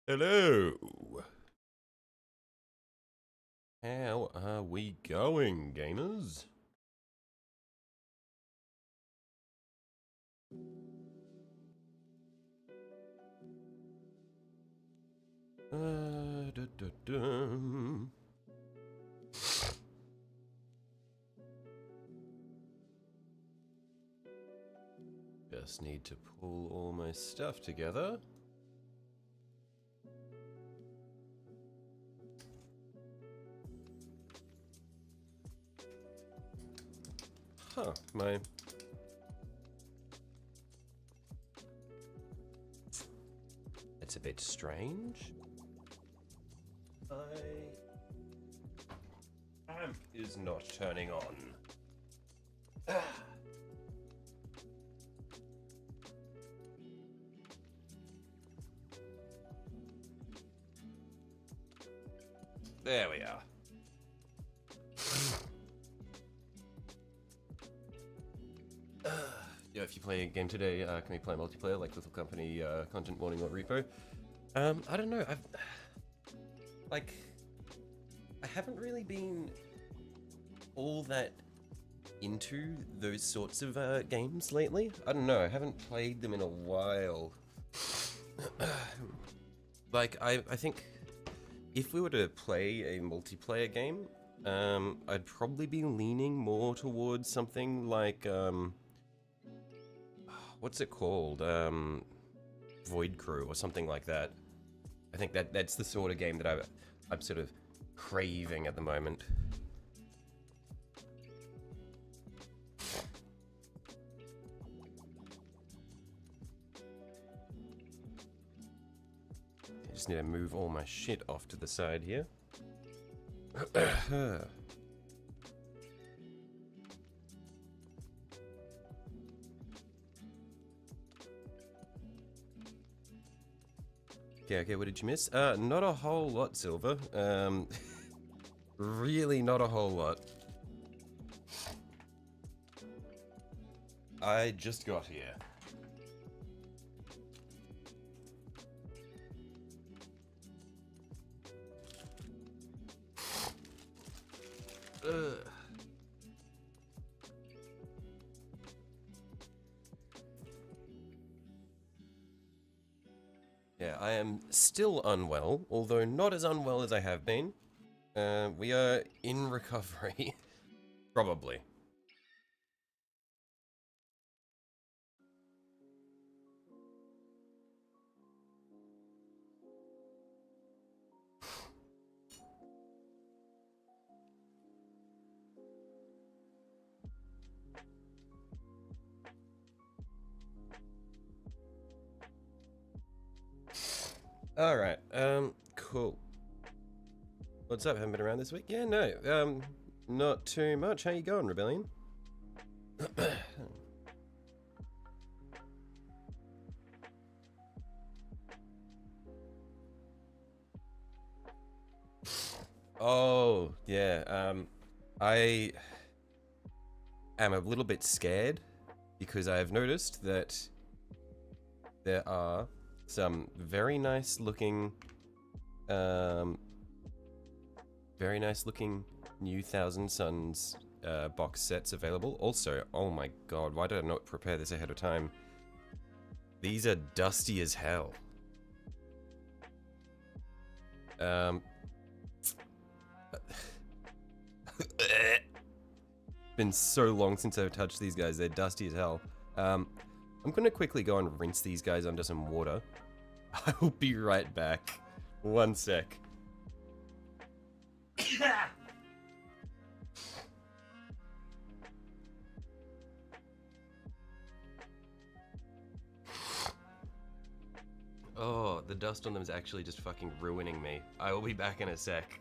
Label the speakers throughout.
Speaker 1: Hello. How are we going, gamers? Dum. Just need to pull all my stuff together. My... It's a bit strange. My amp is not turning on. There we are. Yeah, if you play a game today, can we play multiplayer like Little Company, Content Warning, or Repo? I don't know. I haven't really been all that into those sorts of games lately. I don't know. I haven't played them in a while. I think if we were to play a multiplayer game, I'd probably be leaning more towards something like what's it called? Void Crew or something like that. I think that's the sort of game that I'm sort of craving at the moment. I just need to move all my shit off to the side here. Okay, what did you miss? Not a whole lot, Silver. Really not a whole lot. I just got here. Ugh. Yeah, I am still unwell, although not as unwell as I have been. We are in recovery. Probably. Alright, cool. What's up? Haven't been around this week? Yeah, no, not too much. How you going, Rebellion? Oh, yeah, I am a little bit scared because I have noticed that there are some very nice looking new Thousand Suns box sets available. Also, oh my god, why did I not prepare this ahead of time? These are dusty as hell. Been so long since I've touched these guys, they're dusty as hell. I'm gonna quickly go and rinse these guys under some water. I will be right back. One sec. Oh, the dust on them is actually just fucking ruining me. I will be back in a sec.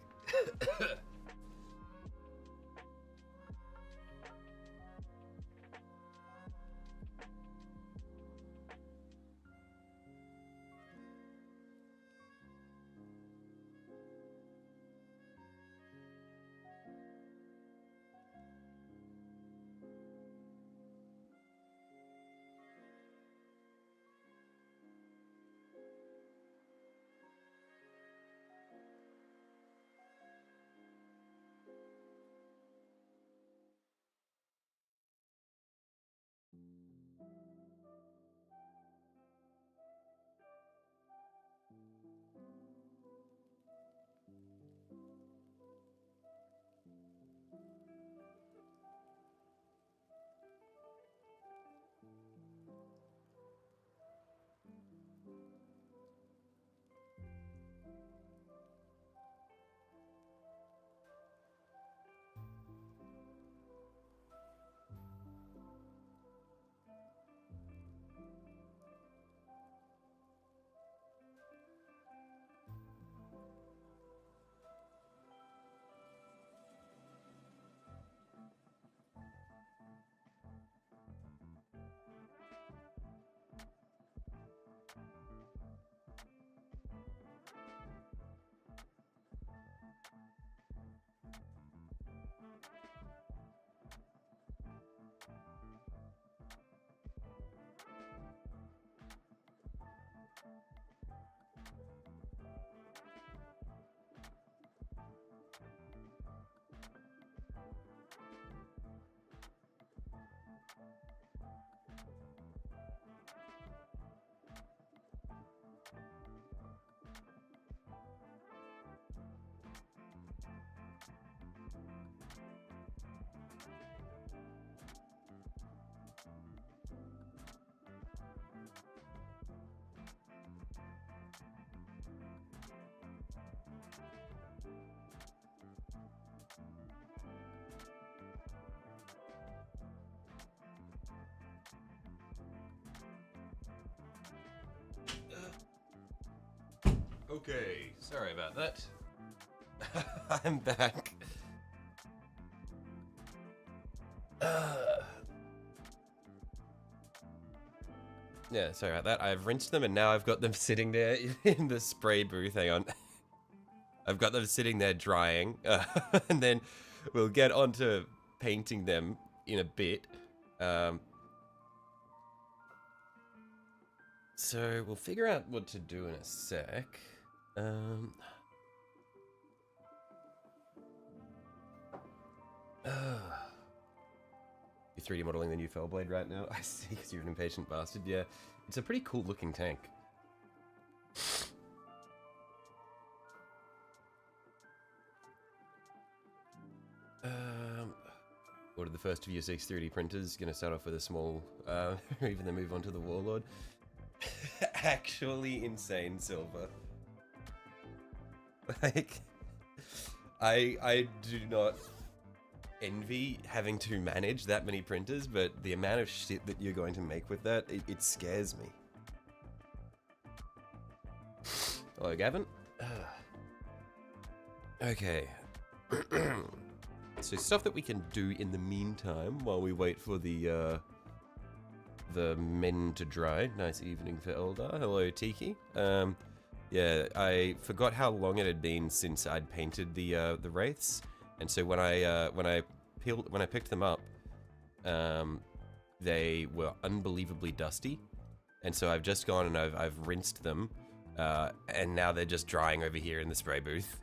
Speaker 1: Okay, sorry about that. I'm back. Yeah, sorry about that. I've rinsed them and now I've got them sitting there in the spray booth. Hang on. I've got them sitting there drying. And then we'll get onto painting them in a bit. So we'll figure out what to do in a sec. You're 3D modeling the new Fellblade right now? I see, because you're an impatient bastard. Yeah, it's a pretty cool looking tank. Ordered the first of your 6 3D printers. Gonna start off with a small, even then move on to the Warlord. Actually insane, Silver. Like, I do not envy having to manage that many printers, but the amount of shit that you're going to make with that, it scares me. Hello, Gavin. Okay. So stuff that we can do in the meantime while we wait for the men to dry. Nice evening for Eldar. Hello, Tiki. Yeah, I forgot how long it had been since I'd painted the wraiths, and so when I picked them up, they were unbelievably dusty, and so I've just gone and I've rinsed them, and now they're just drying over here in the spray booth.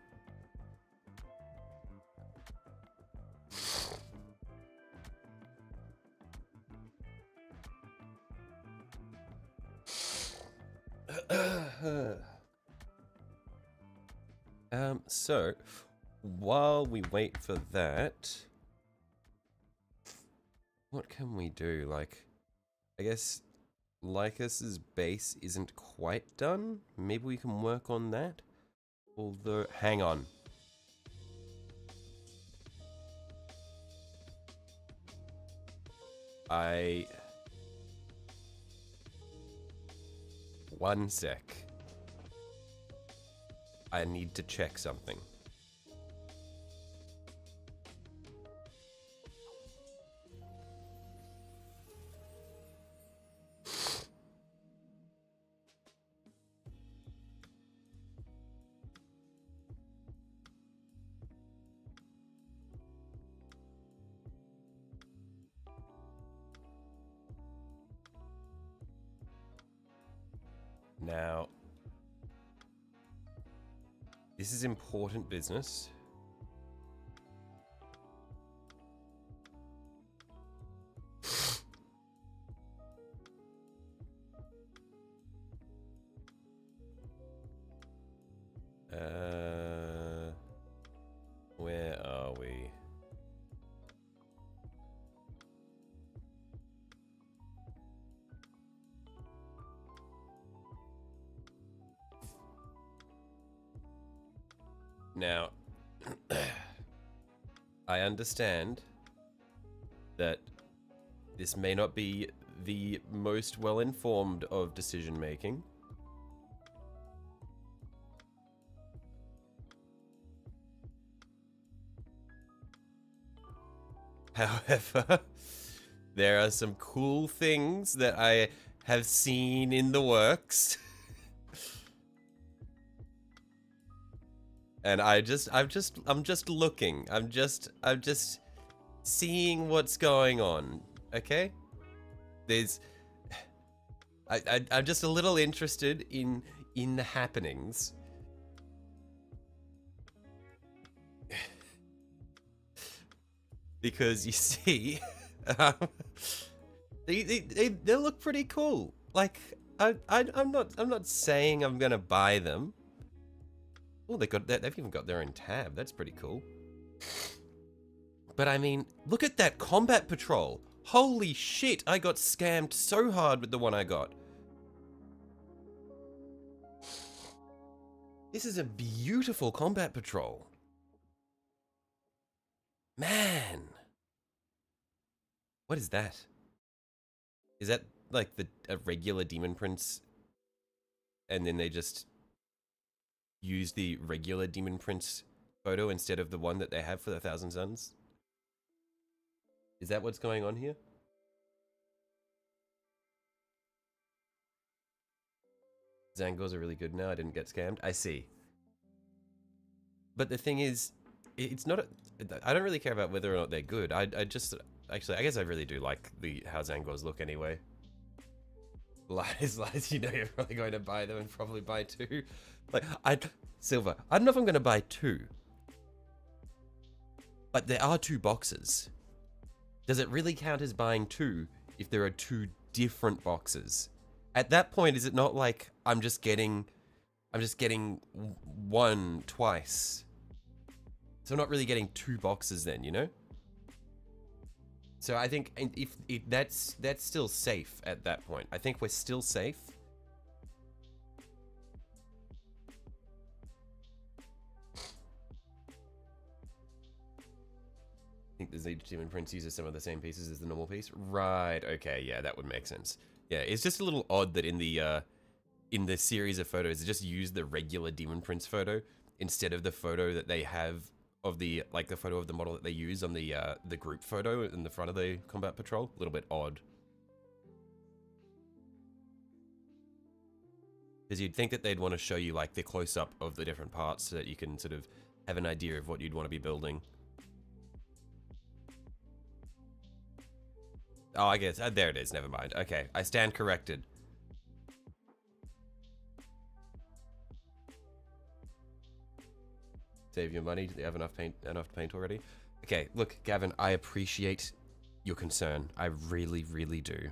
Speaker 1: So, while we wait for that, what can we do? Like, I guess Lycus's base isn't quite done. Maybe we can work on that. Although, hang on. One sec. I need to check something. Now, this is important business. Where are we? Now, I understand that this may not be the most well-informed of decision-making. However, there are some cool things that I have seen in the works. And I'm just looking. I'm just seeing what's going on. Okay? I'm just a little interested in the happenings. Because you see, they look pretty cool. Like, I'm not saying I'm gonna buy them. Oh, they've even got their own tab. That's pretty cool. But I mean, look at that combat patrol. Holy shit, I got scammed so hard with the one I got. This is a beautiful combat patrol. Man. What is that? Is that like a regular Demon Prince? And then they just use the regular Demon Prince photo instead of the one that they have for the Thousand Suns? Is that what's going on here? Zangors are really good now. I didn't get scammed. I see. But the thing is, it's not. I don't really care about whether or not they're good. I just actually, I guess I really do like how Zangors look anyway. Lies. You know you're probably going to buy them and probably buy two. Like Silver. I don't know if I'm going to buy two. But there are two boxes. Does it really count as buying two if there are two different boxes? At that point, is it not like I'm just getting one twice? So I'm not really getting two boxes then, you know? So I think if that's still safe at that point. I think we're still safe. I think the Demon Prince uses some of the same pieces as the normal piece. Right, okay, yeah, that would make sense. Yeah, it's just a little odd that in the series of photos, they just use the regular Demon Prince photo instead of the photo that they have of the photo of the model that they use on the group photo in the front of the combat patrol. A little bit odd. Because you'd think that they'd want to show you like the close-up of the different parts so that you can sort of have an idea of what you'd want to be building. Oh, I guess. There it is. Never mind. Okay, I stand corrected. Save your money. Do you have enough paint already? Okay, look, Gavin, I appreciate your concern. I really, really do.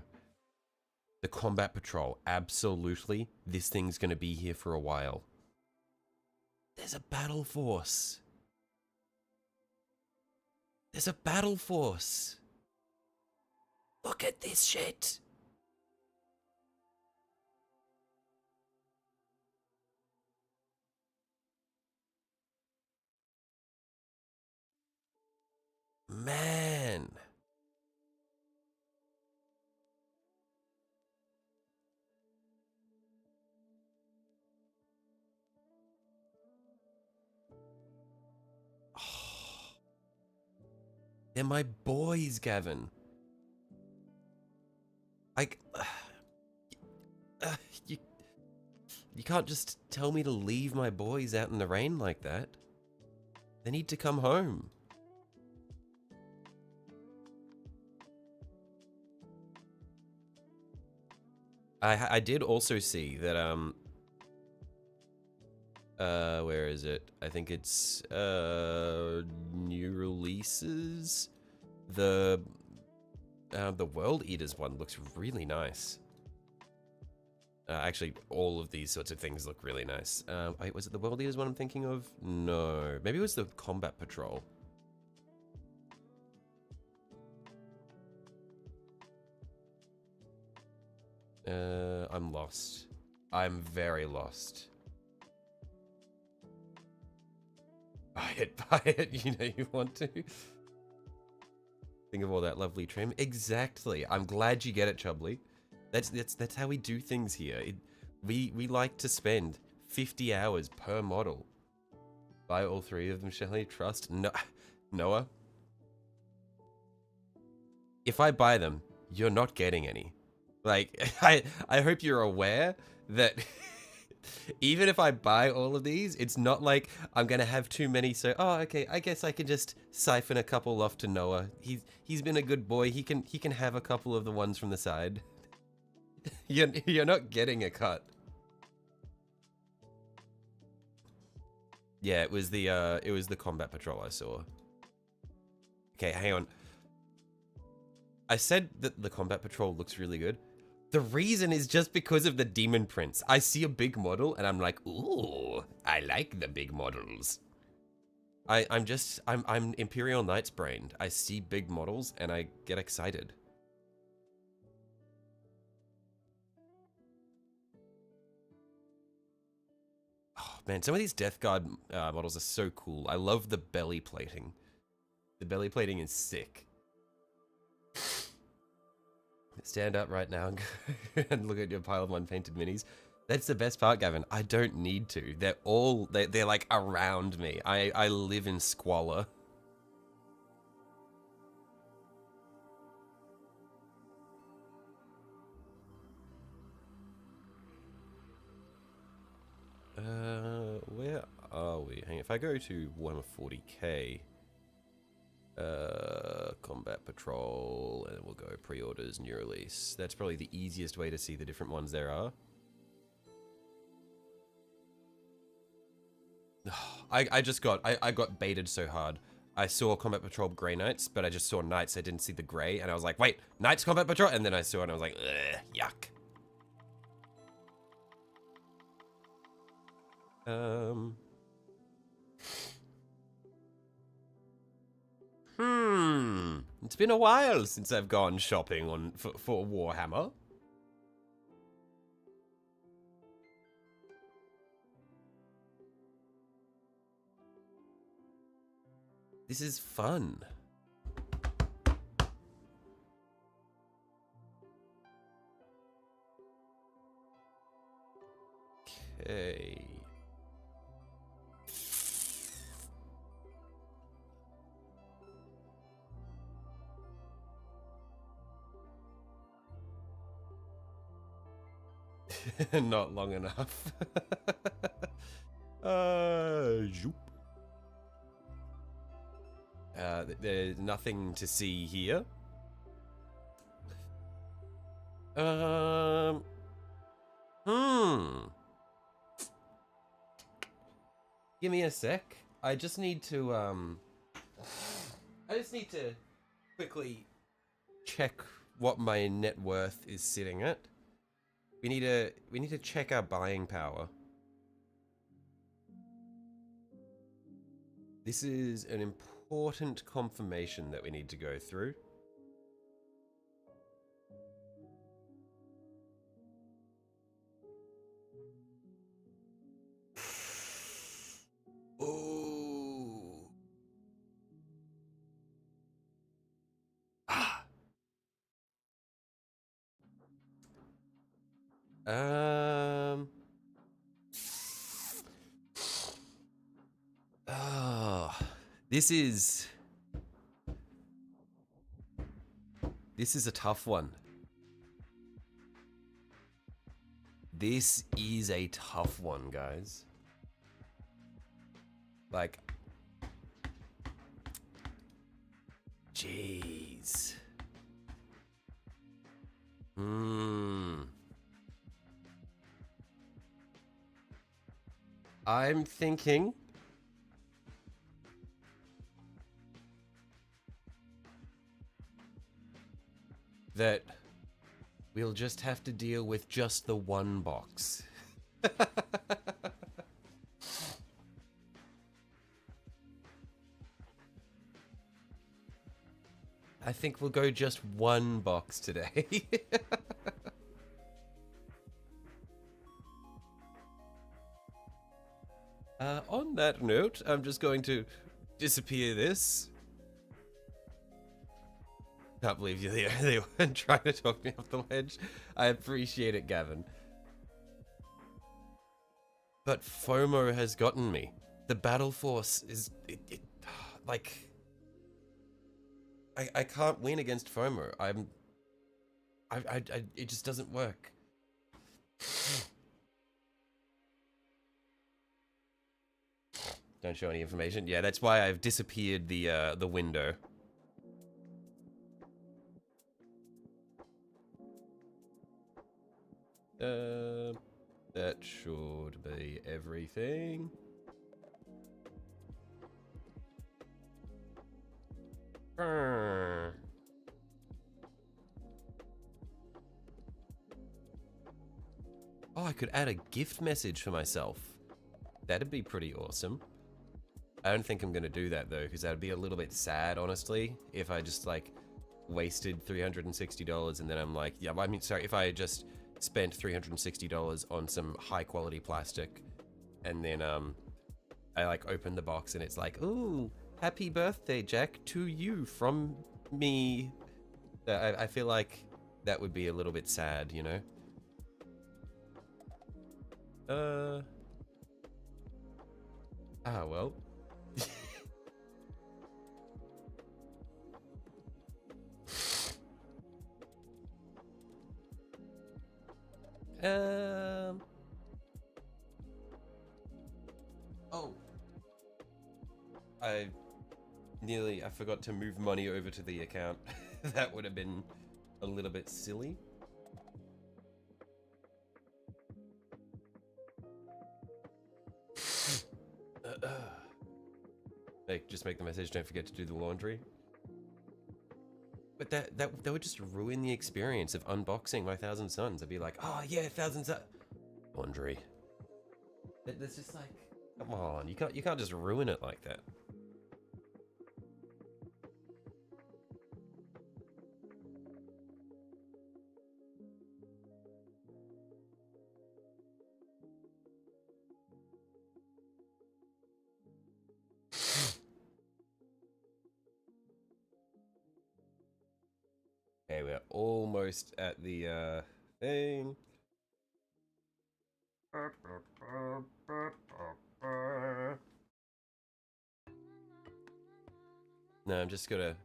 Speaker 1: The combat patrol, absolutely. This thing's going to be here for a while. There's a battle force. There's a battle force. Look at this shit. Man. Oh. They're my boys, Gavin. Like, you can't just tell me to leave my boys out in the rain like that. They need to come home. I did also see that, where is it? I think it's, new releases. The World Eaters one looks really nice. Actually, all of these sorts of things look really nice. Wait, was it the World Eaters one I'm thinking of? No. Maybe it was the Combat Patrol. I'm lost. I'm very lost. Buy it, you know you want to. Think of all that lovely trim. Exactly. I'm glad you get it, Chubbly. That's how we do things here. We like to spend 50 hours per model. Buy all three of them, Shelly. Trust. No, Noah. If I buy them, you're not getting any. Like, I hope you're aware that even if I buy all of these, it's not like I'm gonna have too many. So, oh, okay, I guess I can just siphon a couple off to Noah. He's been a good boy. He can have a couple of the ones from the side. You're not getting a cut. Yeah, it was the Combat Patrol I saw. Okay, hang on. I said that the Combat Patrol looks really good. The reason is just because of the Demon Prince. I see a big model and I'm like, ooh, I like the big models. I'm Imperial Knights brained. I see big models and I get excited. Oh man, some of these Death Guard models are so cool. I love the belly plating. The belly plating is sick. Stand up right now and look at your pile of unpainted minis. That's the best part, Gavin. I don't need to. They're like around me. I live in squalor. Where are we? Hang on, if I go to Warhammer 40k, combat patrol, and we'll go pre-orders, new release. That's probably the easiest way to see the different ones there are. I got baited so hard. I saw Combat Patrol Grey Knights, but I just saw Knights. I didn't see the Grey, and I was like, wait, Knights Combat Patrol? And then I saw it, and I was like, ugh, yuck. It's been a while since I've gone shopping for Warhammer. This is fun. Okay. Not long enough. Zoop. There's nothing to see here. Give me a sec. I just need to quickly check what my net worth is sitting at. We need to check our buying power. This is an important confirmation that we need to go through. Oh. Ah. Oh, this is a tough one. This is a tough one, guys. Like, jeez. I'm thinking that we'll just have to deal with just the one box. I think we'll go just one box today. On that note, I'm just going to disappear this. Can't believe you're the one trying to talk me off the ledge. I appreciate it, Gavin. But FOMO has gotten me. The battle force is... like... I can't win against FOMO. It just doesn't work. Don't show any information. Yeah, that's why I've disappeared the window. That should be everything. Oh, I could add a gift message for myself. That'd be pretty awesome. I don't think I'm gonna do that though, because that'd be a little bit sad, honestly, if I just like wasted $360 and then I'm like, yeah, I mean, sorry, if I just spent $360 on some high quality plastic and then I like open the box and it's like, ooh, happy birthday, Jack, to you from me. I feel like that would be a little bit sad, you know? Well. Oh. I forgot to move money over to the account. That would have been a little bit silly. Just make the message, don't forget to do the laundry. But that would just ruin the experience of unboxing my Thousand Suns. I'd be like, oh yeah, Thousand Suns. Laundry. There's just like, come on, you can't just ruin it like that. Okay, we're almost at the thing. No, I'm just gonna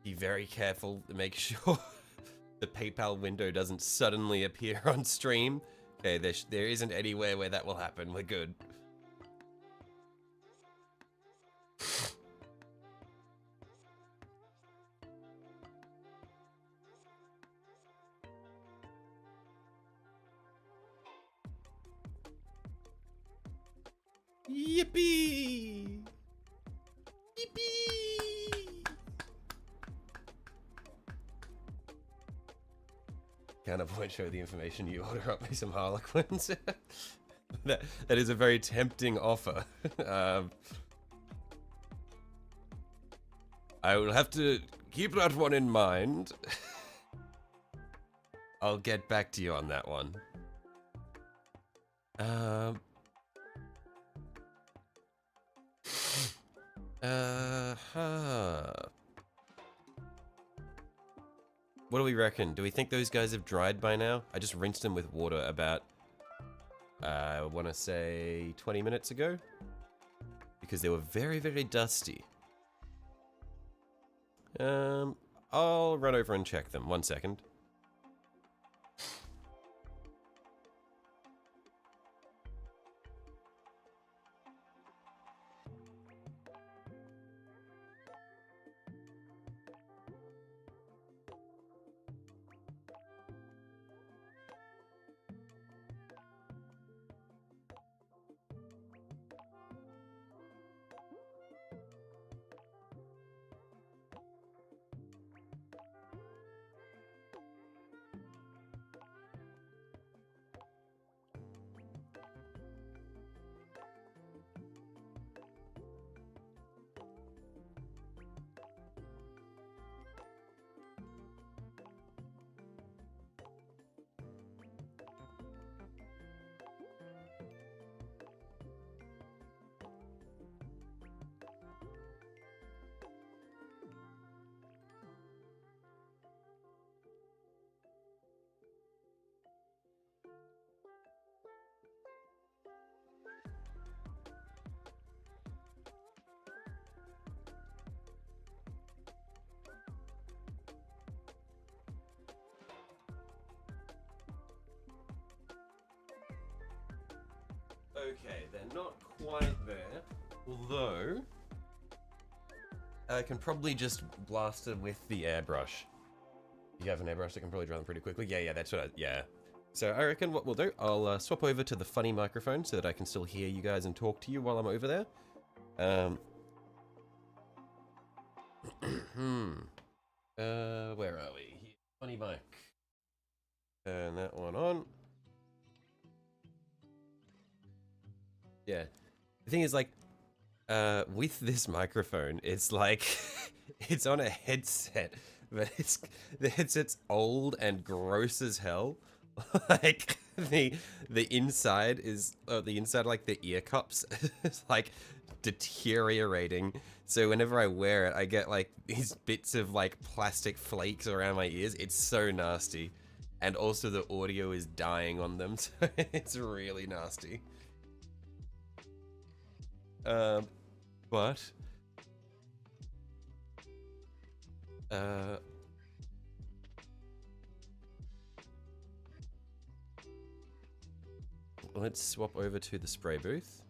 Speaker 1: be very careful to make sure the PayPal window doesn't suddenly appear on stream. Okay, there isn't anywhere where that will happen. We're good. Yippee! Yippee! Counterpoint, show the information you order up me some Harlequins. that is a very tempting offer. I will have to keep that one in mind. I'll get back to you on that one. What do we reckon? Do we think those guys have dried by now? I just rinsed them with water about, I want to say 20 minutes ago. Because they were very, very dusty. I'll run over and check them. 1 second. Okay, they're not quite there. Although, I can probably just blast it with the airbrush. You have an airbrush that can probably draw them pretty quickly. Yeah, that's what yeah. So I reckon what we'll do, I'll swap over to the funny microphone so that I can still hear you guys and talk to you while I'm over there. Where are we? Funny mic. Turn that one on. Yeah. The thing is, like, with this microphone, it's like, it's on a headset, but the headset's old and gross as hell. Like, the inside is, the inside, like, the ear cups is, like, deteriorating. So whenever I wear it, I get, like, these bits of, like, plastic flakes around my ears. It's so nasty. And also the audio is dying on them, so it's really nasty. But let's swap over to the spray booth.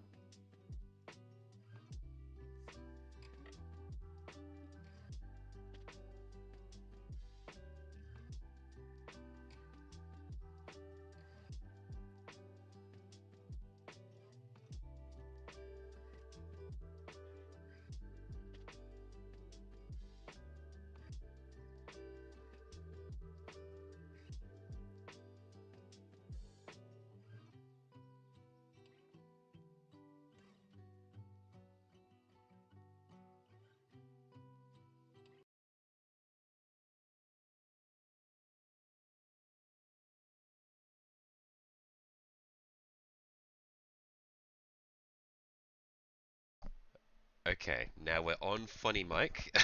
Speaker 1: Okay, now we're on Funny Mike.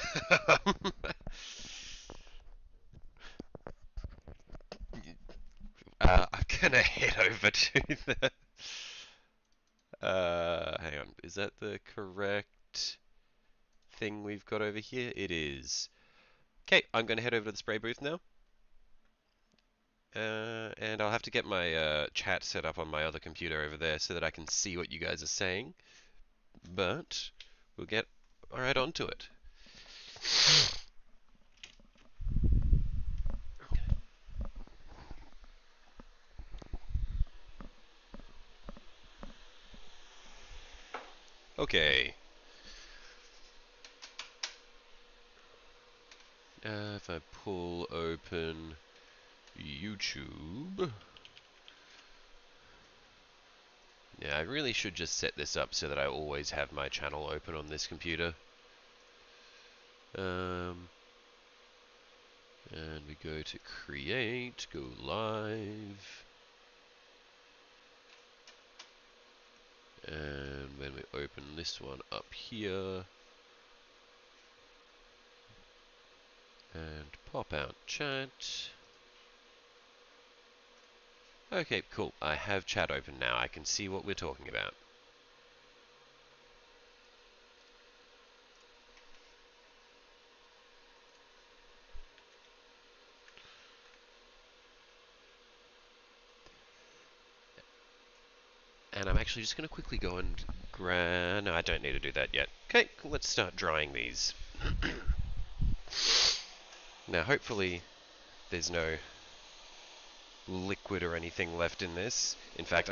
Speaker 1: I'm gonna head over to the. Hang on, is that the correct thing we've got over here? It is. Okay, I'm gonna head over to the spray booth now. And I'll have to get my chat set up on my other computer over there so that I can see what you guys are saying. But we'll get right onto it. Okay. If I pull open YouTube. Yeah, I really should just set this up so that I always have my channel open on this computer. And we go to create, go live. And when we open this one up here, and pop out chat. Okay, cool. I have chat open now. I can see what we're talking about. And I'm actually just going to quickly go and grab... No, I don't need to do that yet. Okay, cool. Let's start drying these. Now, hopefully, there's no liquid or anything left in this. In fact,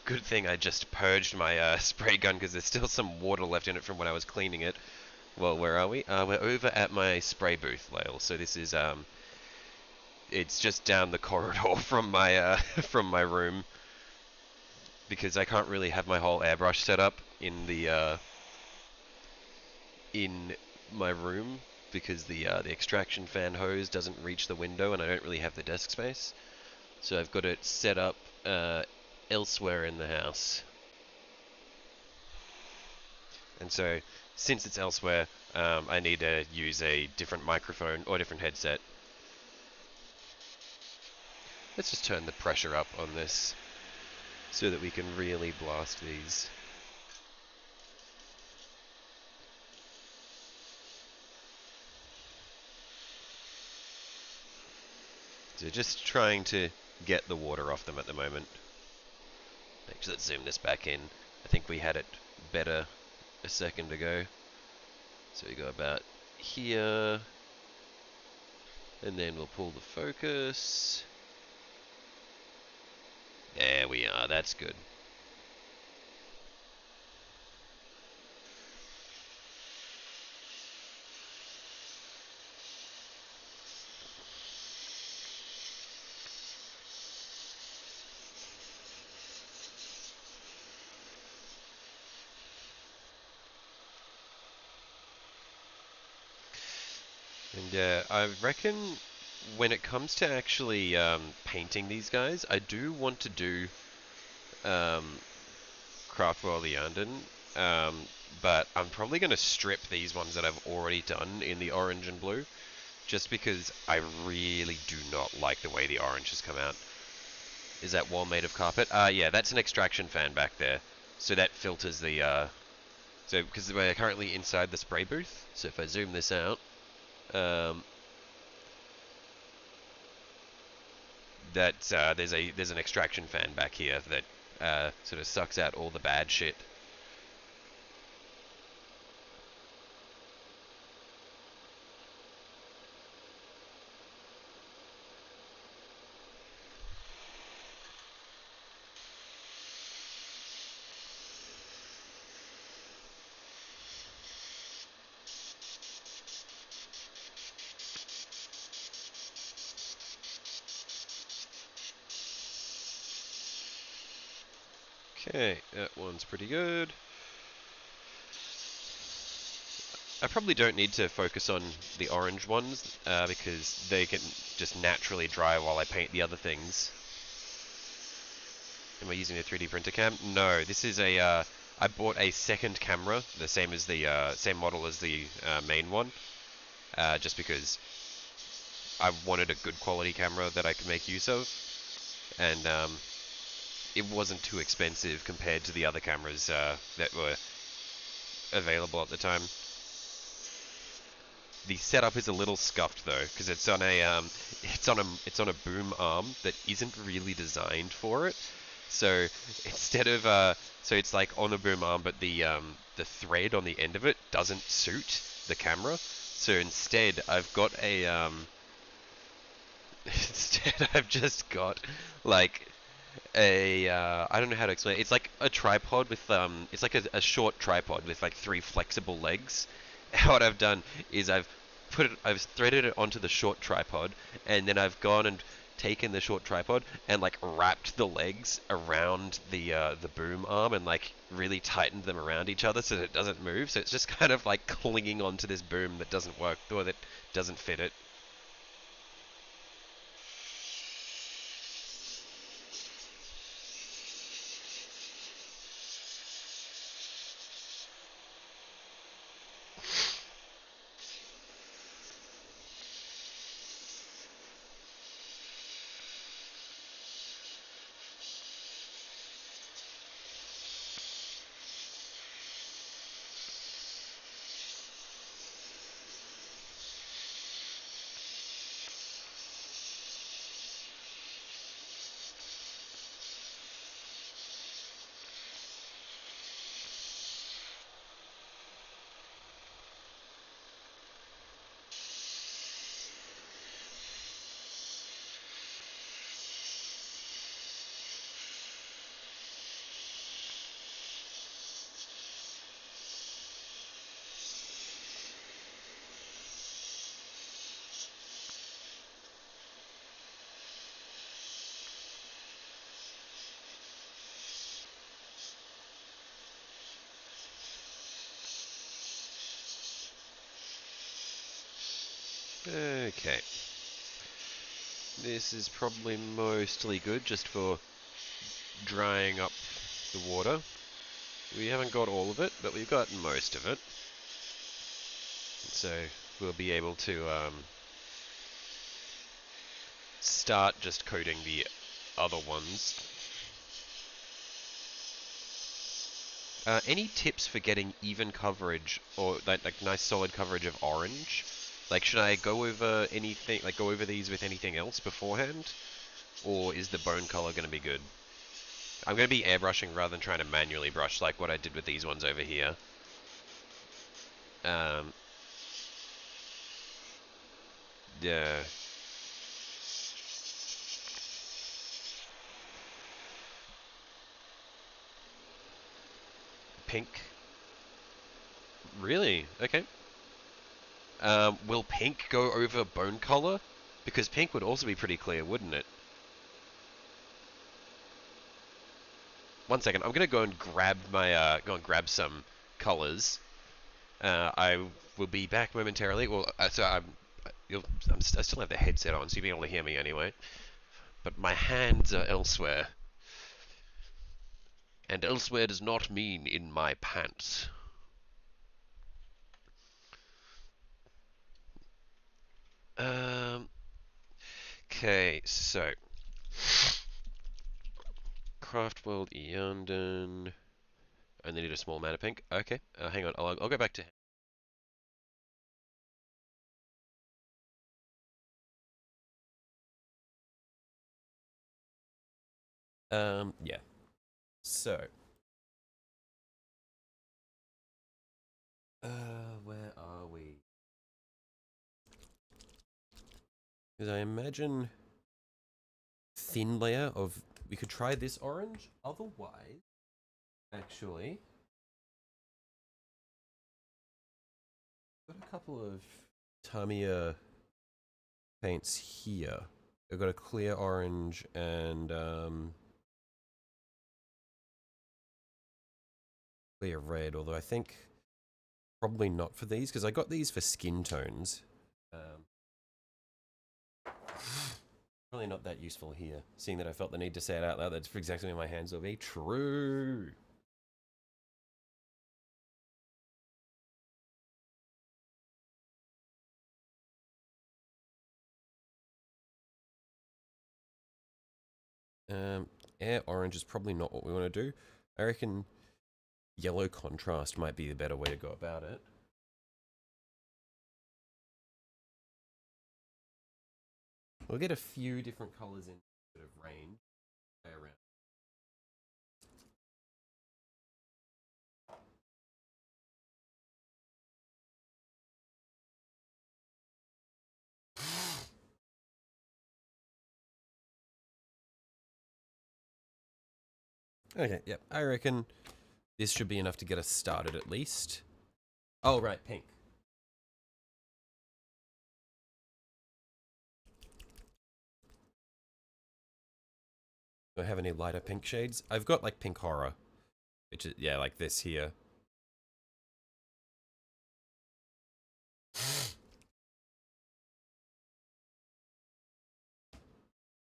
Speaker 1: good thing I just purged my spray gun because there's still some water left in it from when I was cleaning it. Well, where are we? We're over at my spray booth, Lael. So this is it's just down the corridor from my from my room because I can't really have my whole airbrush set up in the in my room because the extraction fan hose doesn't reach the window and I don't really have the desk space. So I've got it set up elsewhere in the house. And so, since it's elsewhere, I need to use a different microphone or different headset. Let's just turn the pressure up on this so that we can really blast these. So just trying to get the water off them at the moment. Actually, let's zoom this back in. I think we had it better a second ago. So we go about here. And then we'll pull the focus. There we are, that's good. And I reckon when it comes to actually painting these guys, I do want to do Craftwell Leandon, but I'm probably going to strip these ones that I've already done in the orange and blue, just because I really do not like the way the orange has come out. Is that wall made of carpet? Yeah, that's an extraction fan back there. So that filters the, so, because we're currently inside the spray booth, so if I zoom this out, um, there's an extraction fan back here that, sort of sucks out all the bad shit. Okay, that one's pretty good. I probably don't need to focus on the orange ones, because they can just naturally dry while I paint the other things. Am I using a 3D printer cam? No, this is a, I bought a second camera, the same as the, same model as the main one, just because I wanted a good quality camera that I could make use of, and it wasn't too expensive compared to the other cameras that were available at the time. The setup is a little scuffed though, because it's on a boom arm that isn't really designed for it. So instead of so it's like on a boom arm, but the thread on the end of it doesn't suit the camera. So instead, I've got a instead I've just got like a I don't know how to explain it. It's like a tripod with it's like a short tripod with like 3 flexible legs. What I've done is I've threaded it onto the short tripod, and then I've gone and taken the short tripod and like wrapped the legs around the boom arm and like really tightened them around each other so that it doesn't move. So it's just kind of like clinging onto this boom that doesn't work or that doesn't fit it. Okay. This is probably mostly good just for drying up the water. We haven't got all of it, but we've got most of it. So we'll be able to start just coating the other ones. Any tips for getting even coverage or like nice solid coverage of orange? Like, should I go over anything, like go over these with anything else beforehand? Or is the bone color going to be good? I'm going to be airbrushing rather than trying to manually brush like what I did with these ones over here. Um, yeah. Pink. Really? Okay. Will pink go over bone color? Because pink would also be pretty clear, wouldn't it? One second, I'm gonna go and grab my go and grab some colors. I will be back momentarily. Well, so I still have the headset on, so you'll be able to hear me anyway. But my hands are elsewhere, and elsewhere does not mean in my pants. Okay, so Craft World Eondon. Only need a small amount of pink. Okay, hang on. I'll go back to. Yeah. So, where are we? Because I imagine thin layer of. We could try this orange. Otherwise, actually, got a couple of Tamiya paints here. I've got a clear orange and clear red. Although I think probably not for these because I got these for skin tones. Probably not that useful here, seeing that I felt the need to say it out loud. That's exactly where my hands will be. True. Air orange is probably not what we want to do. I reckon yellow contrast might be the better way to go about it. We'll get a few different colors in sort of range around. Okay, yep. I reckon this should be enough to get us started at least. Oh, right, pink. Do I have any lighter pink shades? I've got like pink horror, which is, yeah, like this here.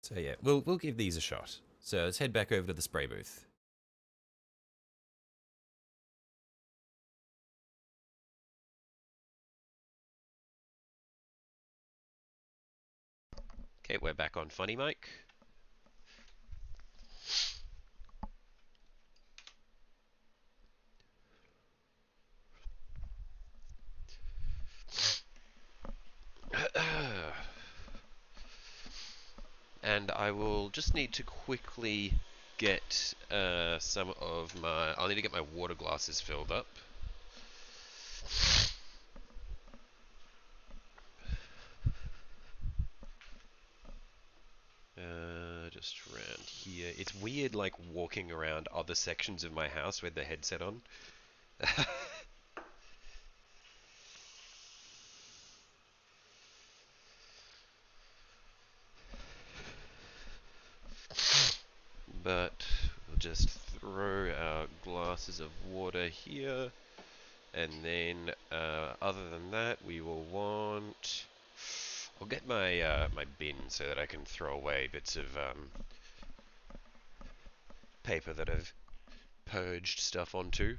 Speaker 1: So yeah, we'll give these a shot. So let's head back over to the spray booth. Okay, we're back on Funny Mike. And I will just need to quickly get some of my... I'll need to get my water glasses filled up. Just around here. It's weird, like, walking around other sections of my house with the headset on. But we'll just throw our glasses of water here. And then, other than that, we will want... I'll get my my bin so that I can throw away bits of paper that I've purged stuff onto.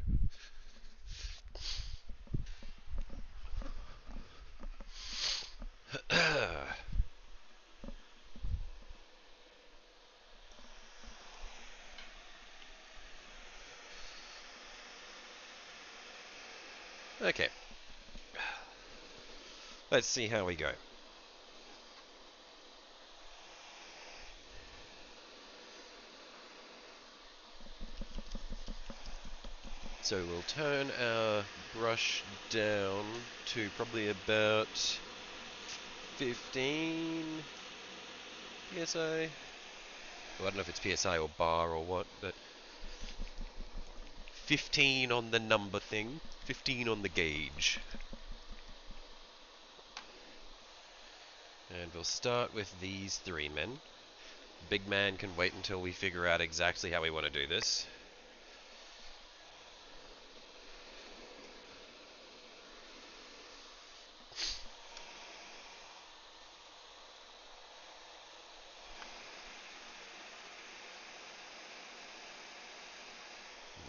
Speaker 1: Okay. Let's see how we go. So we'll turn our brush down to probably about 15 PSI. Well, I don't know if it's PSI or bar or what, but 15 on the number thing, 15 on the gauge. And we'll start with these three men. Big man can wait until we figure out exactly how we want to do this.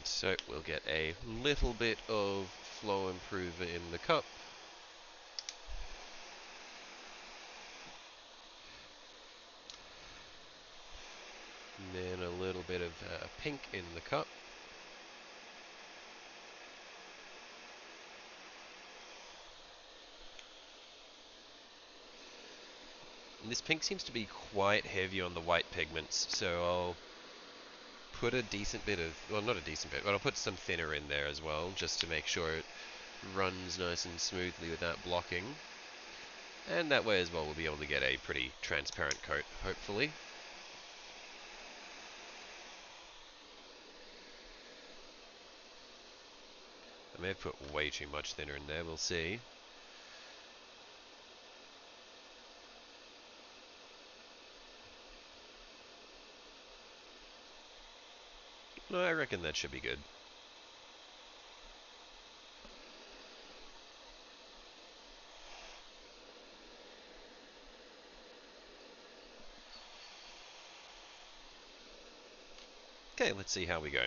Speaker 1: So we'll get a little bit of flow improver in the cup. pink in the cup. And this pink seems to be quite heavy on the white pigments, so I'll put a decent bit of, well, not a decent bit, but I'll put some thinner in there as well, just to make sure it runs nice and smoothly without blocking. And that way as well we'll be able to get a pretty transparent coat, hopefully. I may have put way too much thinner in there, we'll see. No, I reckon that should be good. Okay, let's see how we go.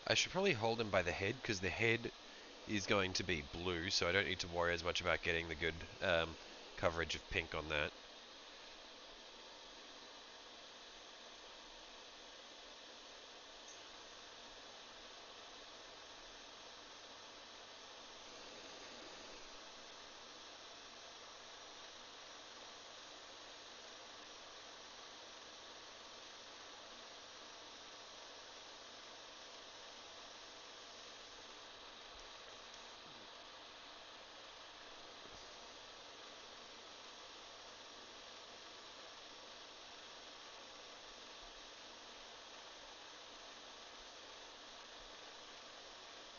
Speaker 1: I should probably hold him by the head, because the head is going to be blue, so I don't need to worry as much about getting the good coverage of pink on that.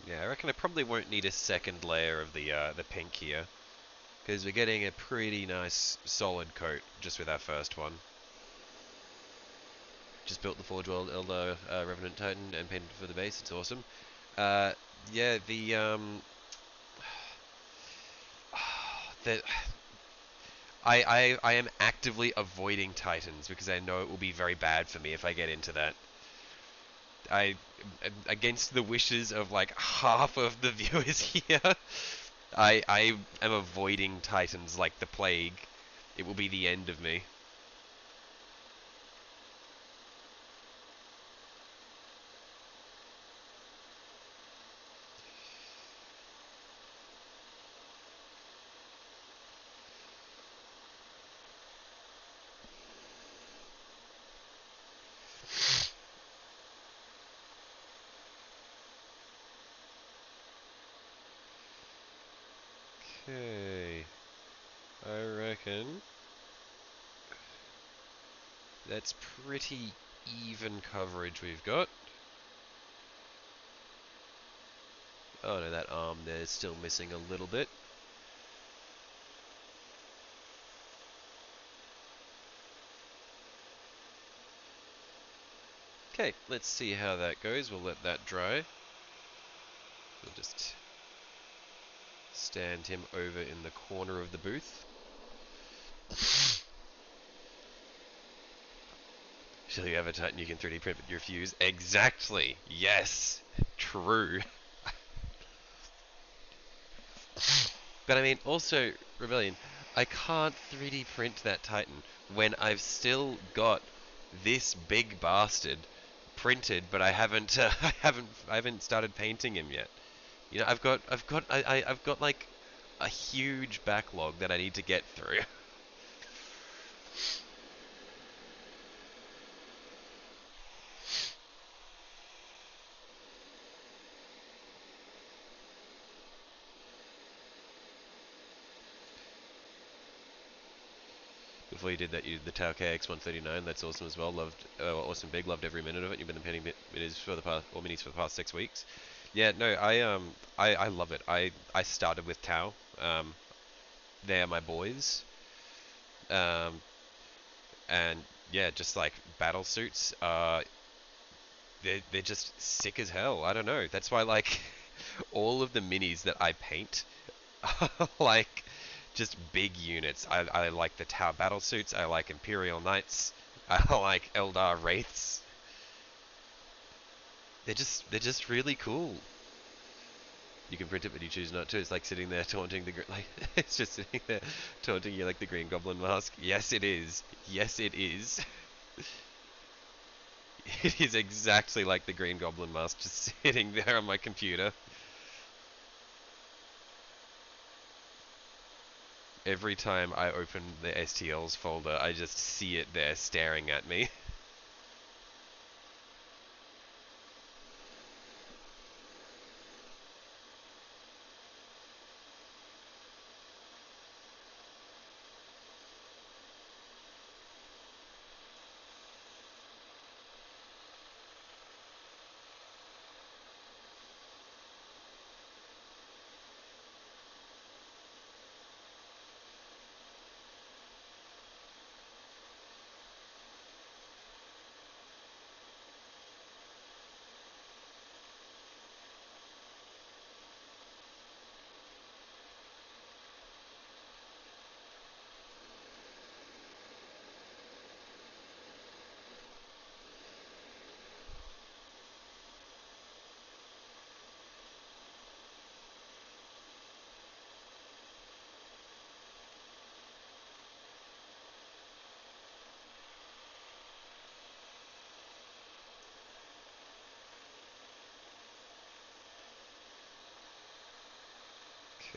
Speaker 1: Yeah, I reckon I probably won't need a second layer of the pink here, because we're getting a pretty nice solid coat just with our first one. Just built the Forge World Eldar Revenant Titan and painted for the base. It's awesome. Yeah, the I am actively avoiding Titans because I know it will be very bad for me if I get into that. I, against the wishes of like half of the viewers here, I am avoiding Titans like the plague. It will be the end of me. Okay, I reckon that's pretty even coverage we've got. Oh no, that arm there is still missing a little bit. Okay, let's see how that goes. We'll let that dry. We'll just stand him over in the corner of the booth. Shall you have a Titan you can 3D print with your fuse? Exactly! Yes! True. But I mean, also, Rebellion, I can't 3D print that Titan when I've still got this big bastard printed, but I haven't, I haven't started painting him yet. You know, I've got like a huge backlog that I need to get through. Before you did that, you did the Tau KX139. That's awesome as well. Loved, awesome big. Loved every minute of it. You've been painting minis for the past, or minis for the past 6 weeks. Yeah, no, I love it. I started with Tau. They're my boys. Um, and yeah, just like battle suits. They're just sick as hell. I don't know. That's why like all of the minis that I paint are like just big units. I like the Tau battle suits. I like Imperial Knights. I like Eldar wraiths. They're just really cool. You can print it, but you choose not to. It's like sitting there taunting like it's just sitting there taunting you like the Green Goblin mask. Yes, it is. Yes, it is. It is exactly like the Green Goblin mask, just sitting there on my computer. Every time I open the STLs folder, I just see it there staring at me.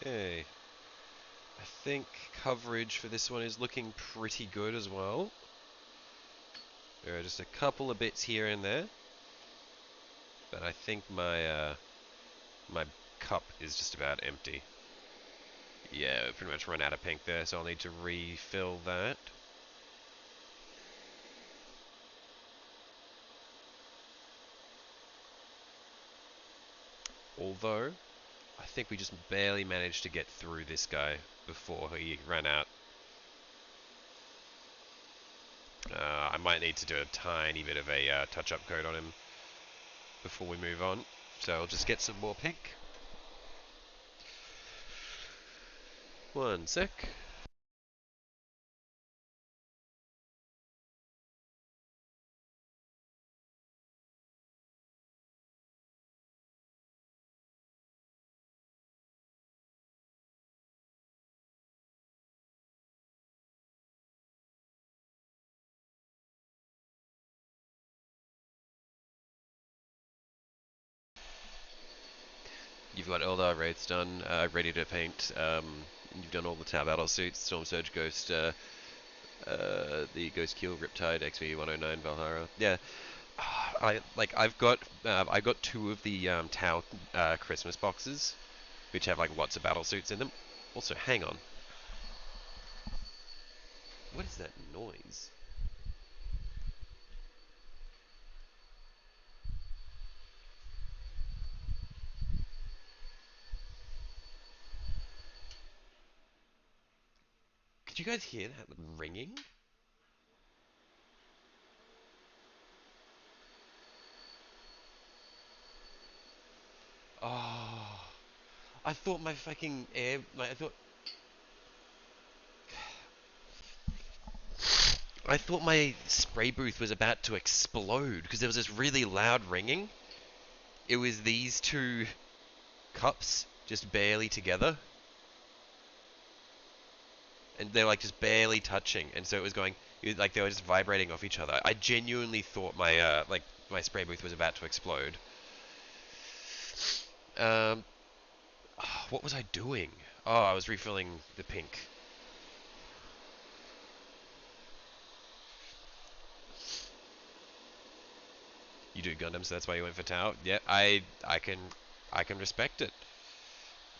Speaker 1: Okay. I think coverage for this one is looking pretty good as well. There are just a couple of bits here and there, but I think my cup is just about empty. Yeah, pretty much run out of pink there, so I'll need to refill that. Although, I think we just barely managed to get through this guy before he ran out. I might need to do a tiny bit of a touch-up coat on him before we move on. So I'll just get some more pink. One sec. You've got Eldar Wraiths done, ready to paint. You've done all the Tau battle suits, Storm Surge Ghost, the Ghost Kill, Riptide, XV 109, Valhalla. Yeah, I got two of the Tau Christmas boxes, which have like lots of battle suits in them. Also, hang on, what is that noise? Could you guys hear that ringing? Oh, I thought my fucking air. I thought my spray booth was about to explode because there was this really loud ringing. It was these two cups just barely together, and they're like just barely touching, and so like they were just vibrating off each other. I genuinely thought my spray booth was about to explode. Um, what was I doing? Oh, I was refilling the pink. You do Gundam, so that's why you went for Tau. Yeah, I can respect it.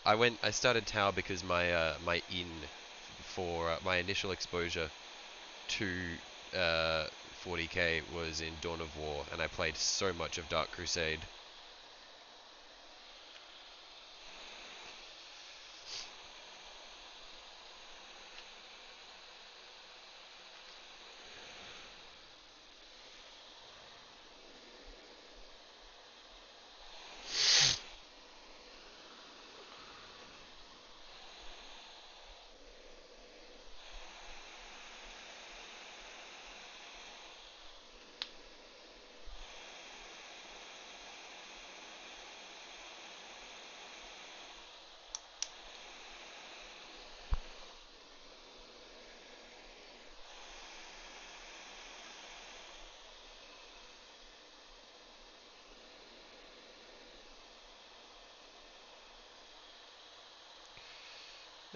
Speaker 1: I started Tau because my in for my initial exposure to 40k was in Dawn of War, and I played so much of Dark Crusade.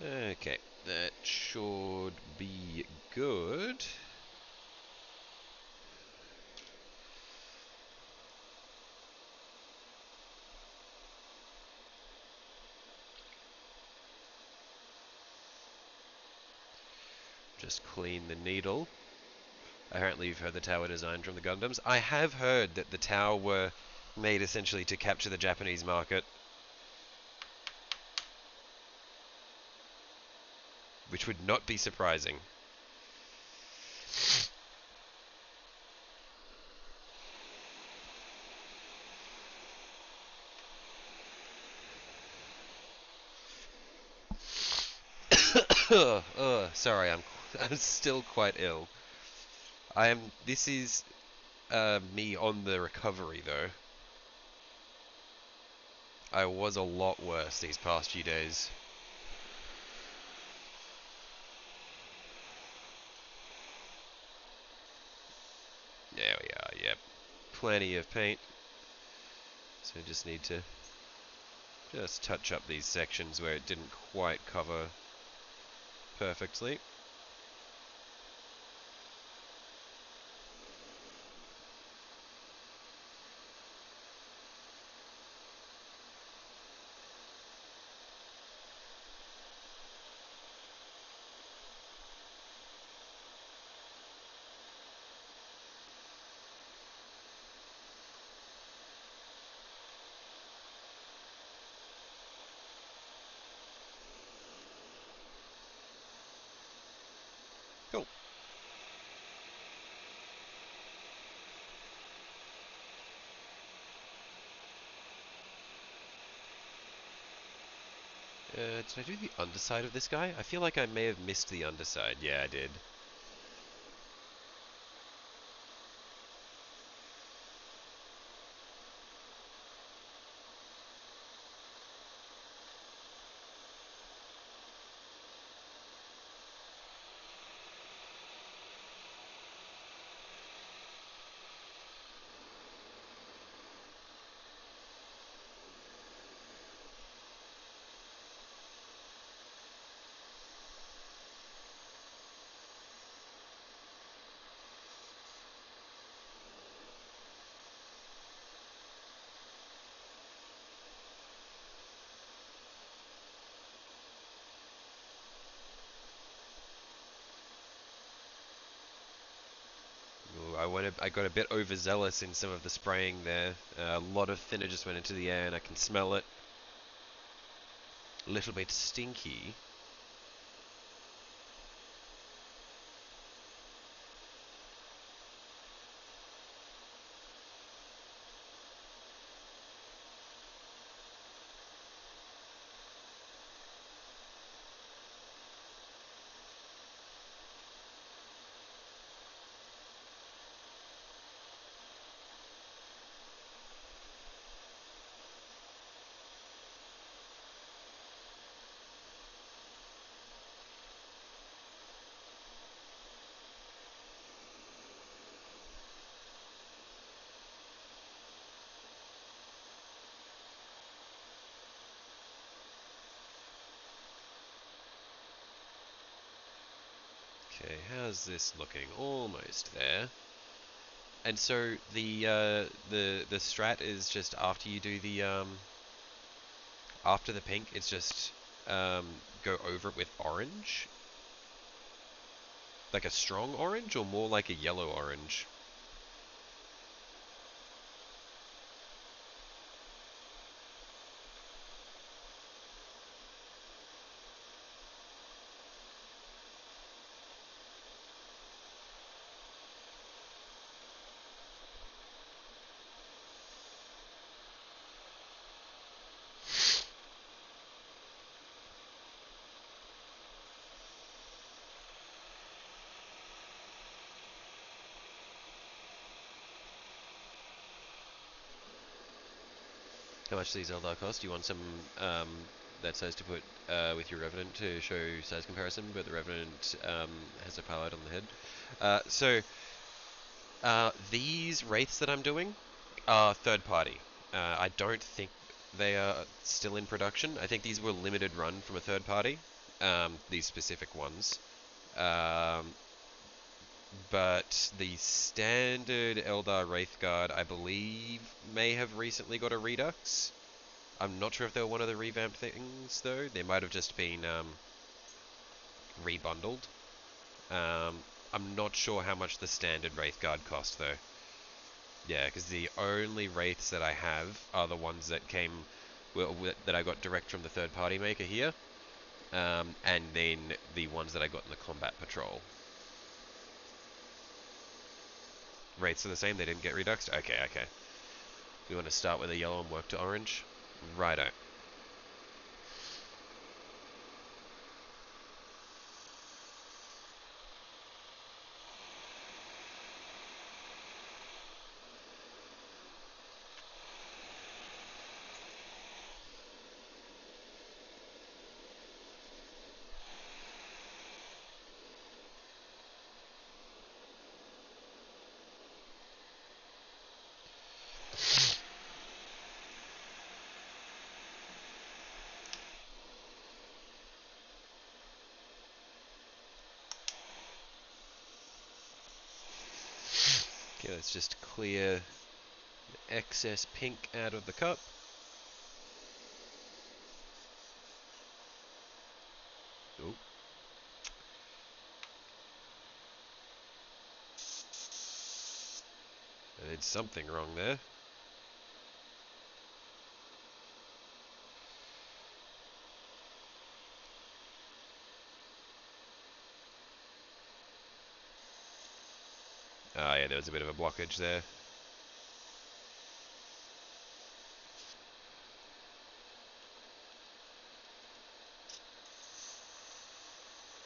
Speaker 1: Okay, that should be good. Just clean the needle. Apparently you've heard the tower design from the Gundams. I have heard that the tower were made essentially to capture the Japanese market, which would not be surprising. Sorry, I'm still quite ill. This is me on the recovery though. I was a lot worse these past few days. There we are, yep. Plenty of paint. So just need to just touch up these sections where it didn't quite cover perfectly. Cool. Did I do the underside of this guy? I feel like I may have missed the underside. Yeah, I did. Ooh, I got a bit overzealous in some of the spraying there. A lot of thinner just went into the air and I can smell it. A little bit stinky. Okay, how's this looking? Almost there. And so the strat is just after you do the after the pink, it's just go over it with orange, like a strong orange, or more like a yellow orange. How much do these eldar cost? Do you want some that size to put with your revenant to show size comparison? But the revenant has a palette on the head. These wraiths that I'm doing are third party. I don't think they are still in production. I think these were limited run from a third party. these specific ones. Um, but the standard Eldar Wraith Guard, I believe, may have recently got a Redux. I'm not sure if they were one of the revamped things, though. They might have just been rebundled. I'm not sure how much the standard Wraith Guard cost, though. Yeah, because the only Wraiths that I have are the ones that came, well, that I got direct from the third-party maker here, and then the ones that I got in the Combat Patrol. Wraiths are the same, they didn't get reduxed? Okay, okay. We want to start with a yellow and work to orange? Righto. Okay, let's just clear the excess pink out of the cup. Ooh. I did something wrong there. Ah, yeah, there was a bit of a blockage there.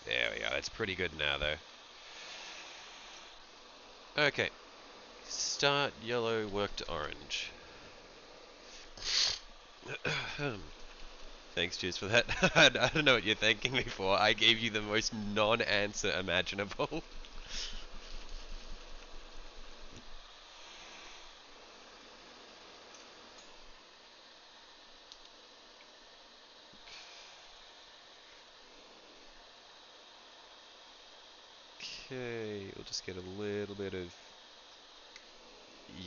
Speaker 1: There we go, that's pretty good now, though. Okay. Start yellow, work to orange. Thanks, Juice, for that. I don't know what you're thanking me for. I gave you the most non-answer imaginable. Okay, we'll just get a little bit of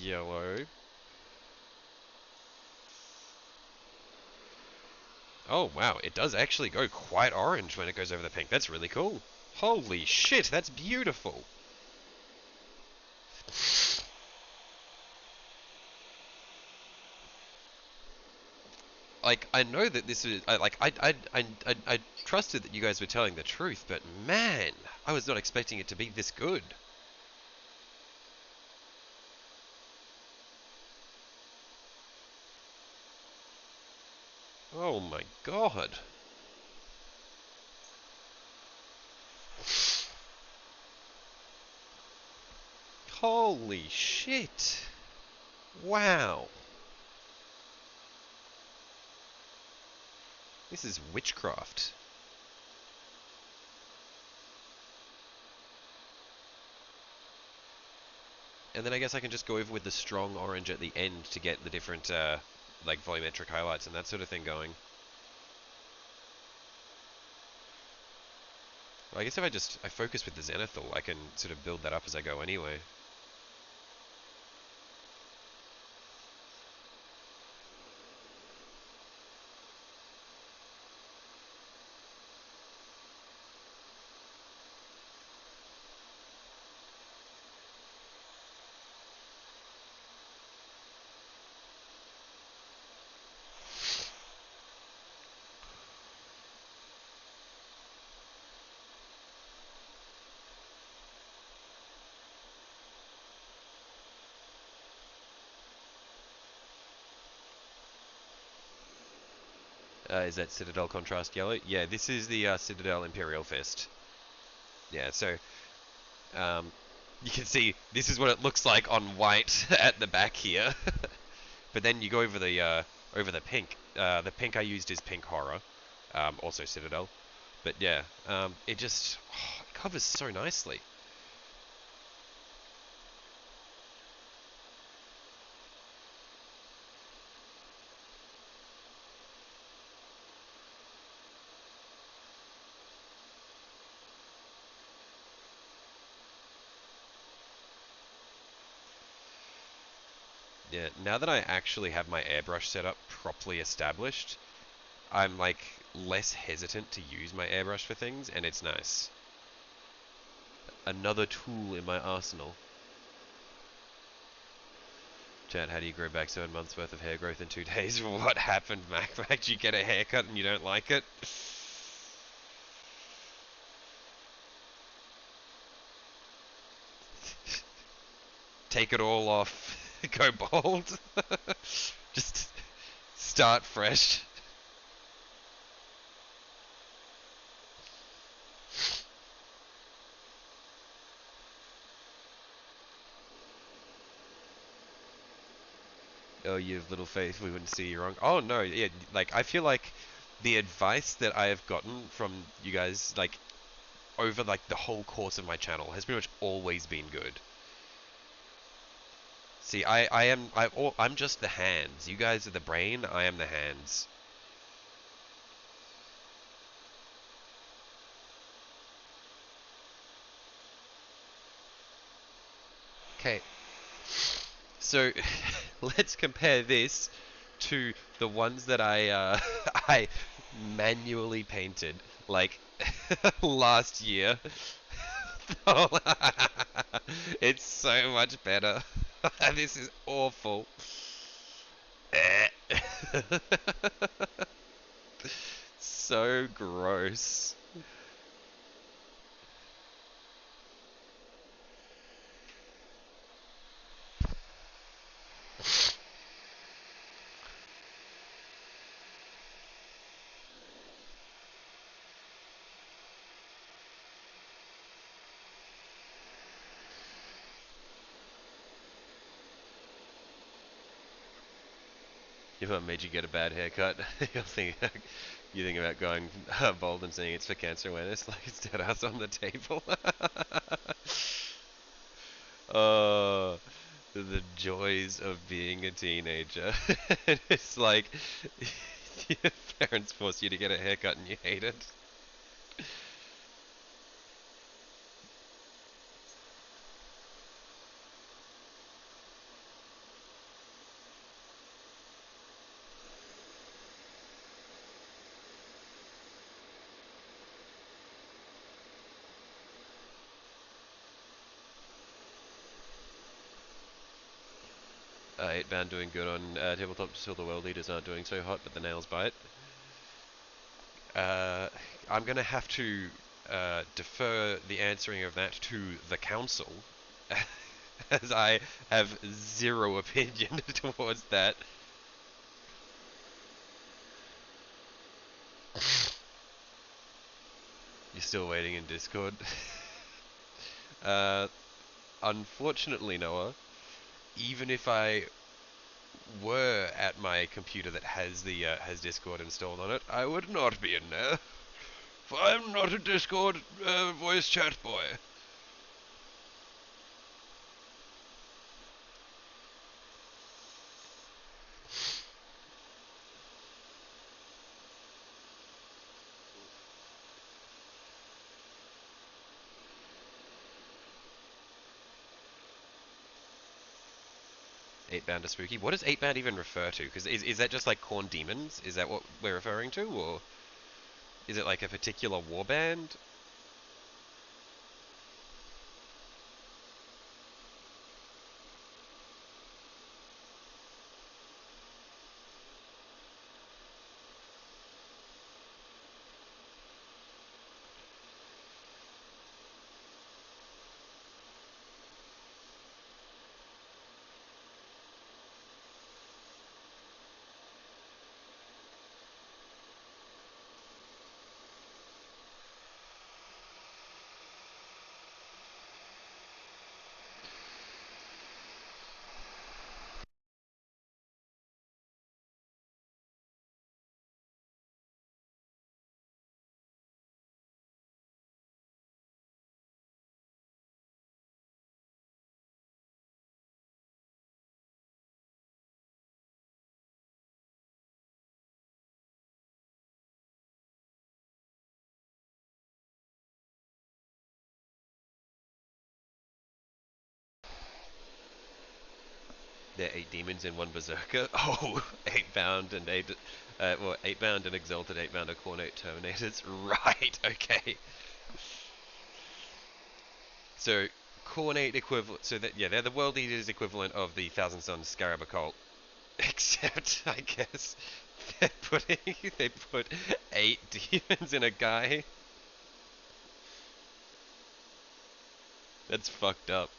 Speaker 1: yellow. Oh, wow, it does actually go quite orange when it goes over the pink. That's really cool. Holy shit, that's beautiful. Like, I know that this is, I trusted that you guys were telling the truth, but man, I was not expecting it to be this good. Oh my god. Holy shit. Wow. This is witchcraft. And then I guess I can just go over with the strong orange at the end to get the different, like, volumetric highlights and that sort of thing going. Well, I guess if I focus with the zenithal, I can sort of build that up as I go anyway. Is that Citadel Contrast Yellow? Yeah, this is the Citadel Imperial Fist. Yeah, so you can see this is what it looks like on white at the back here. But then you go over the pink. The pink I used is Pink Horror, also Citadel. But yeah, it just it covers so nicely. Yeah, now that I actually have my airbrush setup properly established, I'm like less hesitant to use my airbrush for things, and it's nice. Another tool in my arsenal. Chat, how do you grow back 7 months worth of hair growth in 2 days? What happened, Mac? Did you get a haircut and you don't like it? Take it all off. Go bald. Just start fresh. Oh, you have little faith, we wouldn't see you wrong. Oh no, yeah, like I feel like the advice that I have gotten from you guys, like over like the whole course of my channel, has pretty much always been good. See, I'm just the hands. You guys are the brain. I am the hands. Okay, so let's compare this to the ones that I manually painted like last year. Oh, it's so much better. This is awful. So gross. Your mum made you get a bad haircut. You think about going bald and saying it's for cancer awareness, like it's dead ass on the table. Oh, the joys of being a teenager. It's like your parents force you to get a haircut and you hate it. 8-band doing good on tabletop, still the world leaders aren't doing so hot, but the nails bite. Uh, I'm going to have to defer the answering of that to the council, as I have zero opinion towards that. You're still waiting in Discord. uh, Unfortunately, Noah, even if I were at my computer that has the has Discord installed on it, I would not be in there. For I'm not a Discord voice chat boy. 8-band is spooky. What does 8-band even refer to? Because is that just like corn demons? Is that what we're referring to, or is it like a particular warband? They're 8 demons in 1 berserker. Oh, 8 bound and 8, well, 8 bound and exalted 8 bound are cornate terminators. Right, okay. So, cornate equivalent, so that, yeah, they're the world eaters equivalent of the Thousand Sons Scarab Occult. Except, I guess, they're they put 8 demons in a guy. That's fucked up.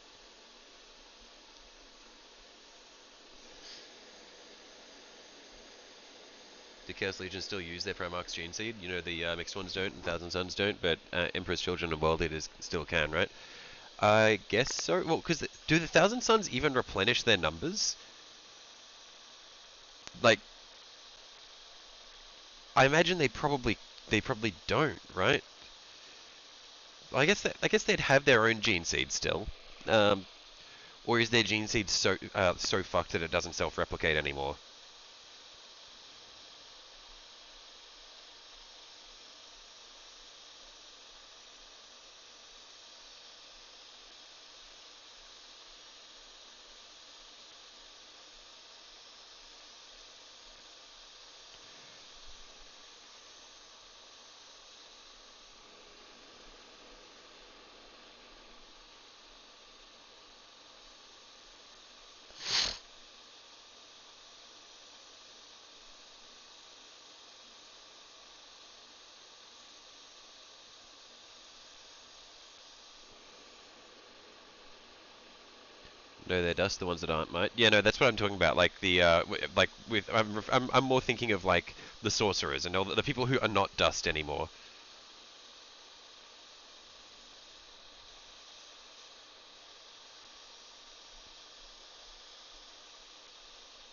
Speaker 1: Do Chaos Legion still use their Primarch's Gene Seed? You know, the mixed ones don't and Thousand Sons don't, but Emperor's Children and World Eaters still can, right? I guess so. Well, because do the Thousand Sons even replenish their numbers? Like, I imagine they probably don't, right? I guess they'd have their own Gene Seed still. Um, or is their Gene Seed so fucked that it doesn't self-replicate anymore? No, they're dust. The ones that aren't, mate. Yeah, no, that's what I'm talking about. Like the like with I'm more thinking of like the sorcerers and all the people who are not dust anymore.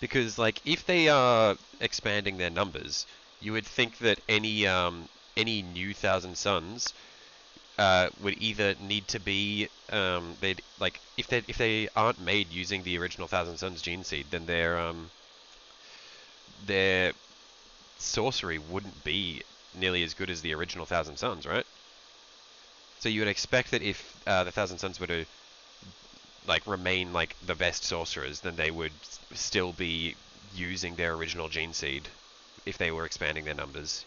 Speaker 1: Because like if they are expanding their numbers, you would think that any new Thousand Sons would either need to be they'd like if they aren't made using the original Thousand Sons gene seed, then their sorcery wouldn't be nearly as good as the original Thousand Sons, right? So you would expect that if the Thousand Sons were to like remain like the best sorcerers, then they would still be using their original gene seed if they were expanding their numbers.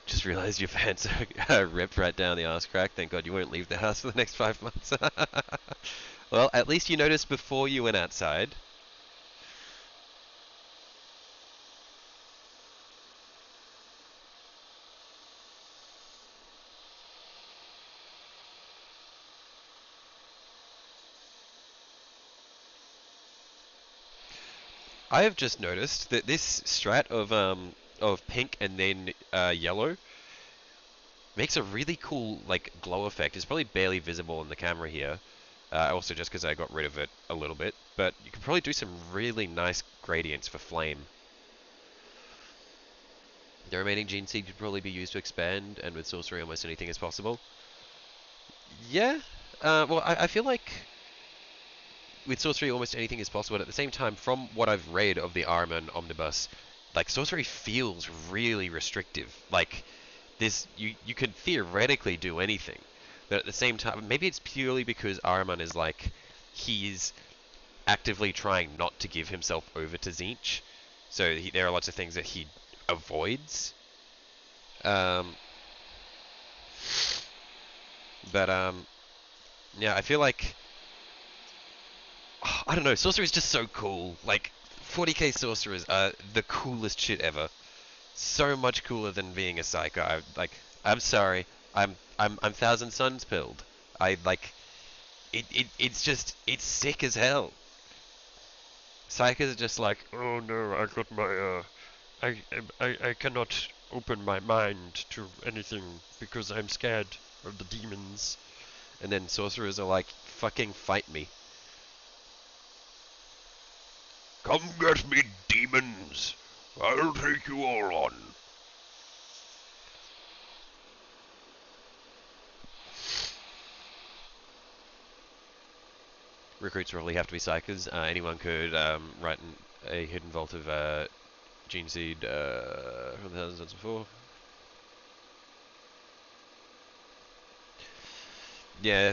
Speaker 1: Just realized your pants are ripped right down the ass crack. Thank God you won't leave the house for the next 5 months. Well, at least you noticed before you went outside. I have just noticed that this strat of pink and then yellow makes a really cool like glow effect. It's probably barely visible in the camera here. Also just because I got rid of it a little bit, but you can probably do some really nice gradients for flame. The remaining gene seed could probably be used to expand, and with sorcery almost anything is possible. Yeah, well I feel like with sorcery almost anything is possible, but at the same time, from what I've read of the Ahriman Omnibus, like sorcery feels really restrictive. Like this, you could theoretically do anything, but at the same time, maybe it's purely because Ahriman is like he's actively trying not to give himself over to Tzeentch, so there are lots of things that he avoids. Um, but yeah, I feel like I don't know, sorcery is just so cool. Like 40k sorcerers are the coolest shit ever. So much cooler than being a psyker. I'm sorry. I'm Thousand Suns pilled. I like it's just it's sick as hell. Psychers are just like, oh no, I got my I cannot open my mind to anything because I'm scared of the demons. And then sorcerers are like, fucking fight me. Come get me, demons! I'll take you all on. Recruits probably have to be psychers. Anyone could write a hidden vault of gene seed from the thousands before. Yeah,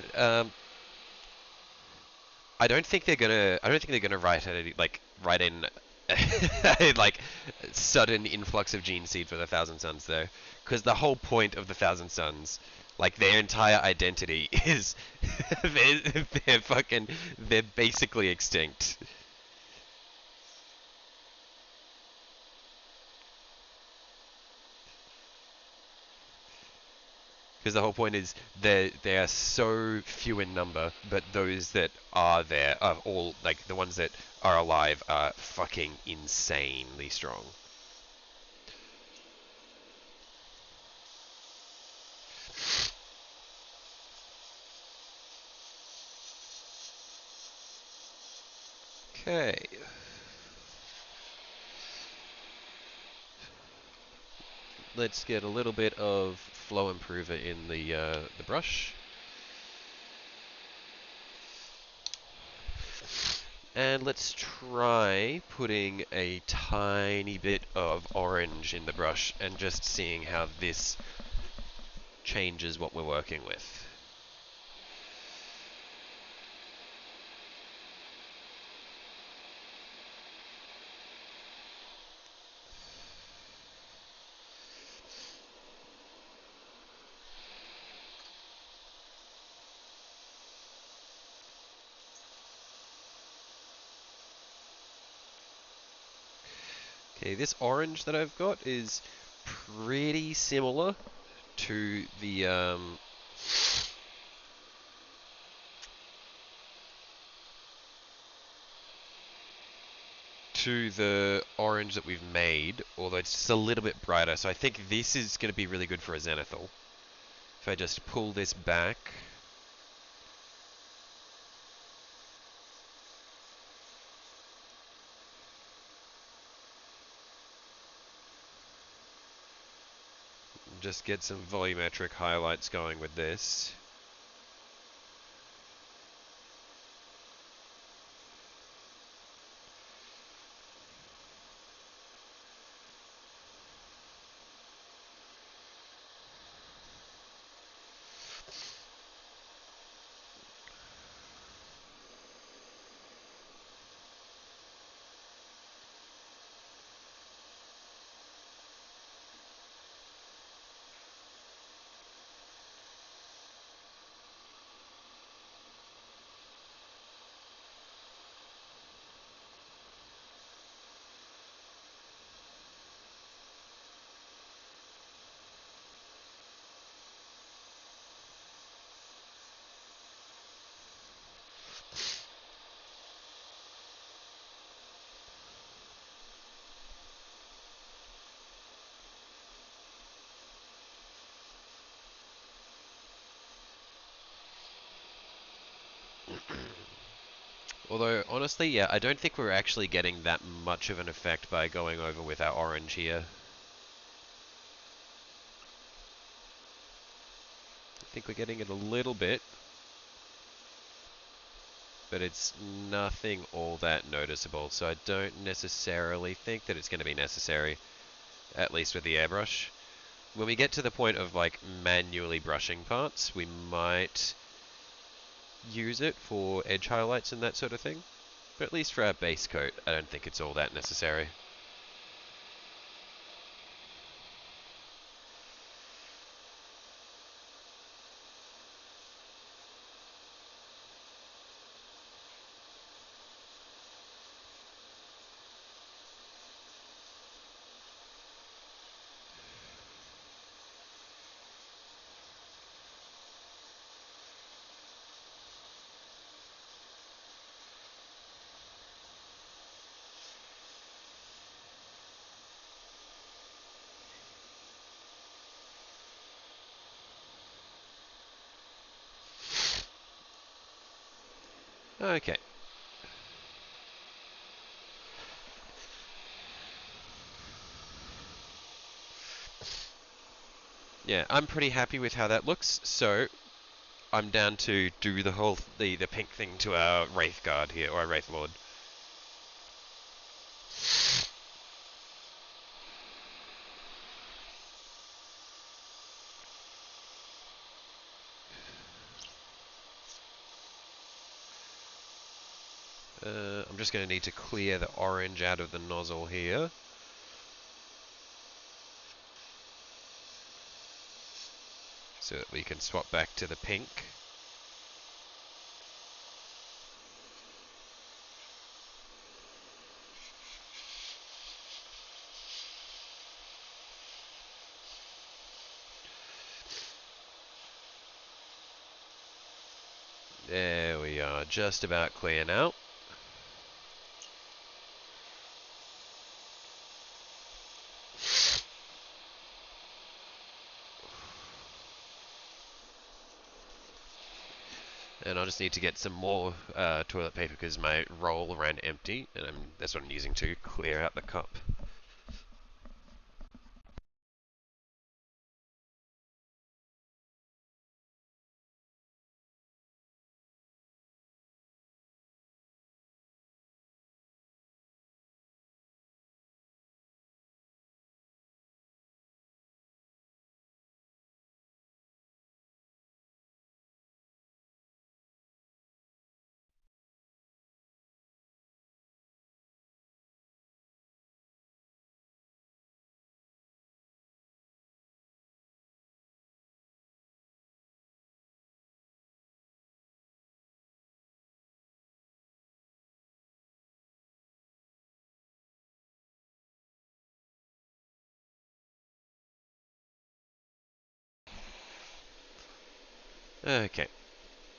Speaker 2: I don't think they're gonna. I don't think they're gonna write in like sudden influx of gene seed for the Thousand Sons though, because the whole point of the Thousand Sons, like their entire identity is they're basically extinct. Because the whole point is they are so few in number, but those that are there are all like the ones that are alive are fucking insanely strong. Okay, let's get a little bit of flow improver in the brush, and let's try putting a tiny bit of orange in the brush and just seeing how this changes what we're working with. Okay, this orange that I've got is pretty similar to the orange that we've made, although it's just a little bit brighter. So I think this is going to be really good for a zenithal. If I just pull this back, just get some volumetric highlights going with this. Although, honestly, yeah, I don't think we're actually getting that much of an effect by going over with our orange here. I think we're getting it a little bit, but it's nothing all that noticeable, so I don't necessarily think that it's going to be necessary, at least with the airbrush. When we get to the point of like manually brushing parts, we might use it for edge highlights and that sort of thing. But at least for our base coat, I don't think it's all that necessary. Okay. Yeah, I'm pretty happy with how that looks, so I'm down to do the pink thing to our Wraith Guard here, or our Wraith Lord. I'm just going to need to clear the orange out of the nozzle here. So that we can swap back to the pink. There we are, just about clear now. And I'll just need to get some more toilet paper because my roll ran empty, and that's what I'm using to clear out the cup. Okay.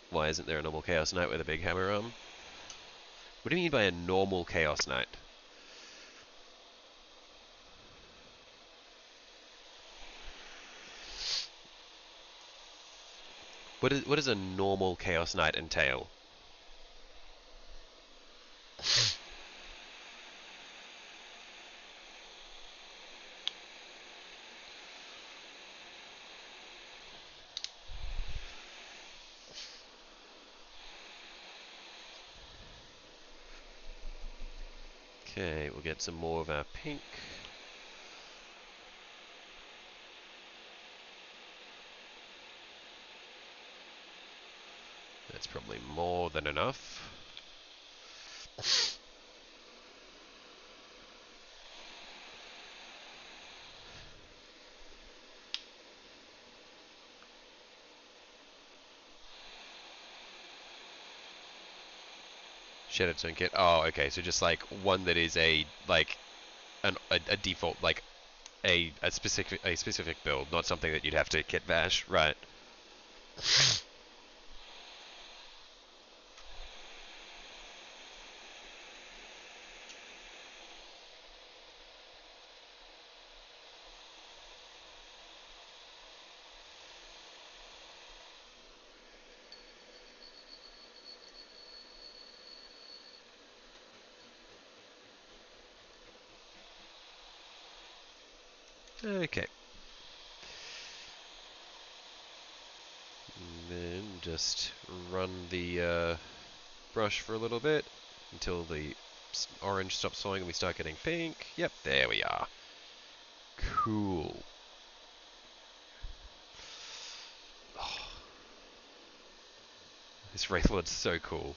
Speaker 2: Why isn't there a normal Chaos Knight with a big hammer arm? What do you mean by a normal Chaos Knight? What does a normal Chaos Knight entail? Okay, we'll get some more of our pink. That's probably more than enough. Shattered Stone Kit. Oh, okay. So just like one that is a default like a specific build, not something that you'd have to kit bash, right? Okay. And then just run the brush for a little bit until the orange stops flowing and we start getting pink. Yep, there we are. Cool. Oh, this Wraithlord's so cool.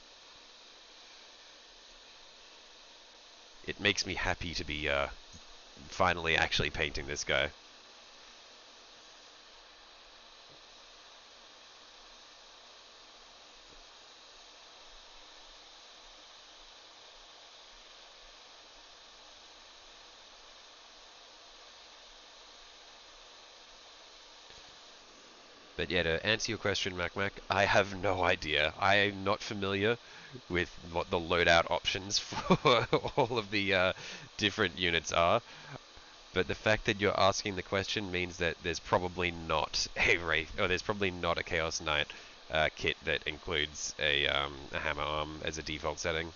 Speaker 2: It makes me happy to be finally actually painting this guy. But yeah, to answer your question, Mac, I have no idea. I am not familiar with what the loadout options for all of the different units are. But the fact that you're asking the question means that there's probably not a Wraith, or there's probably not a Chaos Knight kit that includes a hammer arm as a default setting.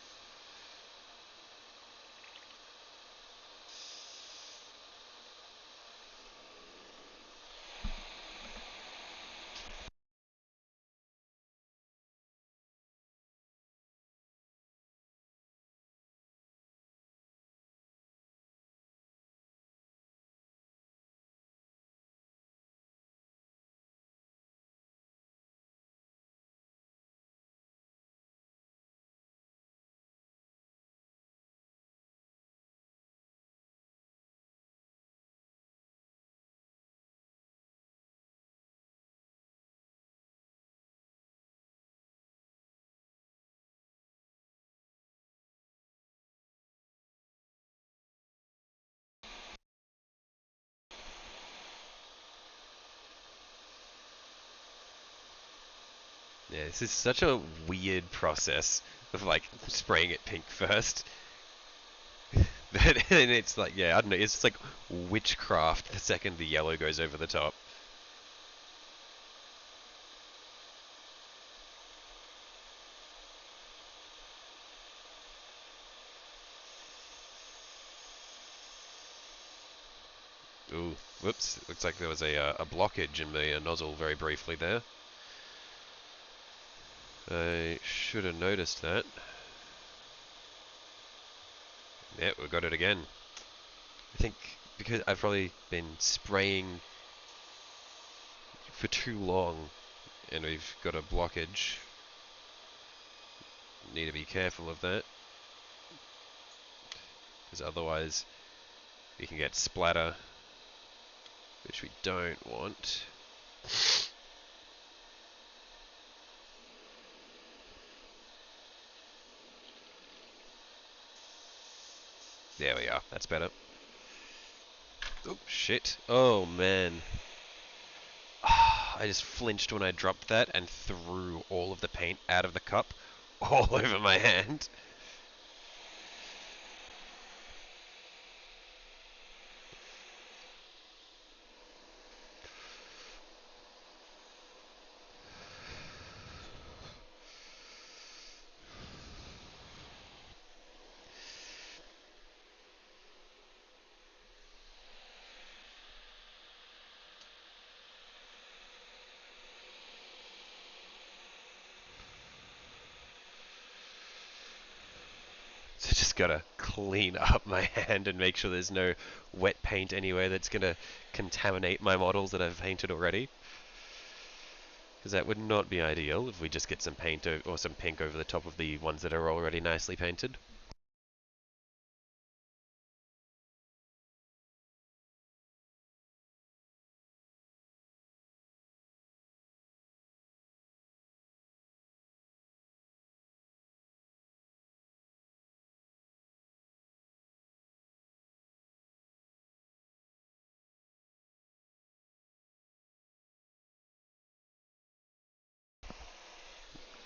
Speaker 2: Yeah, this is such a weird process of like spraying it pink first. And it's like, yeah, I don't know, it's just like witchcraft the second the yellow goes over the top. Ooh, whoops, looks like there was a blockage in the nozzle very briefly there. I should have noticed that. Yeah, we got it again. I think because I've probably been spraying for too long and we've got a blockage. Need to be careful of that, because otherwise we can get splatter, which we don't want. There we are, that's better. Oh, shit. Oh, man. I just flinched when I dropped that and threw all of the paint out of the cup all over my hand. So just gotta clean up my hand and make sure there's no wet paint anywhere that's gonna contaminate my models that I've painted already. Because that would not be ideal if we just get some paint or some pink over the top of the ones that are already nicely painted.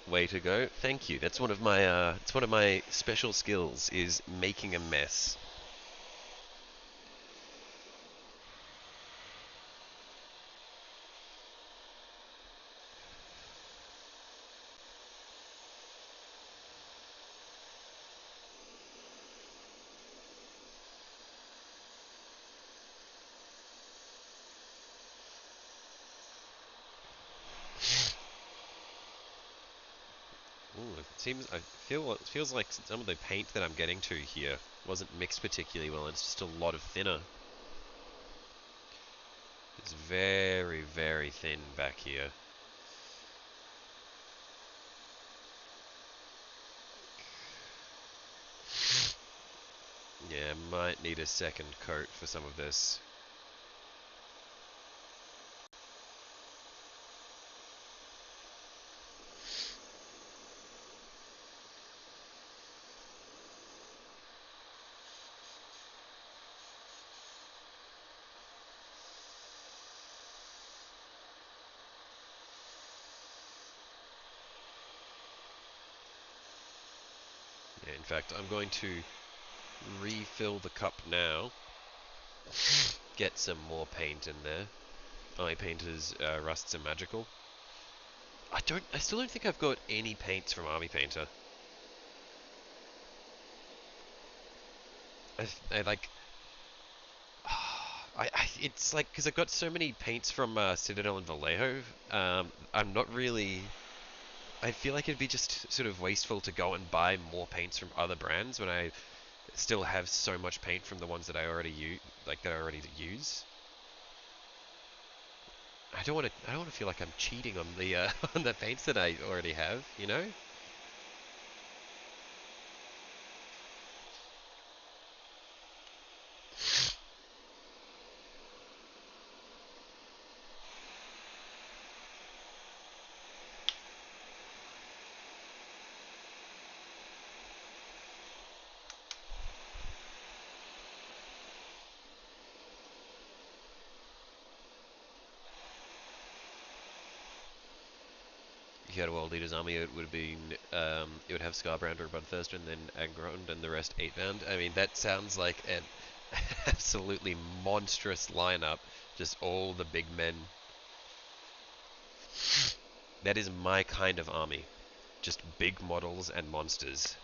Speaker 2: Way to go. Thank you. That's one of my it's one of my special skills is making a mess. Ooh, it seems it feels like some of the paint that I'm getting to here wasn't mixed particularly well. It's just a lot of thinner. It's very, very thin back here. Yeah, might need a second coat for some of this. Yeah, in fact, I'm going to refill the cup now. Get some more paint in there. Eye painters, rusts are magical. I still don't think I've got any paints from Army Painter. I like, it's like, because I've got so many paints from Citadel and Vallejo, I'm not really, I feel like it'd be just sort of wasteful to go and buy more paints from other brands when I still have so much paint from the ones that I already use, that I already use. I don't want to feel like I'm cheating on the on the paints that I already have, you know? you had a World Eaters army, it would have been, it would have Scarbrander and Bloodthirster and then Angrond and the rest 8-bound. I mean, that sounds like an absolutely monstrous lineup. Just all the big men. That is my kind of army. Just big models and monsters.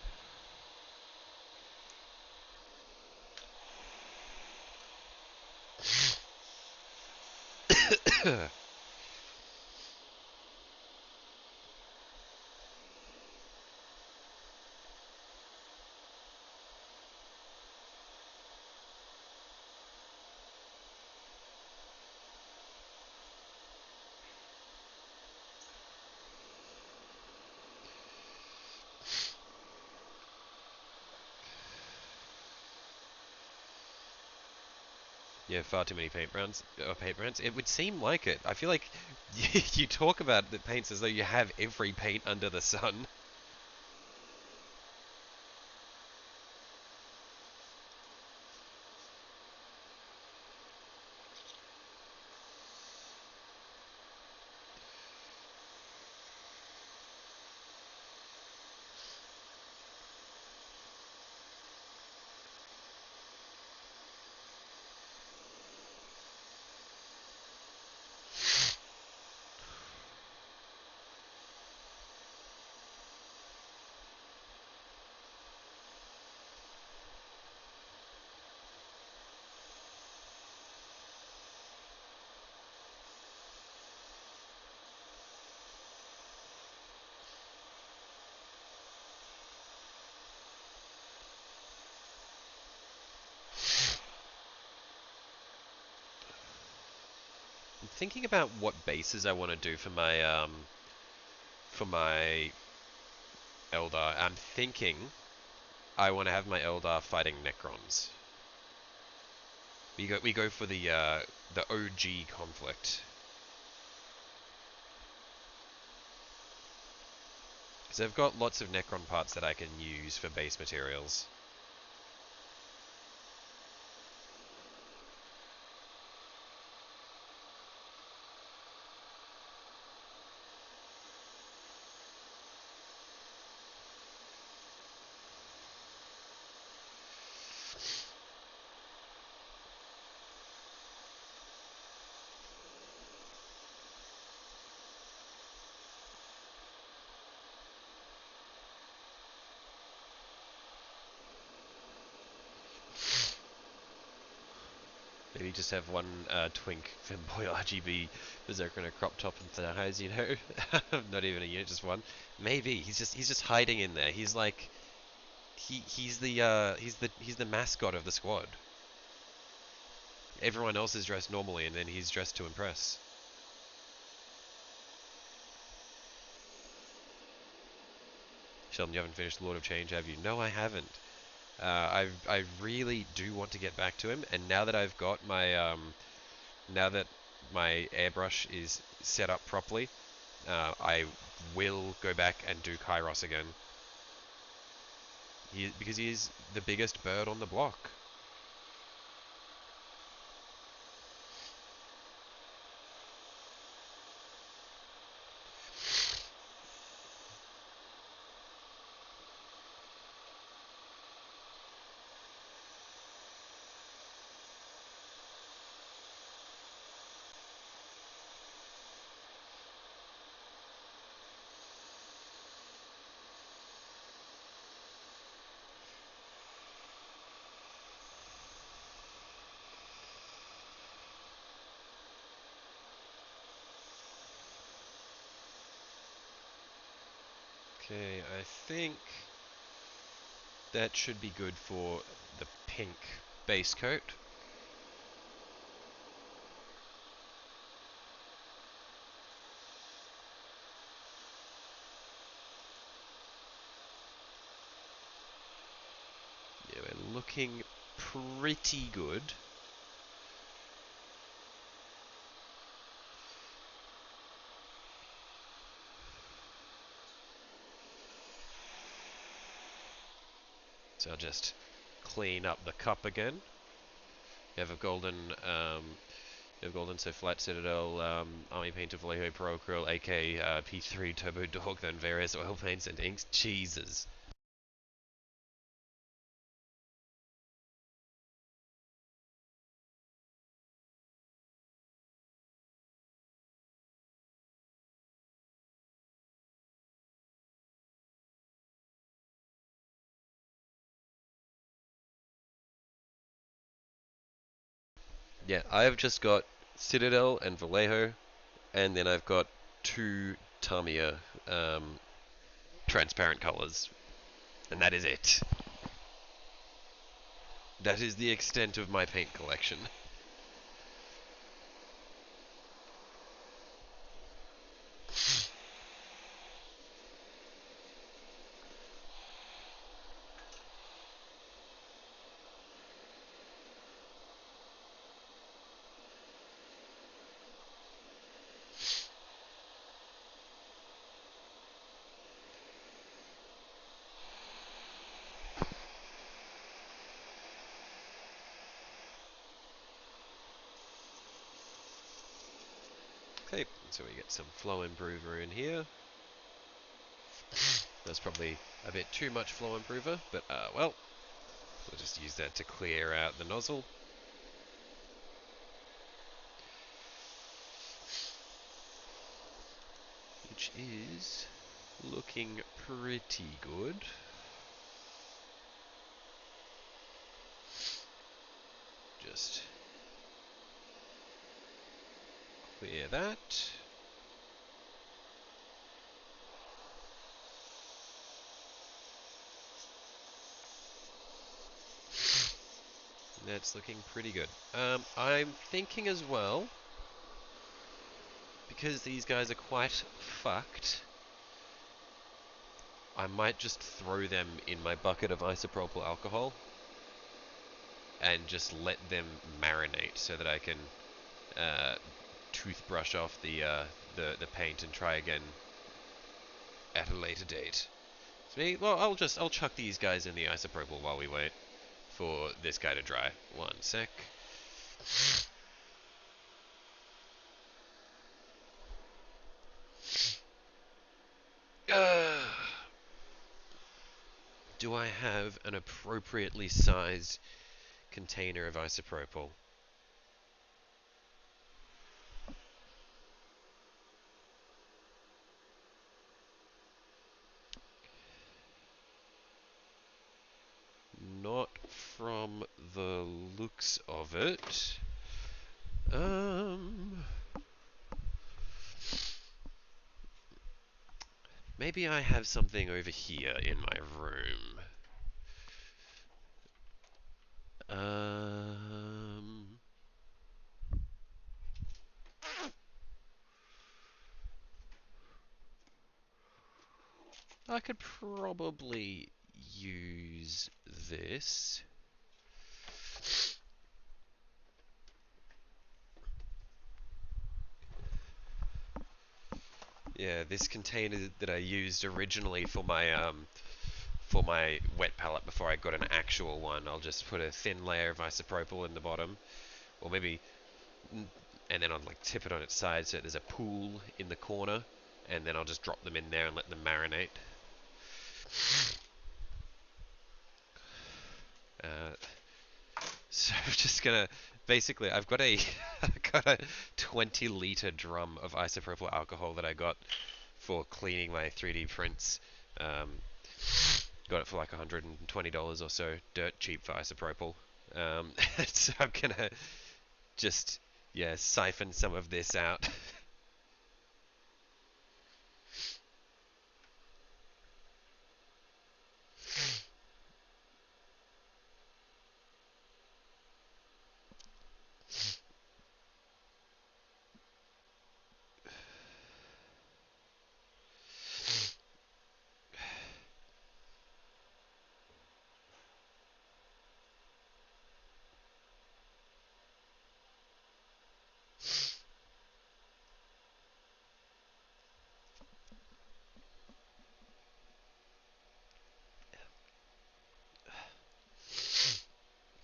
Speaker 2: Yeah, far too many paint brands. It would seem like it. I feel like you talk about the paints as though you have every paint under the sun. I'm thinking about what bases I want to do for my Eldar. I'm thinking I want to have my Eldar fighting Necrons. We go for the OG conflict. Because I've got lots of Necron parts that I can use for base materials. Maybe just have one twink femboy RGB berserker in a crop top and thighs, you know? Not even a unit, just one. Maybe he's just hiding in there. He's like he's the mascot of the squad. Everyone else is dressed normally, and then he's dressed to impress. Sheldon, you haven't finished Lord of Change, have you? No, I haven't. I really do want to get back to him, and now that I've got my now that my airbrush is set up properly, I will go back and do Kairos again. Because he is the biggest bird on the block. Okay, I think that should be good for the pink base coat. Yeah, we're looking pretty good. So I'll just clean up the cup again. You have a golden of Golden, so Flat Citadel, Army Paint of Vallejo Pro Acryl, AK P3 Turbo Dog, then various oil paints and inks. Jesus. Yeah, I've just got Citadel and Vallejo, and then I've got two Tamiya transparent colors, and that is it. That is the extent of my paint collection. Okay, so we get some flow improver in here. That's probably a bit too much flow improver, but well, we'll just use that to clear out the nozzle. Which is looking pretty good. Just clear that. That's looking pretty good. I'm thinking as well, because these guys are quite fucked, I might just throw them in my bucket of isopropyl alcohol and just let them marinate so that I can toothbrush off the paint and try again at a later date. So, well, I'll chuck these guys in the isopropyl while we wait for this guy to dry. One sec. Do I have an appropriately sized container of isopropyl? Not from the looks of it. Maybe I have something over here in my room. I could probably use this. Yeah, this container that I used originally for my wet palette before I got an actual one. I'll just put a thin layer of isopropyl in the bottom, or maybe, and then I'll like tip it on its side so there's a pool in the corner, and then I'll just drop them in there and let them marinate. Uh, so I'm just gonna basically I've got a I've got a 20-liter drum of isopropyl alcohol that I got for cleaning my 3D prints. Um, got it for like $120 or so, dirt cheap for isopropyl. So I'm gonna just siphon some of this out.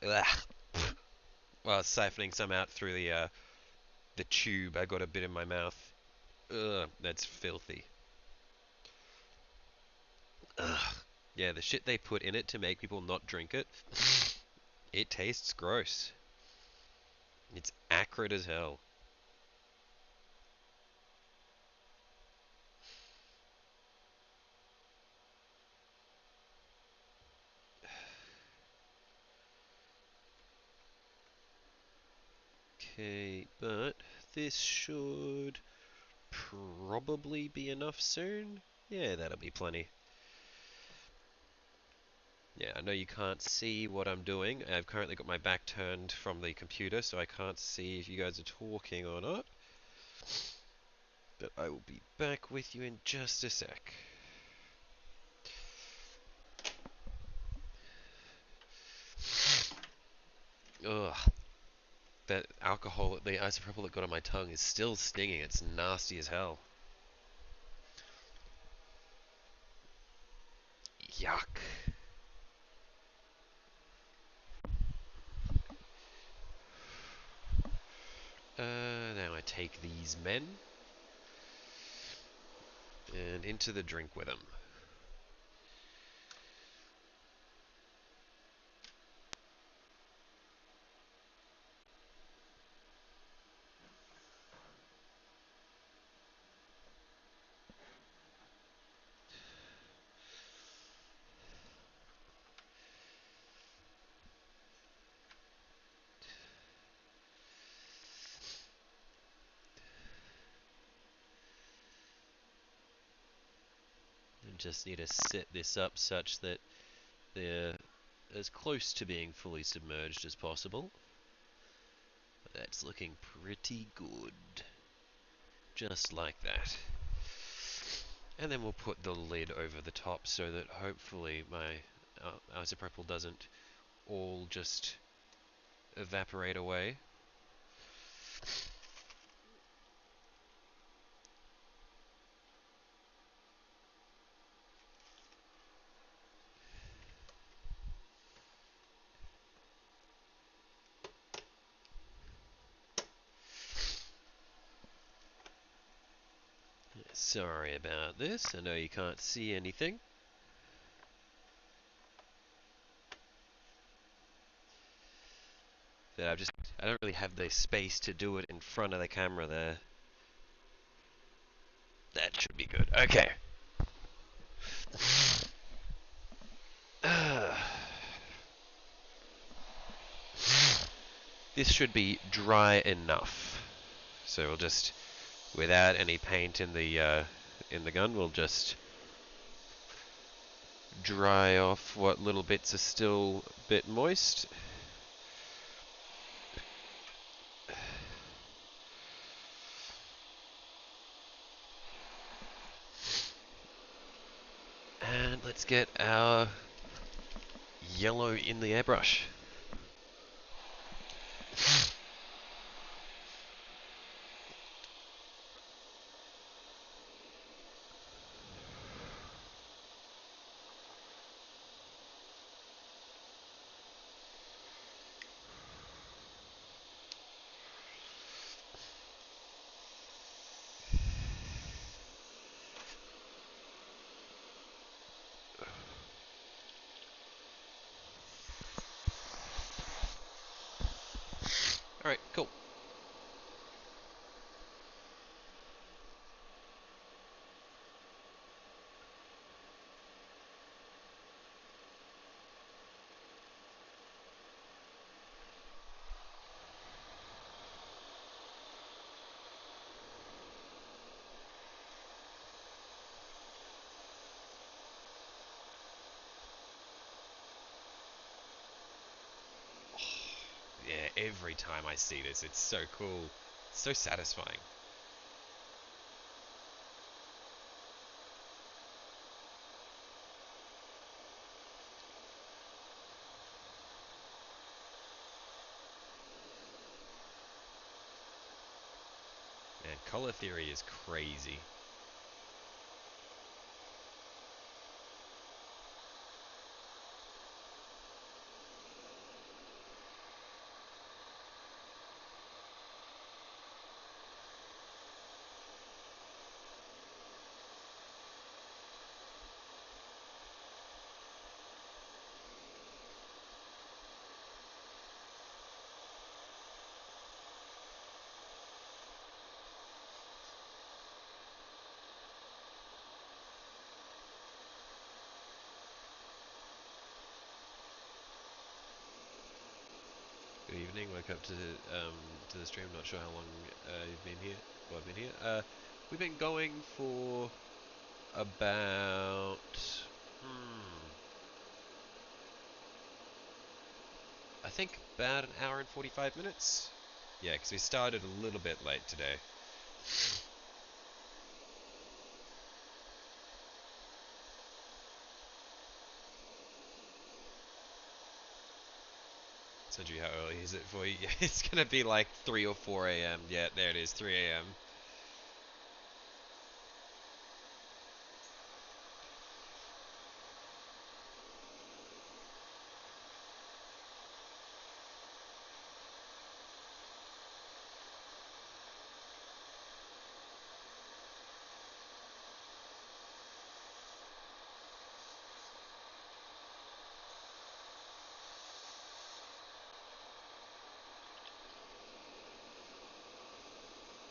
Speaker 2: Ugh. Well, siphoning some out through the the tube. I got a bit in my mouth. Ugh, that's filthy. Ugh. Yeah, the shit they put in it to make people not drink it, it tastes gross. It's acrid as hell. Okay, but this should probably be enough soon. Yeah, that'll be plenty. Yeah, I know you can't see what I'm doing. I've currently got my back turned from the computer, so I can't see if you guys are talking or not. But I will be back with you in just a sec. Ugh. That alcohol, the isopropyl that got on my tongue is still stinging. It's nasty as hell. Yuck. Now I take these men and into the drink with them. And just need to set this up such that they're as close to being fully submerged as possible. That's looking pretty good. Just like that. And then we'll put the lid over the top so that hopefully my isopropyl doesn't all just evaporate away. Sorry about this. I know you can't see anything. But I don't really have the space to do it in front of the camera there. That should be good. Okay. This should be dry enough. So we'll just, without any paint in the gun, we'll just dry off what little bits are still a bit moist. And let's get our yellow in the airbrush. Alright, cool. Yeah, every time I see this, it's so cool. It's so satisfying. Man, color theory is crazy. Good evening. Woke up to the stream. Not sure how long you've been here. Well, I've been here. We've been going for about I think about an hour and 45 minutes. Yeah, because we started a little bit late today. Sandri, how early is it for you? Yeah, it's gonna be like 3 or 4 a.m. Yeah, there it is, 3 a.m.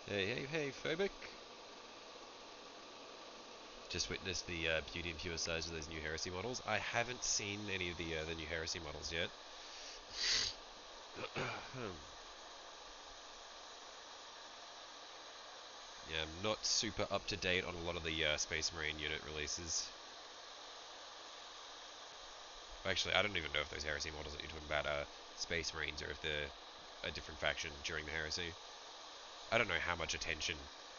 Speaker 2: Hey, Phobic. Just witnessed the beauty and pure size of those new heresy models. I haven't seen any of the new heresy models yet. Yeah, I'm not super up to date on a lot of the Space Marine unit releases. Actually, I don't even know if those heresy models that you're talking about are Space Marines or if they're a different faction during the heresy. I don't know how much attention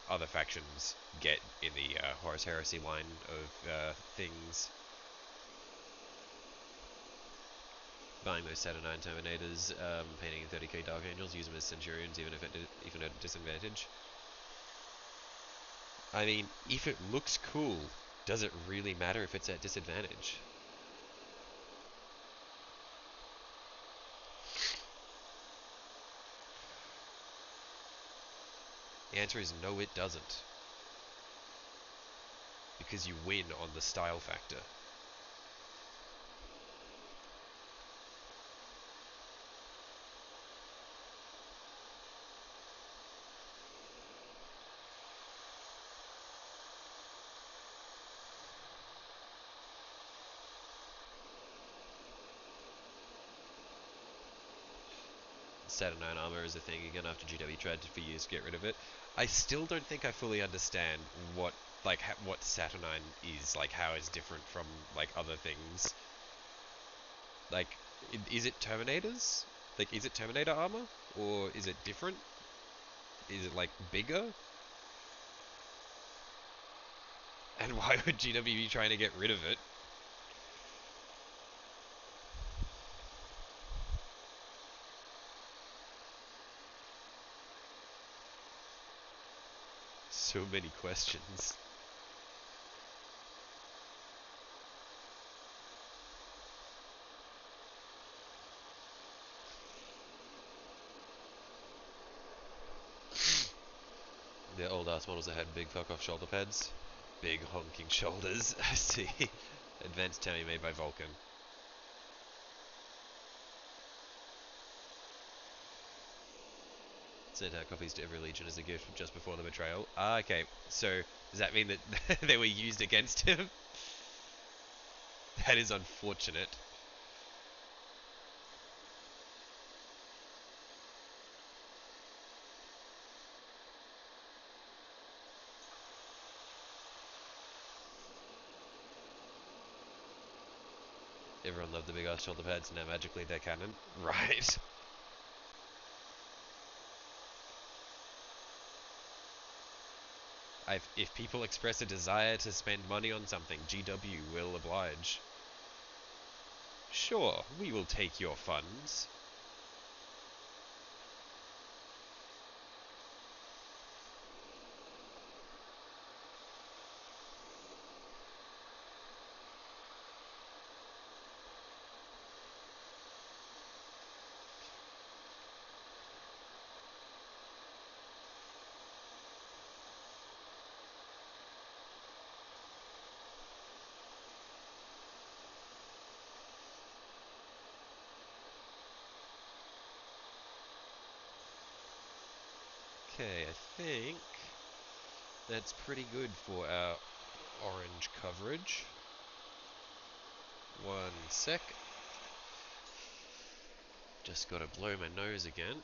Speaker 2: other factions get in the Horus Heresy line of things. Buying those Saturnine Terminators, painting 30k Dark Angels, use them as Centurions even at a disadvantage. I mean, if it looks cool, does it really matter if it's at disadvantage? The answer is no, it doesn't. Because you win on the style factor. Saturnine armor is a thing again after GW tried for years to get rid of it. I still don't think I fully understand what what Saturnine is, like how it's different from like other things. Like, is it Terminators? Like, is it Terminator armor or is it different? Is it like bigger? And why would GW be trying to get rid of it? So many questions. The old ass models that had big fuck off shoulder pads. Big honking shoulders. I see. Advanced Tammy made by Vulcan. Sent out copies to every legion as a gift just before the betrayal. Ah, okay. So, does that mean that they were used against him? That is unfortunate. Everyone loved the big ass shoulder pads, now magically they're canon. Right. If people express a desire to spend money on something, GW will oblige. Sure, we will take your funds. Okay, I think that's pretty good for our orange coverage. One sec. Just gotta blow my nose again.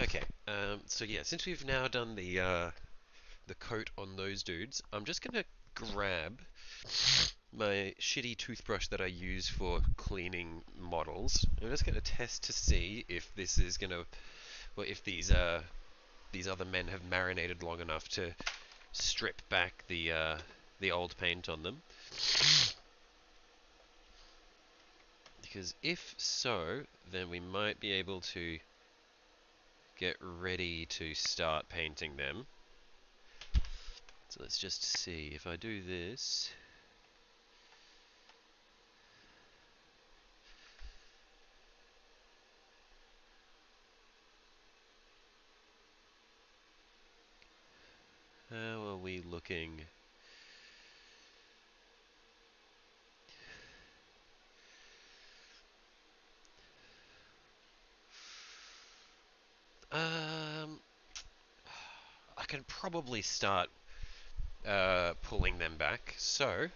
Speaker 2: Okay, so yeah, since we've now done the coat on those dudes, I'm just gonna grab my shitty toothbrush that I use for cleaning models. I'm just gonna test to see if this is gonna, well, if these other men have marinated long enough to strip back the old paint on them. Because if so, then we might be able to get ready to start painting them. So let's just see if I do this. How are we looking? I can probably start pulling them back. So I'm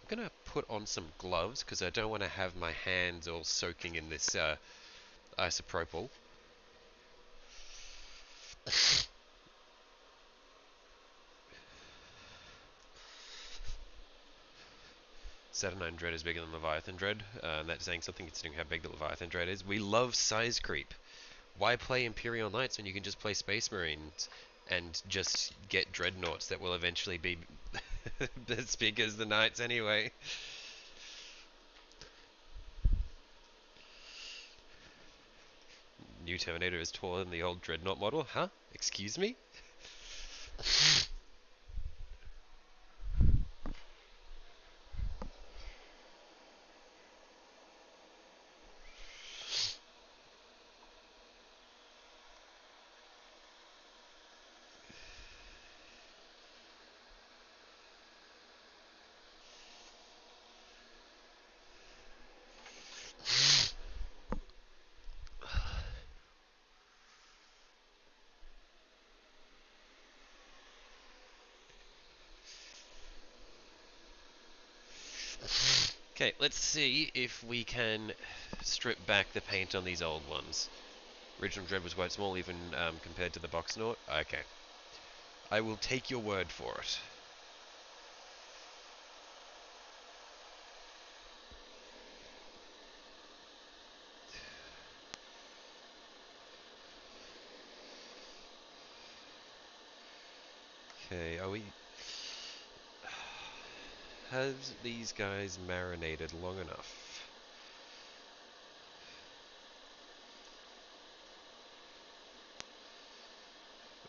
Speaker 2: gonna put on some gloves because I don't want to have my hands all soaking in this isopropyl. Saturnine Dread is bigger than Leviathan Dread, and that's saying something considering how big the Leviathan Dread is. We love size creep. Why play Imperial Knights when you can just play Space Marines and just get Dreadnoughts that will eventually be as big as the Knights anyway? New Terminator is taller than the old Dreadnought model? Huh? Excuse me? Okay, let's see if we can strip back the paint on these old ones. Original Dread was quite small even compared to the Boxnaut. Okay. I will take your word for it. Okay, are we... Has these guys marinated long enough?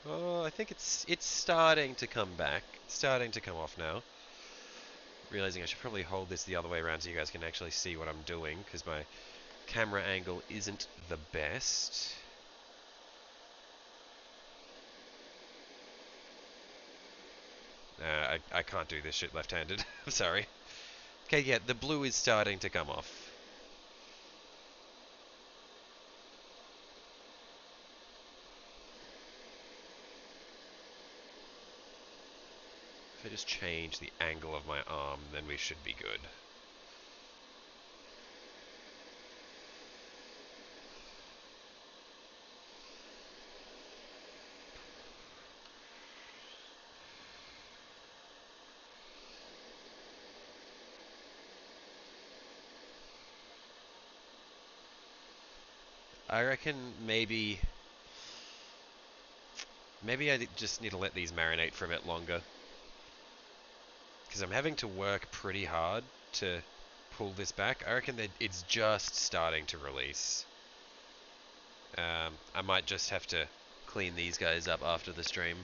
Speaker 2: Oh, I think it's starting to come back. It's starting to come off now. Realizing I should probably hold this the other way around so you guys can actually see what I'm doing, because my camera angle isn't the best. I can't do this shit left-handed. I'm sorry. Okay, yeah, the blue is starting to come off. If I just change the angle of my arm, then we should be good. I reckon maybe I just need to let these marinate for a bit longer. Because I'm having to work pretty hard to pull this back. I reckon that it's just starting to release. I might just have to clean these guys up after the stream.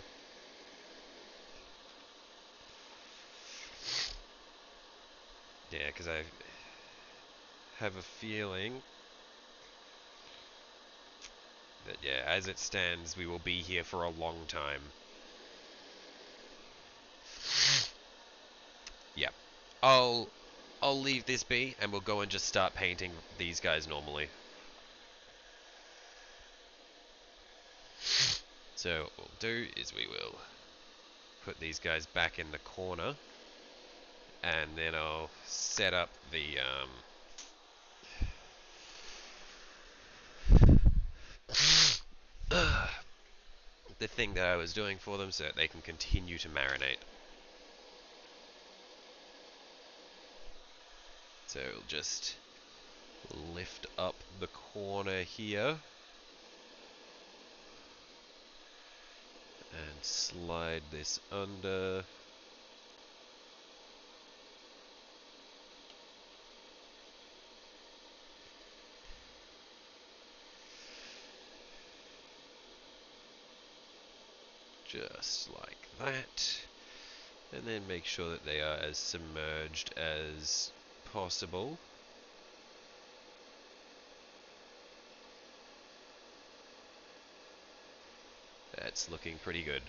Speaker 2: Yeah, because I have a feeling that, yeah, as it stands, we will be here for a long time. Yeah. I'll I'll leave this be, and we'll go and just start painting these guys normally. So what we'll do is we will put these guys back in the corner, and then I'll set up the thing that I was doing for them so that they can continue to marinate. So we'll just lift up the corner here and slide this under. Just like that. And then make sure that they are as submerged as possible. That's looking pretty good.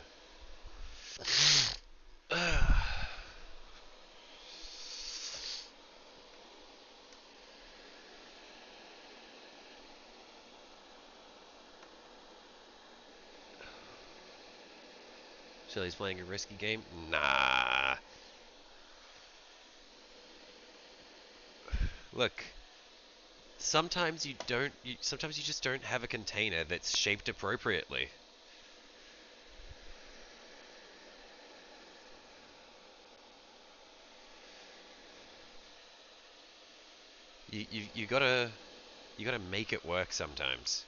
Speaker 2: Shelly's playing a risky game? Nah. Look, sometimes you don't. Sometimes you just don't have a container that's shaped appropriately. You gotta make it work sometimes.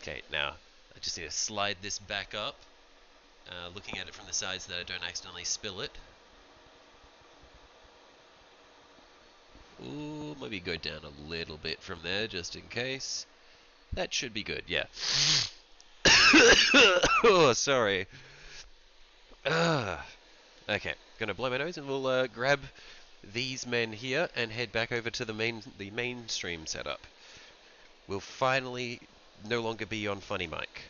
Speaker 2: Okay, now I just need to slide this back up, looking at it from the side so that I don't accidentally spill it. Ooh, maybe go down a little bit from there just in case. That should be good, yeah. Oh, sorry. Okay, gonna blow my nose and we'll grab these men here and head back over to the mainstream setup. We'll finally no longer be on Funny Mike.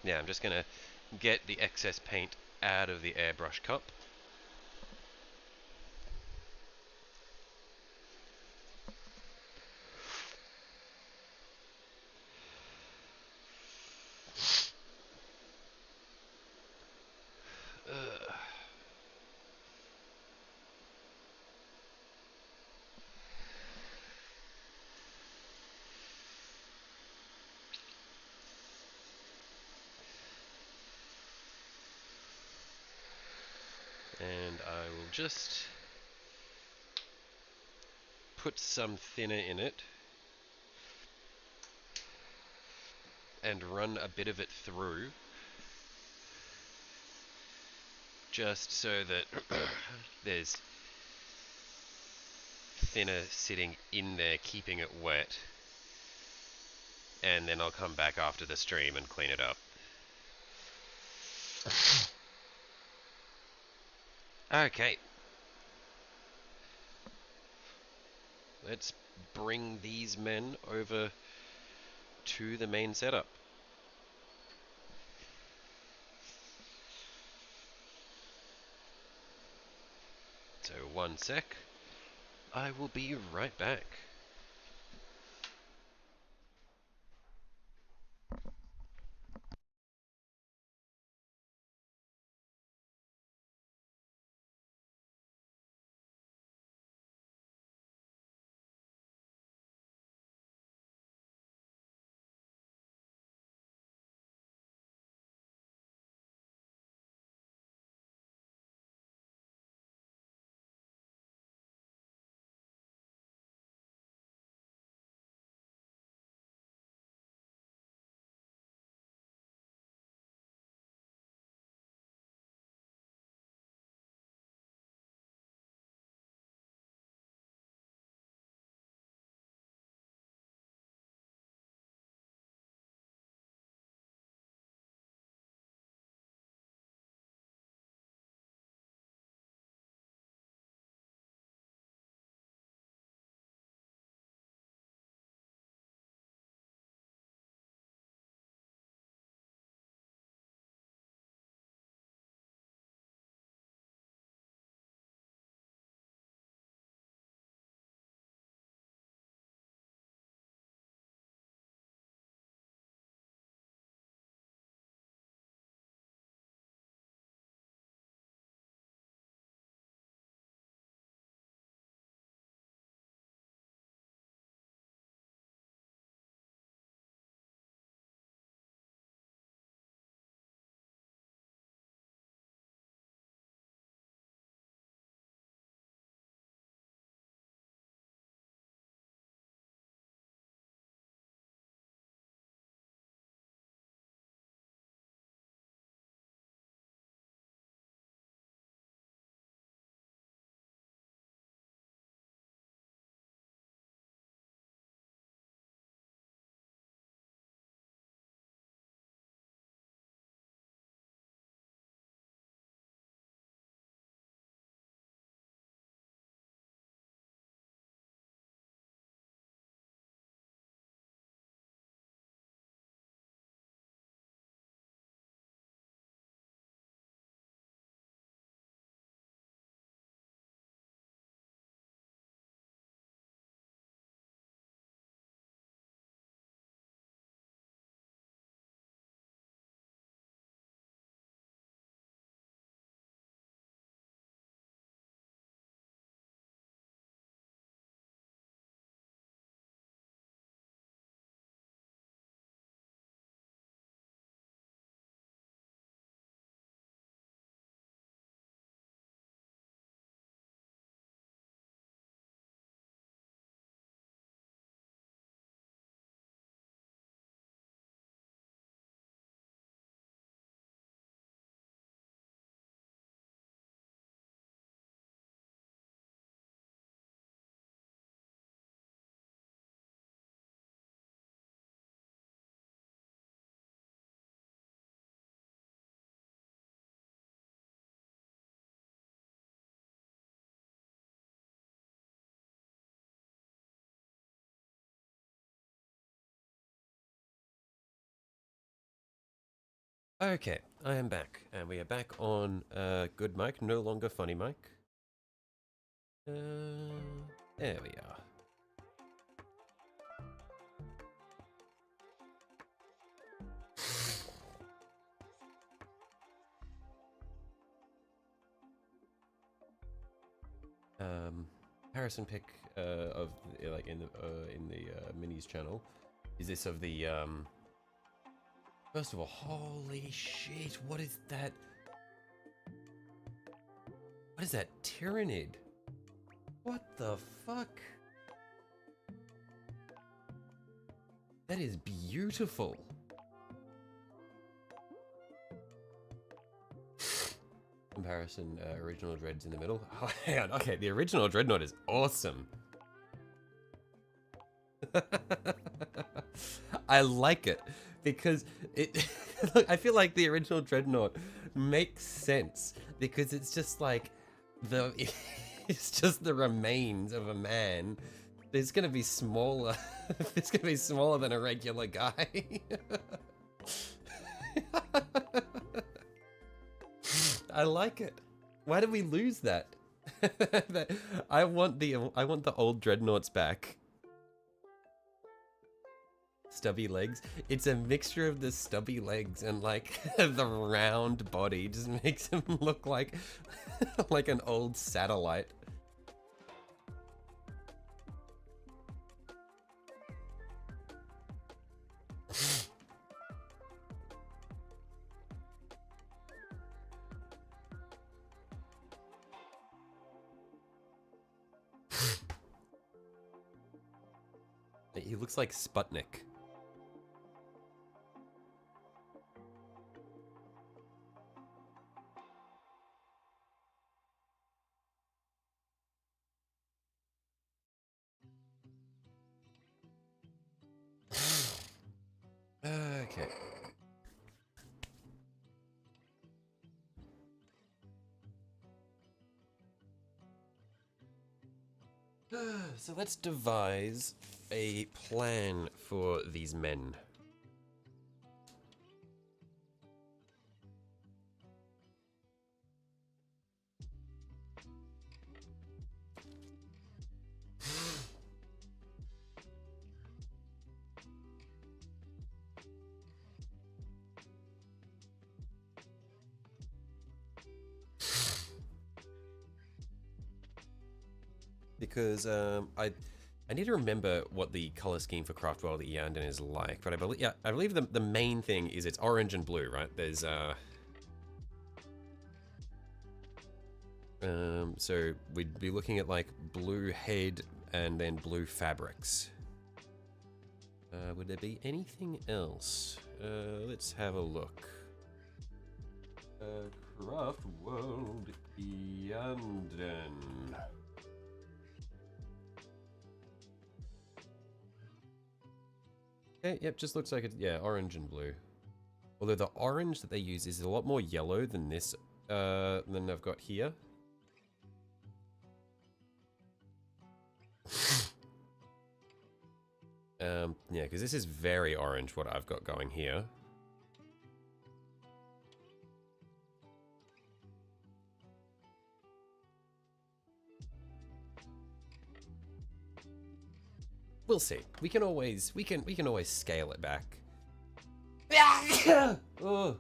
Speaker 2: Yeah, I'm just gonna get the excess paint out of the airbrush cup. And I will just put some thinner in it and run a bit of it through, just so that there's thinner sitting in there keeping it wet, and then I'll come back after the stream and clean it up. Okay, let's bring these men over to the main setup. So 1 sec, I will be right back.
Speaker 1: Okay, I am back, and we are back on good mic, no longer funny mic. There we are. Comparison pick of like in the minis channel is this of the first of all, holy shit, what is that? What is that tyrannid? What the fuck? That is beautiful. Comparison, original Dread's in the middle. Oh, hang on. Okay, the original Dreadnought is awesome. I like it because it. Look, I feel like the original Dreadnought makes sense because it's just like the. It's just the remains of a man. It's gonna be smaller. It's gonna be smaller than a regular guy. I like it. Why did we lose that? I want the old dreadnoughts back. Stubby legs. It's a mixture of the stubby legs and like the round body just makes him look like like an old satellite. He looks like Sputnik. Okay. So let's devise a plan for these men. Because I need to remember what the color scheme for Craft World Eandon is like, but I believe the main thing is it's orange and blue, right? There's so we'd be looking at like blue head and then blue fabrics. Would there be anything else? Let's have a look. Craft World Eandon. Okay, yep, just looks like it. Yeah, orange and blue. Although the orange that they use is a lot more yellow than this, than I've got here. Yeah, because this is very orange, what I've got going here. We'll see. We can always scale it back. Oh.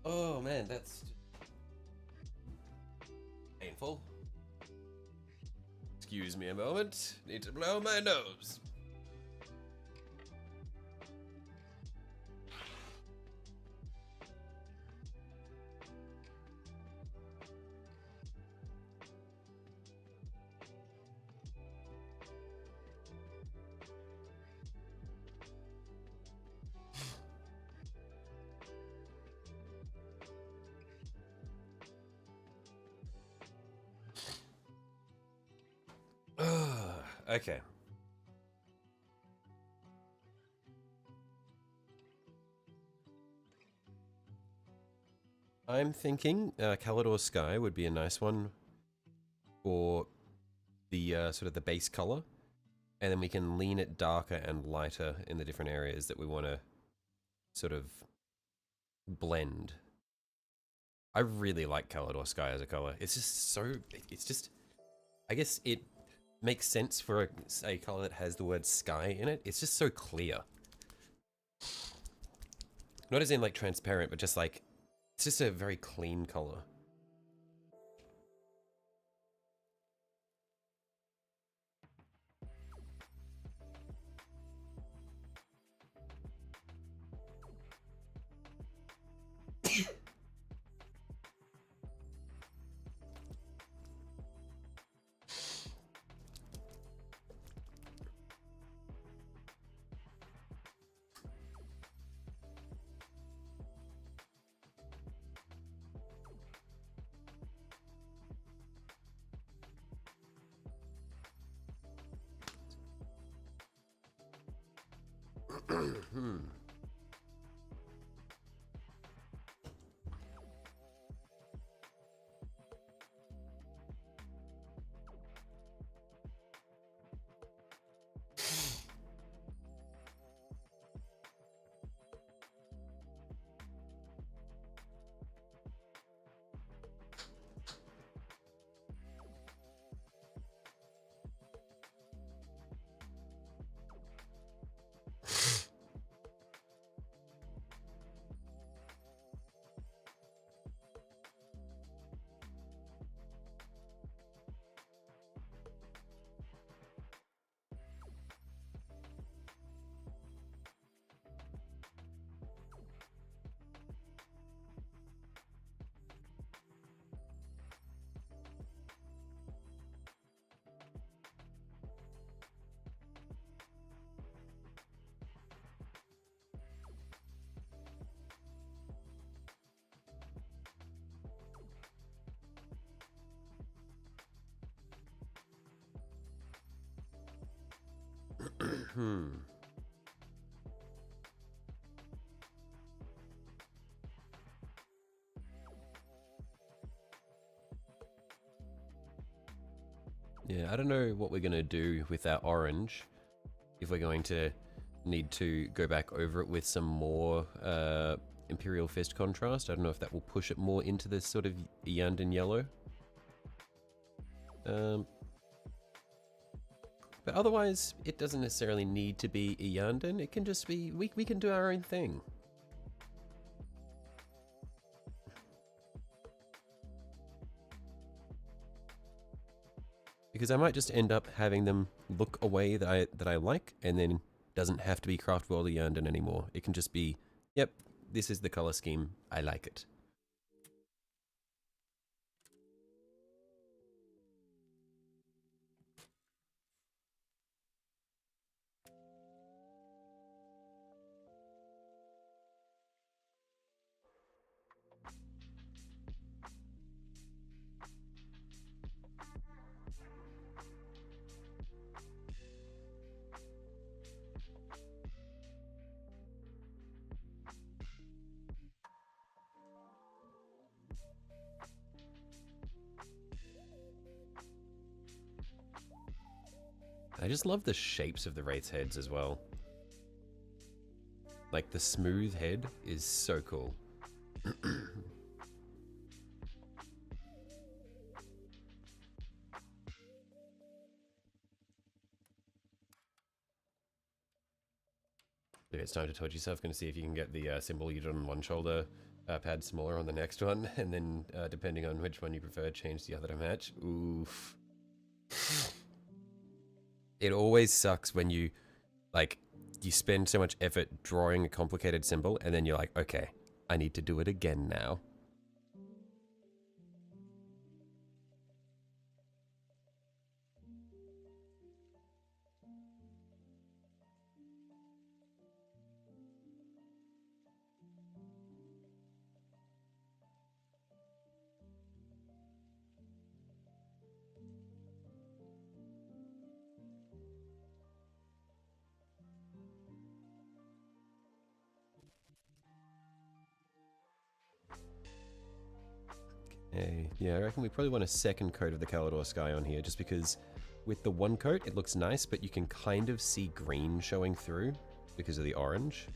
Speaker 1: Oh man, that's painful. Excuse me a moment. Need to blow my nose. Okay. I'm thinking Calidor Sky would be a nice one for the sort of the base color. And then we can lean it darker and lighter in the different areas that we want to sort of blend. I really like Kalador Sky as a color. It's just so, it's just, I guess it makes sense for a color that has the word sky in it. It's just so clear. Not as in like transparent, but just like, it's just a very clean color. Yeah, I don't know what we're going to do with that orange. If we're going to need to go back over it with some more Imperial Fist contrast. I don't know if that will push it more into this sort of Yandan yellow. But otherwise, it doesn't necessarily need to be Yandan. It can just be, we can do our own thing. Because I might just end up having them look a way that I like, and then doesn't have to be Craft World or Yandan anymore. It can just be, yep, this is the color scheme. I like it. I just love the shapes of the Wraith's heads as well. Like, the smooth head is so cool. It's time to torch yourself. Going to see if you can get the symbol you did on one shoulder pad smaller on the next one, and then depending on which one you prefer, change the other to match. Oof. It always sucks when you, like, you spend so much effort drawing a complicated symbol, and then you're like, okay, I need to do it again now. Okay, yeah, I reckon we probably want a second coat of the Kalador Sky on here, just because with the one coat, it looks nice, but you can kind of see green showing through because of the orange.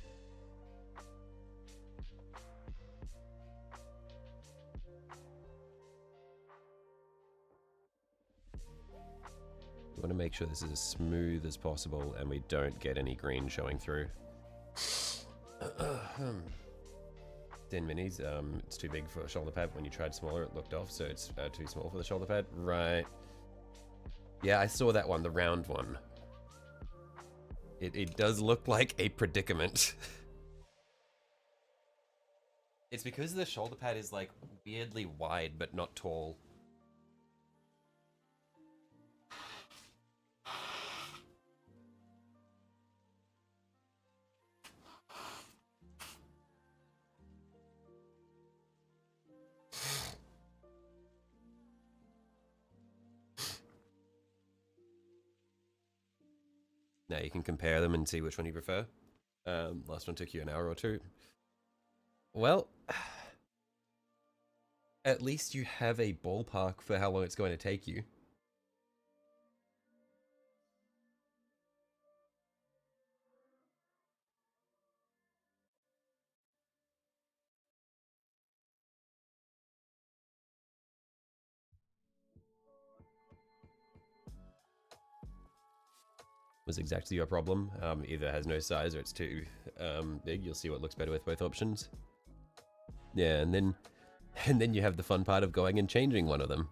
Speaker 1: We want to make sure this is as smooth as possible and we don't get any green showing through. 10 minis, it's too big for a shoulder pad. When you tried smaller, it looked off, so it's too small for the shoulder pad. Right. Yeah, I saw that one, the round one. It does look like a predicament. It's because the shoulder pad is like weirdly wide but not tall. Now you can compare them and see which one you prefer. Last one took you an hour or two. Well, at least you have a ballpark for how long it's going to take you. Was exactly your problem. Either has no size or it's too big. You'll see what looks better with both options. Yeah, and then you have the fun part of going and changing one of them.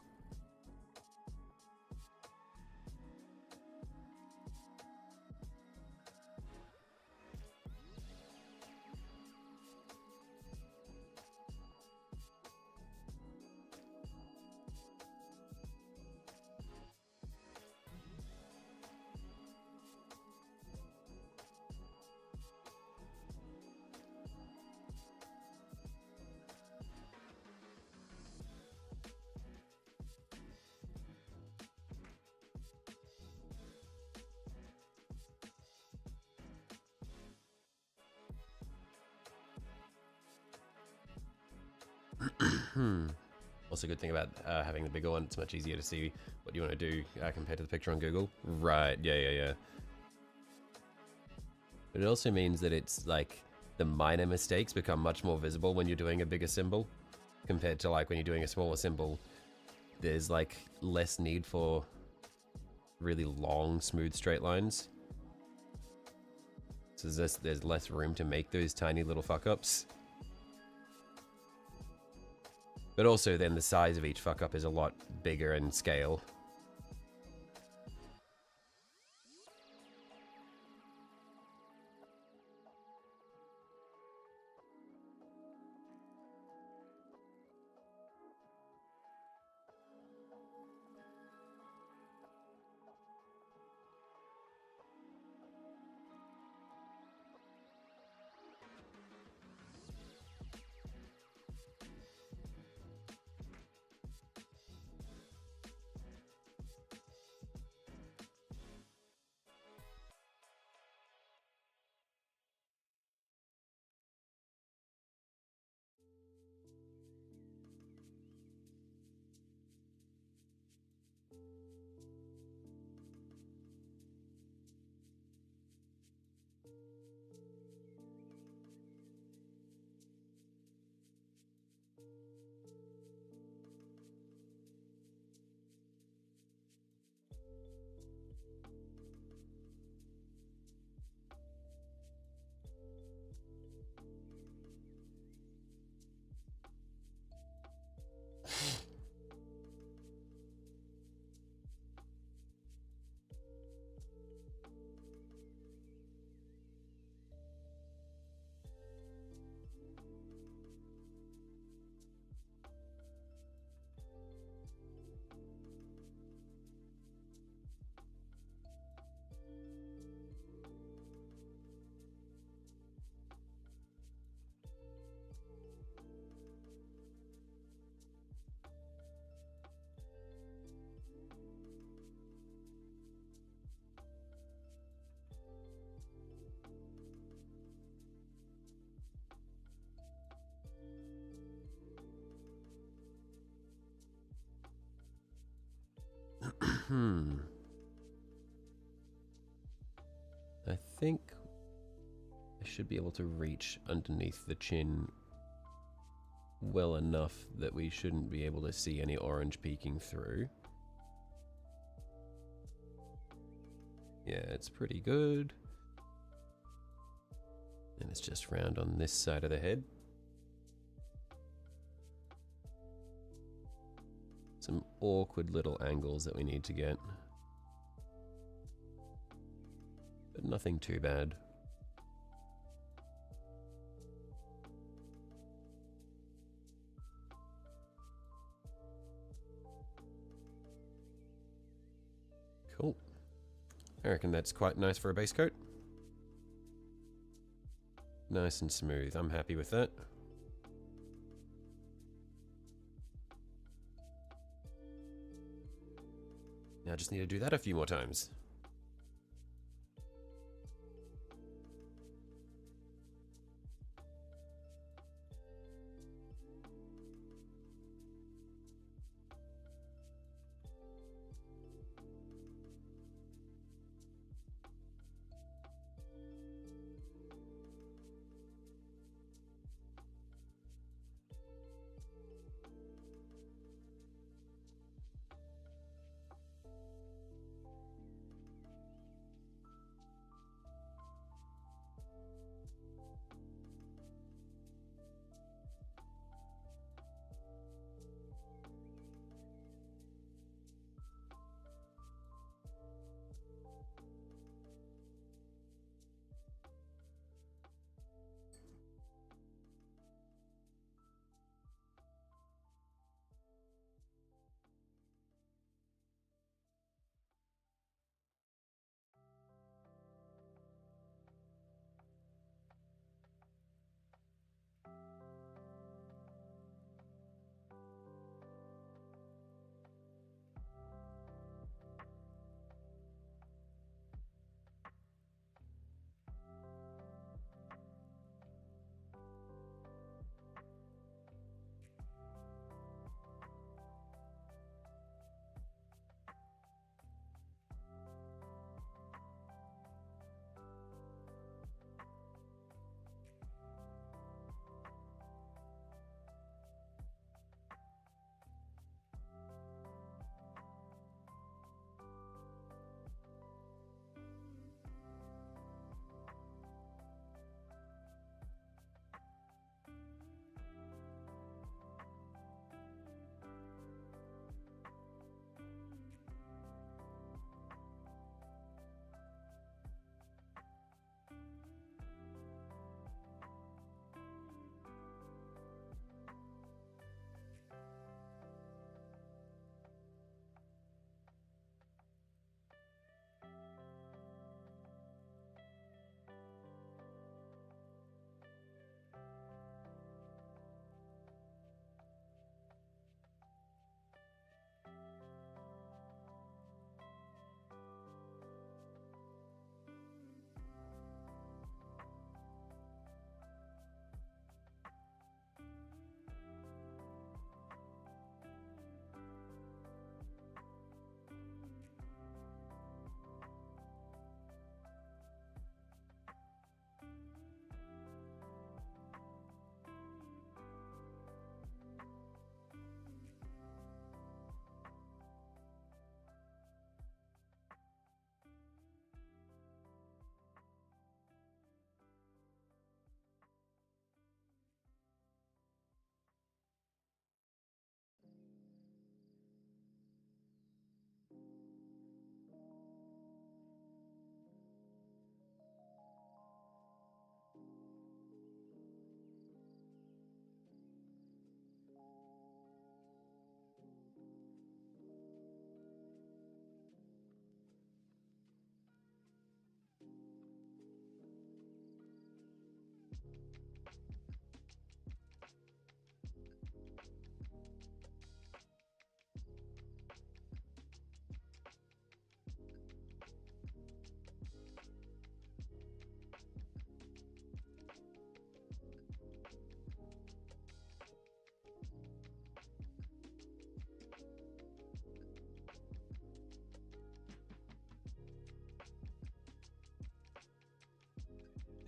Speaker 1: Also, a good thing about having the bigger one, it's much easier to see what you want to do compared to the picture on Google. Right, yeah. But it also means that it's like the minor mistakes become much more visible when you're doing a bigger symbol compared to like when you're doing a smaller symbol. There's like less need for really long, smooth straight lines. So there's less room to make those tiny little fuck ups. But also then the size of each fuck up is a lot bigger in scale. think I should be able to reach underneath the chin well enough that we shouldn't be able to see any orange peeking through. Yeah, it's pretty good. And it's just round on this side of the head. Some awkward little angles that we need to get. But nothing too bad. Cool. I reckon that's quite nice for a base coat. Nice and smooth. I'm happy with that. Now I just need to do that a few more times.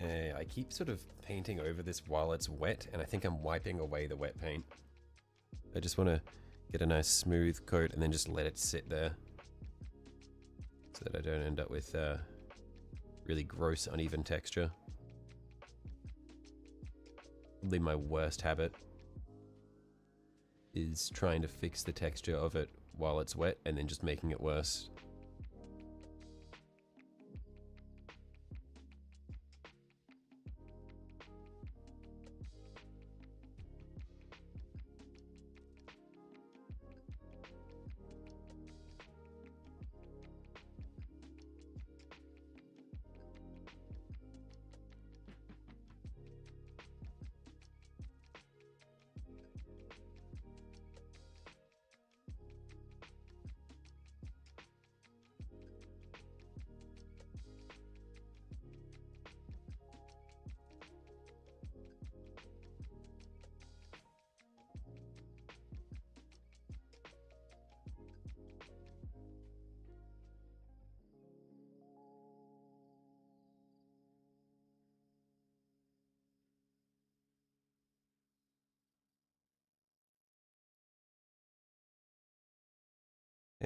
Speaker 1: I keep sort of painting over this while it's wet, and I think I'm wiping away the wet paint. I just want to get a nice smooth coat and then just let it sit there, so that I don't end up with really gross, uneven texture. Probably my worst habit is trying to fix the texture of it while it's wet and then just making it worse.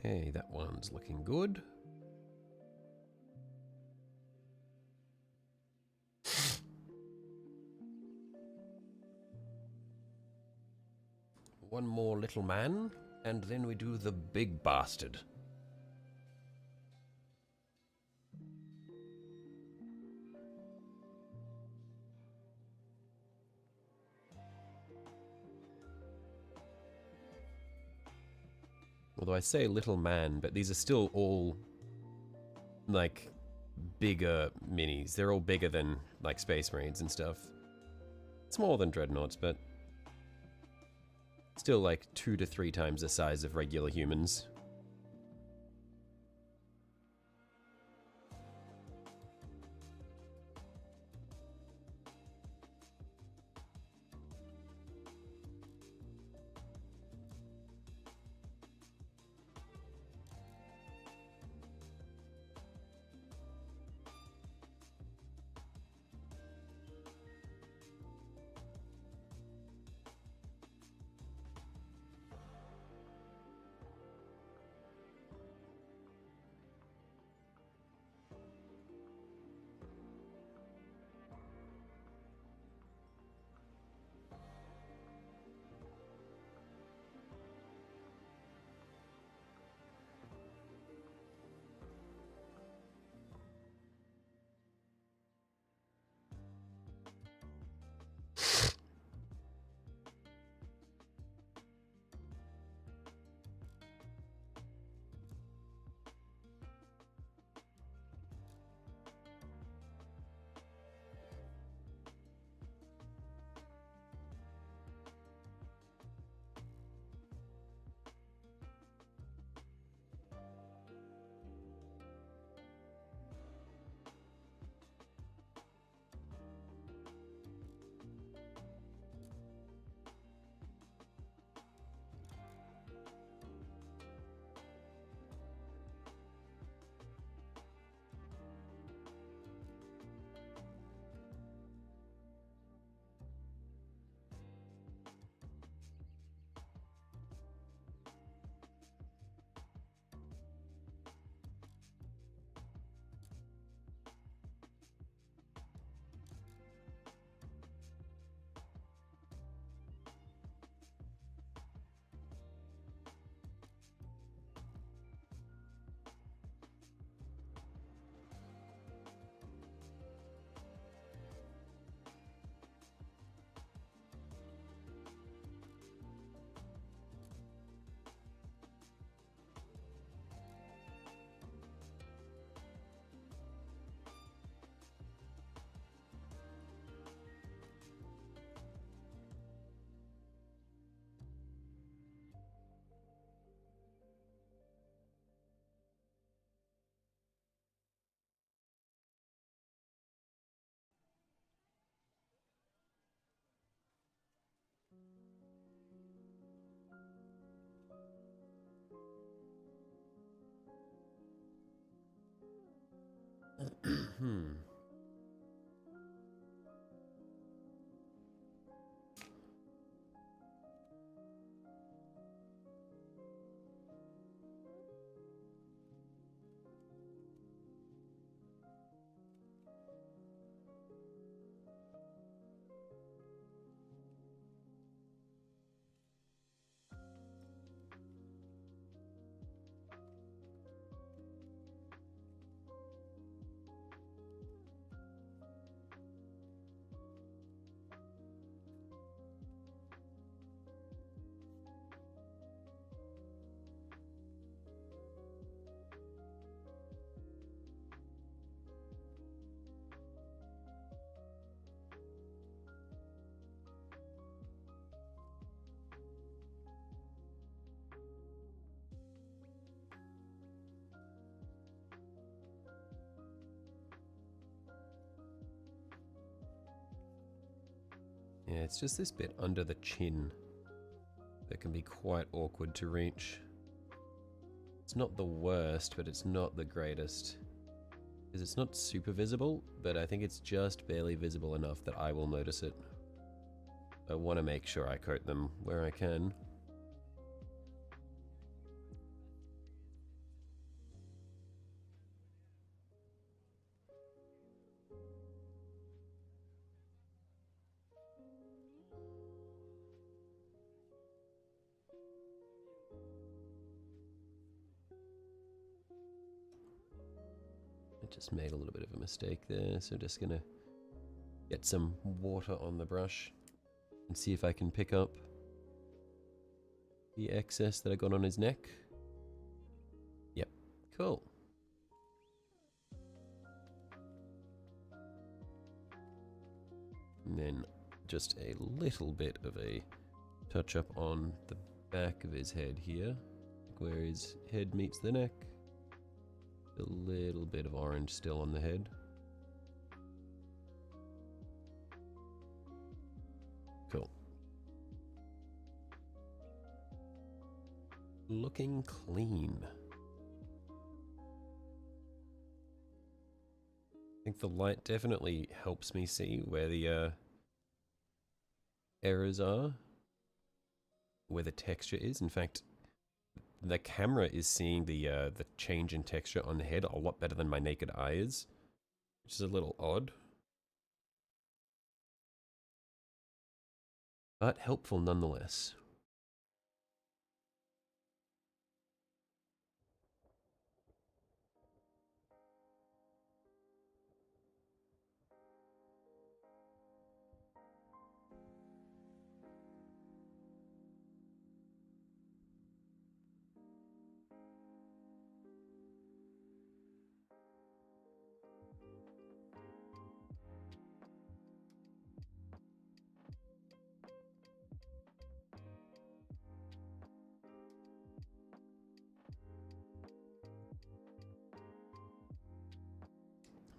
Speaker 1: Hey, that one's looking good. One more little man, and then we do the big bastard. Although I say little man, but these are still all, like, bigger minis. They're all bigger than, like, Space Marines and stuff. Smaller than Dreadnoughts, but still, like, 2 to 3 times the size of regular humans. Hmm. Yeah, it's just this bit under the chin that can be quite awkward to reach. It's not the worst, but it's not the greatest. Because it's not super visible, but I think it's just barely visible enough that I will notice it. I want to make sure I coat them where I can. I just made a little bit of a mistake there, so just gonna get some water on the brush and see if I can pick up the excess that I got on his neck. Yep, cool. And then just a little bit of a touch up on the back of his head here, where his head meets the neck. A little bit of orange still on the head. Cool. Looking clean. I think the light definitely helps me see where the errors are, where the texture is. In fact, the camera is seeing the change in texture on the head a lot better than my naked eye is, which is a little odd, but helpful nonetheless.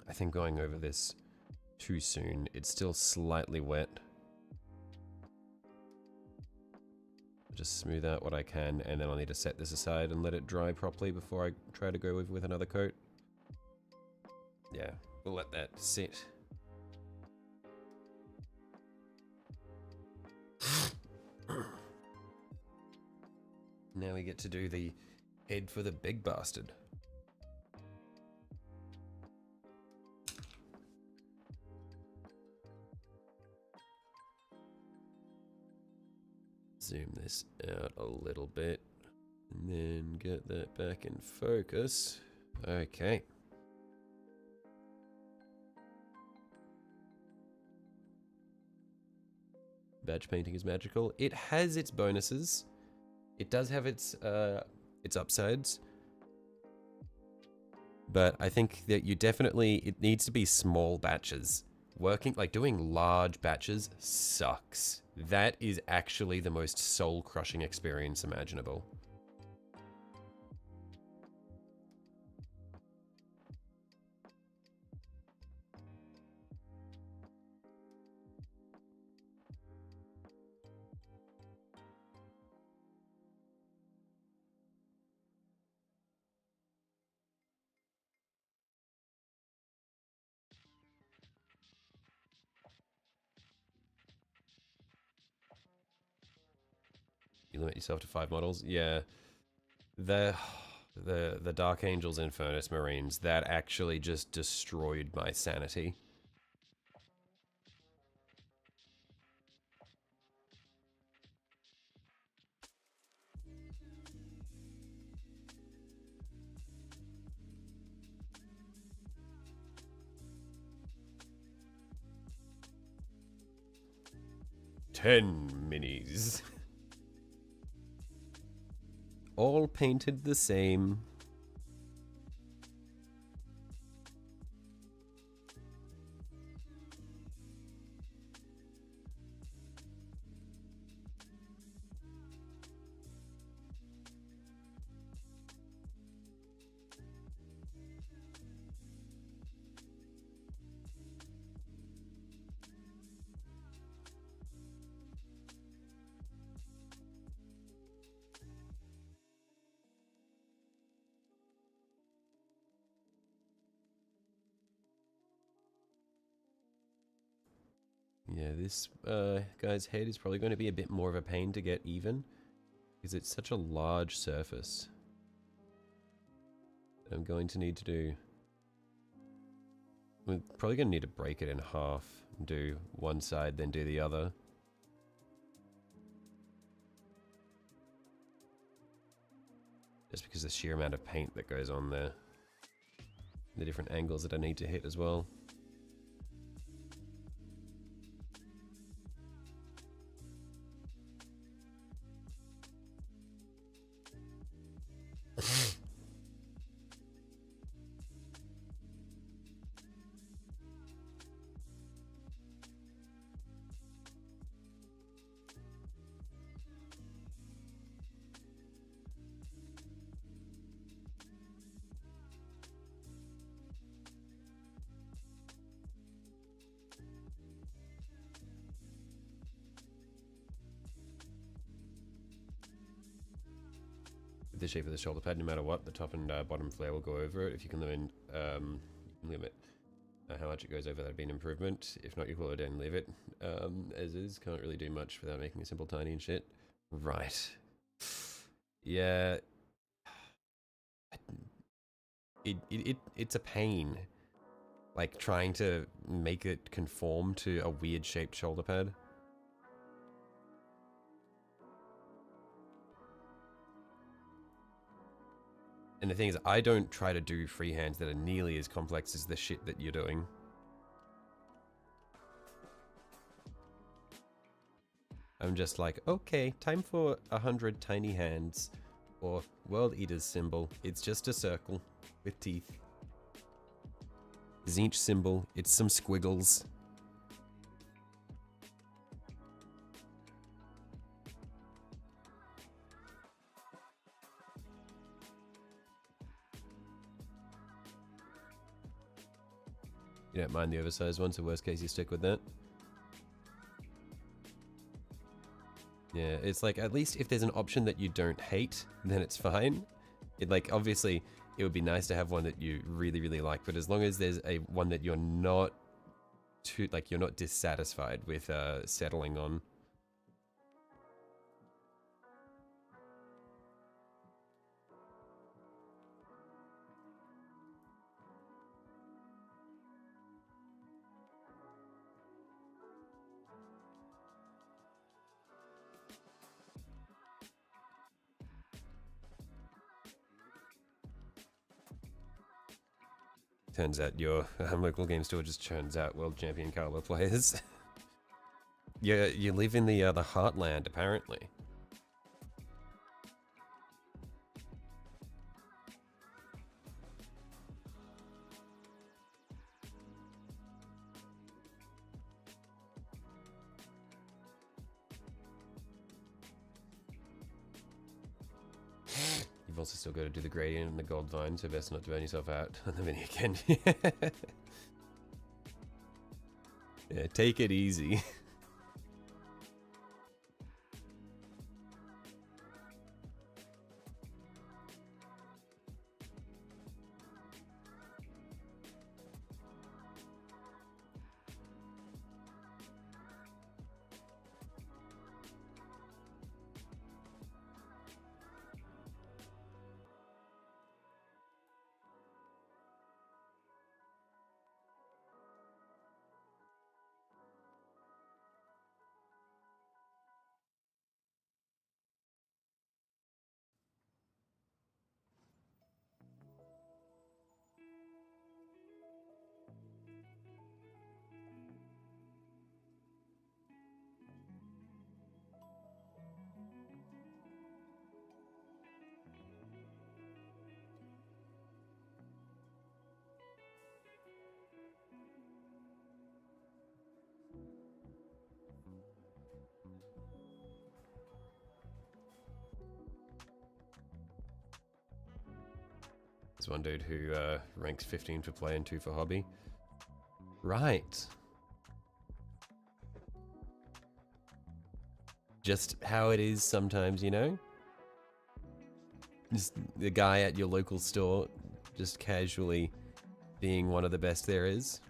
Speaker 1: I think going over this too soon, it's still slightly wet. Just smooth out what I can, and then I'll need to set this aside and let it dry properly before I try to go with another coat. Yeah, we'll let that sit. Now we get to do the head for the big bastard. Zoom this out a little bit, and then get that back in focus. Okay. Badge painting is magical. It has its bonuses. It does have its upsides. But I think that it needs to be small batches. Doing large batches sucks. That is actually the most soul-crushing experience imaginable. You limit yourself to 5 models? Yeah. The Dark Angels and Furnace Marines, that actually just destroyed my sanity. Ten minis. All painted the same. Yeah, this guy's head is probably going to be a bit more of a pain to get even, because it's such a large surface. I'm going to need to do... We're probably going to need to break it in half, and do one side, then do the other. Just because the sheer amount of paint that goes on there. The different angles that I need to hit as well. With the shape of the shoulder pad, no matter what, the top and bottom flare will go over it. If you can limit how much it goes over, that'd be an improvement. If not, you pull it down and leave it as is. Can't really do much without making it simple, tiny, and shit. Right. Yeah. It's a pain. Like, trying to make it conform to a weird shaped shoulder pad. And the thing is, I don't try to do freehands that are nearly as complex as the shit that you're doing. I'm just like, okay, time for 100 tiny hands. Or World Eater's symbol. It's just a circle with teeth. Zinch symbol. It's some squiggles. You don't mind the oversized one, so worst case you stick with that. Yeah, it's like, at least if there's an option that you don't hate, then it's fine. Like, obviously, it would be nice to have one that you really, really like, but as long as there's one that you're not too, like, you're not dissatisfied with settling on. Turns out your local game store just churns out world champion caliber players. You live in the heartland, apparently. You've also still got to do the gradient and the gold vine, so best not to burn yourself out on the mini again. Yeah, take it easy. There's one dude who ranks 15 for play and 2 for hobby. Right. Just how it is sometimes, you know? Just the guy at your local store just casually being one of the best there is.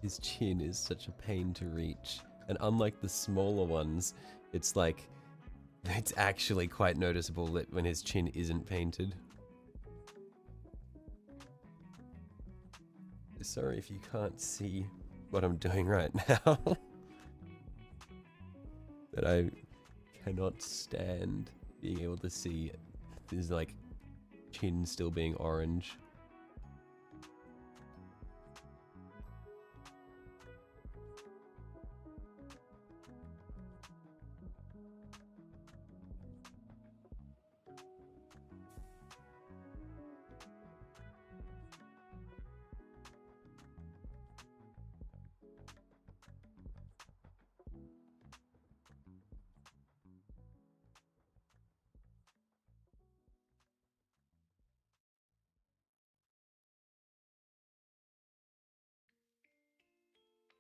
Speaker 1: His chin is such a pain to reach. And unlike the smaller ones, it's like, it's actually quite noticeable that when his chin isn't painted. Sorry if you can't see what I'm doing right now. But I cannot stand being able to see his like chin still being orange.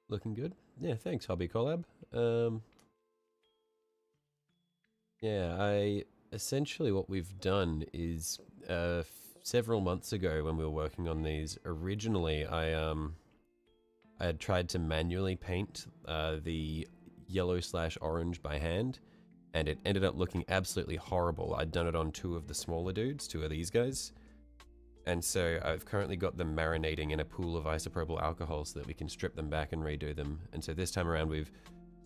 Speaker 1: Looking good? Yeah, thanks, Hobby Collab. Yeah, essentially what we've done is several months ago when we were working on these, originally I had tried to manually paint the yellow/orange by hand, and it ended up looking absolutely horrible. I'd done it on two of the smaller dudes, two of these guys. And so I've currently got them marinating in a pool of isopropyl alcohol so that we can strip them back and redo them. And so this time around we've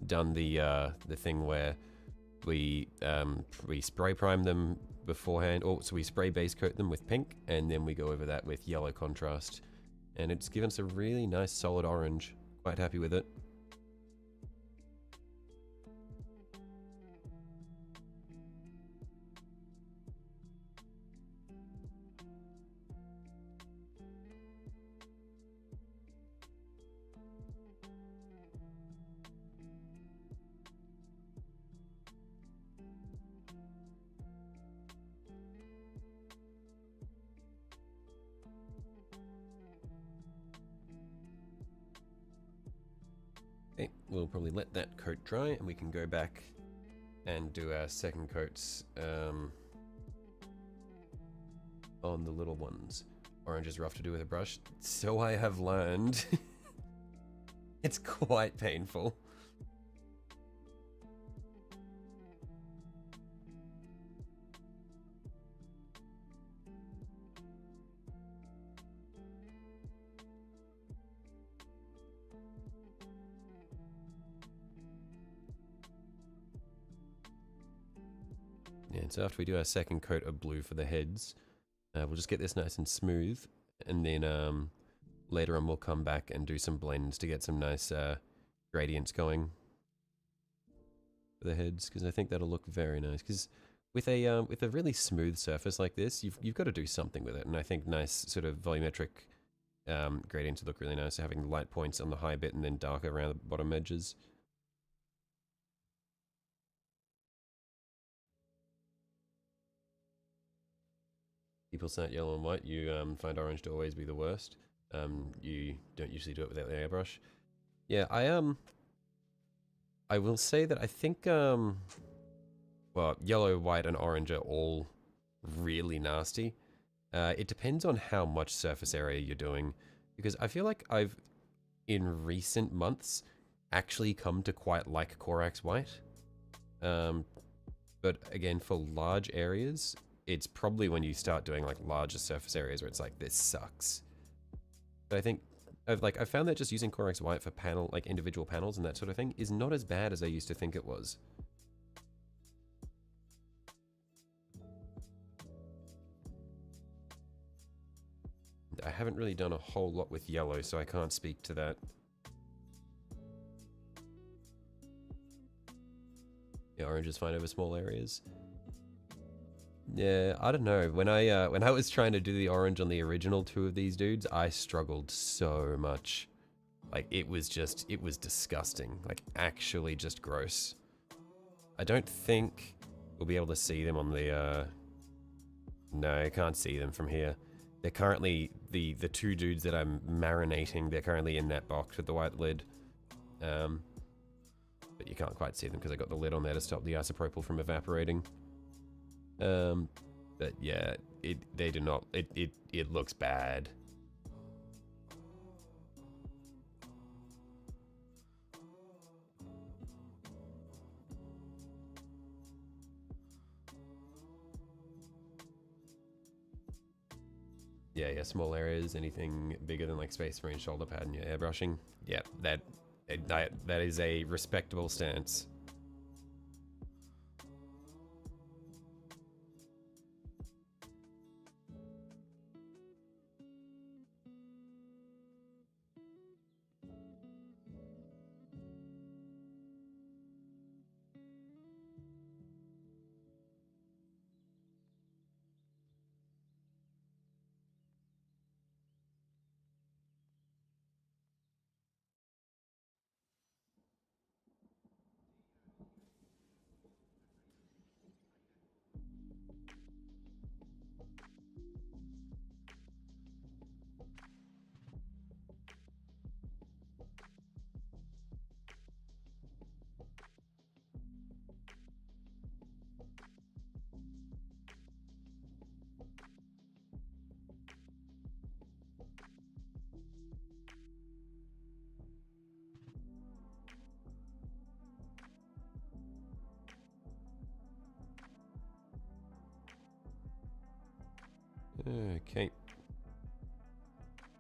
Speaker 1: done the thing where we spray prime them beforehand, or so we spray base coat them with pink, and then we go over that with yellow contrast. And it's given us a really nice solid orange. Quite happy with it. Okay, we'll probably let that coat dry and we can go back and do our second coats on the little ones. Orange is rough to do with a brush, so I have learned. It's quite painful. Yeah, so after we do our second coat of blue for the heads, we'll just get this nice and smooth, and then later on we'll come back and do some blends to get some nice gradients going for the heads, because I think that'll look very nice. Because with a really smooth surface like this, you've got to do something with it, and I think nice sort of volumetric gradients look really nice. So having light points on the high bit and then darker around the bottom edges. People say yellow and white. You find orange to always be the worst. You don't usually do it without the airbrush. Yeah, I will say that I think well, yellow, white, and orange are all really nasty. It depends on how much surface area you're doing, because I feel like I've in recent months actually come to quite like Corax white. But again, for large areas, it's probably when you start doing like larger surface areas where it's like, this sucks. But I think I found that just using Corax white for like individual panels and that sort of thing is not as bad as I used to think it was. I haven't really done a whole lot with yellow, so I can't speak to that. Yeah, orange is fine over small areas. Yeah, I don't know. When I was trying to do the orange on the original two of these dudes, I struggled so much. Like, it was disgusting. Like, actually just gross. I don't think we'll be able to see them on the, no, I can't see them from here. They're currently, the two dudes that I'm marinating, they're currently in that box with the white lid. But you can't quite see them because I got the lid on there to stop the isopropyl from evaporating. But yeah, they do not, it looks bad. Yeah, small areas, anything bigger than like Space Marine shoulder pad and your airbrushing. Yeah, that is a respectable stance. Okay.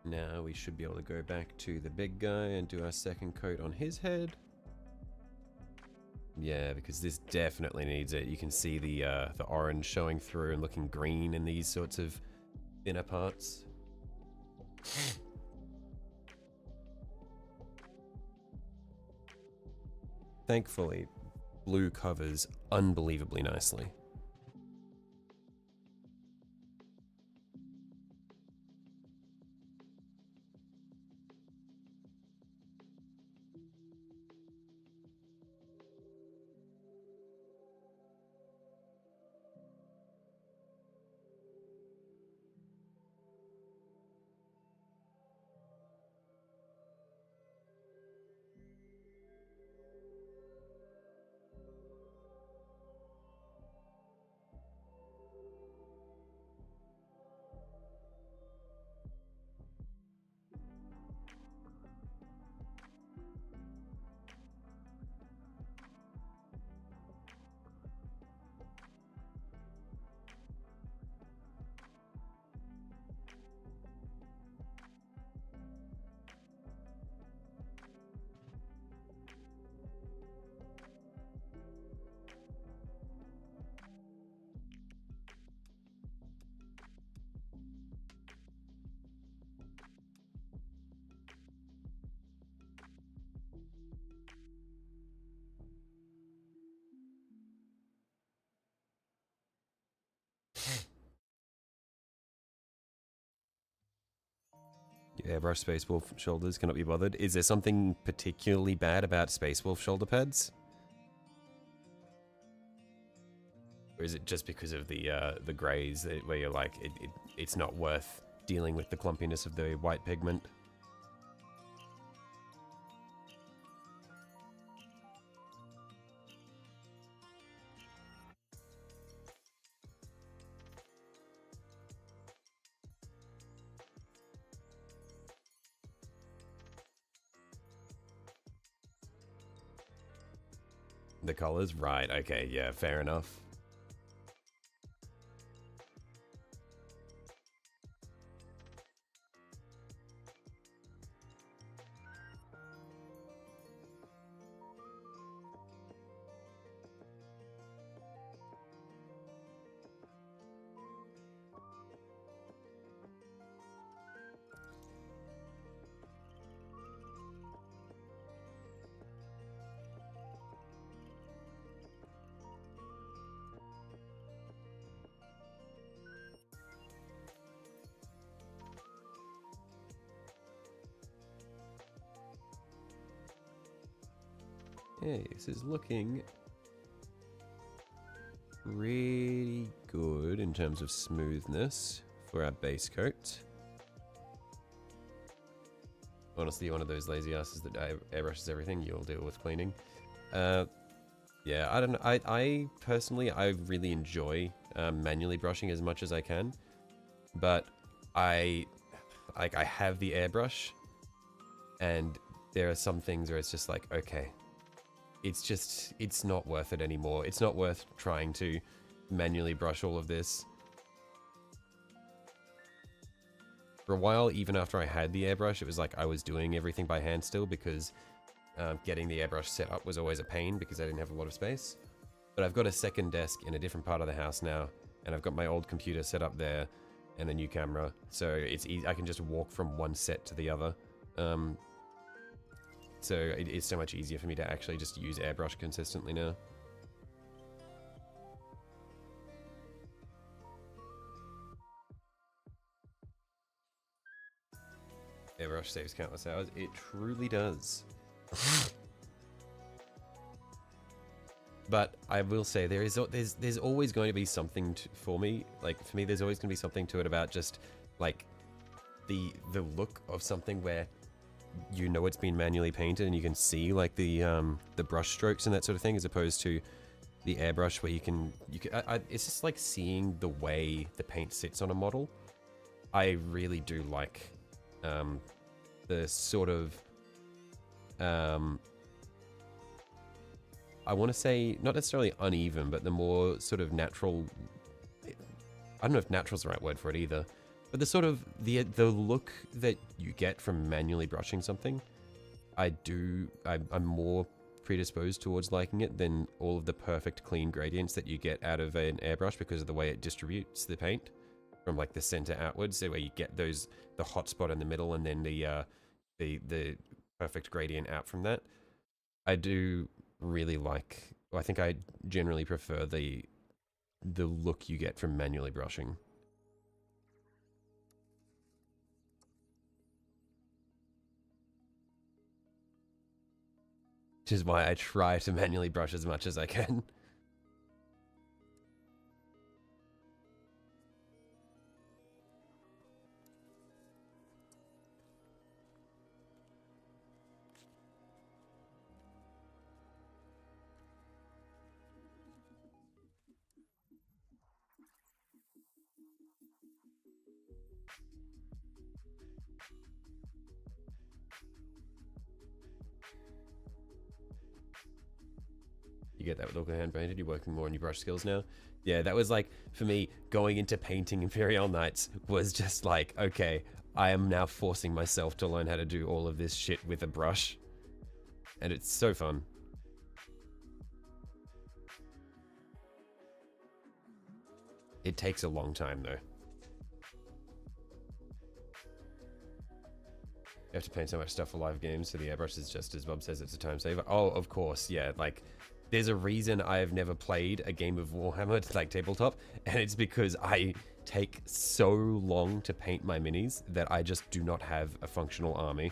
Speaker 1: Now we should be able to go back to the big guy and do our second coat on his head. Yeah, because this definitely needs it. You can see the orange showing through and looking green in these sorts of inner parts. Thankfully, blue covers unbelievably nicely. Airbrush Space Wolf shoulders cannot be bothered. Is there something particularly bad about Space Wolf shoulder pads? Or is it just because of the greys where you're like, it's not worth dealing with the clumpiness of the white pigment? The colors? Right, okay, yeah, fair enough. Okay, this is looking pretty good in terms of smoothness for our base coat. Honestly, one of those lazy asses that airbrushes everything, you'll deal with cleaning. Yeah, I don't know. I personally, I really enjoy manually brushing as much as I can, but I have the airbrush, and there are some things where it's just like, okay, it's not worth it anymore. It's not worth trying to manually brush all of this. For a while, even after I had the airbrush, it was like I was doing everything by hand still because getting the airbrush set up was always a pain because I didn't have a lot of space. But I've got a second desk in a different part of the house now, and I've got my old computer set up there and a new camera, so it's easy. I can just walk from one set to the other. So it's so much easier for me to actually just use airbrush consistently now. Airbrush saves countless hours. It truly does. But I will say there's always going to be something for me. Like for me, there's always going to be something to it about just like the look of something where you know it's been manually painted and you can see like the brush strokes and that sort of thing, as opposed to the airbrush where you can it's just like seeing the way the paint sits on a model. I really do like the sort of I want to say not necessarily uneven, but the more sort of natural. I don't know if natural's the right word for it either, but the sort of the look that you get from manually brushing something, I'm more predisposed towards liking it than all of the perfect clean gradients that you get out of an airbrush because of the way it distributes the paint from like the center outwards, so where you get the hot spot in the middle and then the perfect gradient out from that. I do really like. I think I generally prefer the look you get from manually brushing. Which is why I try to manually brush as much as I can. You get that with local hand painted, you're working more on your brush skills now. Yeah, that was like, for me, going into painting Imperial Knights was just like, okay, I am now forcing myself to learn how to do all of this shit with a brush. And it's so fun. It takes a long time though. You have to paint so much stuff for live games, so the airbrush is just, as Bob says, it's a time saver. Oh, of course, yeah, like, there's a reason I've never played a game of Warhammer, like tabletop, and it's because I take so long to paint my minis that I just do not have a functional army.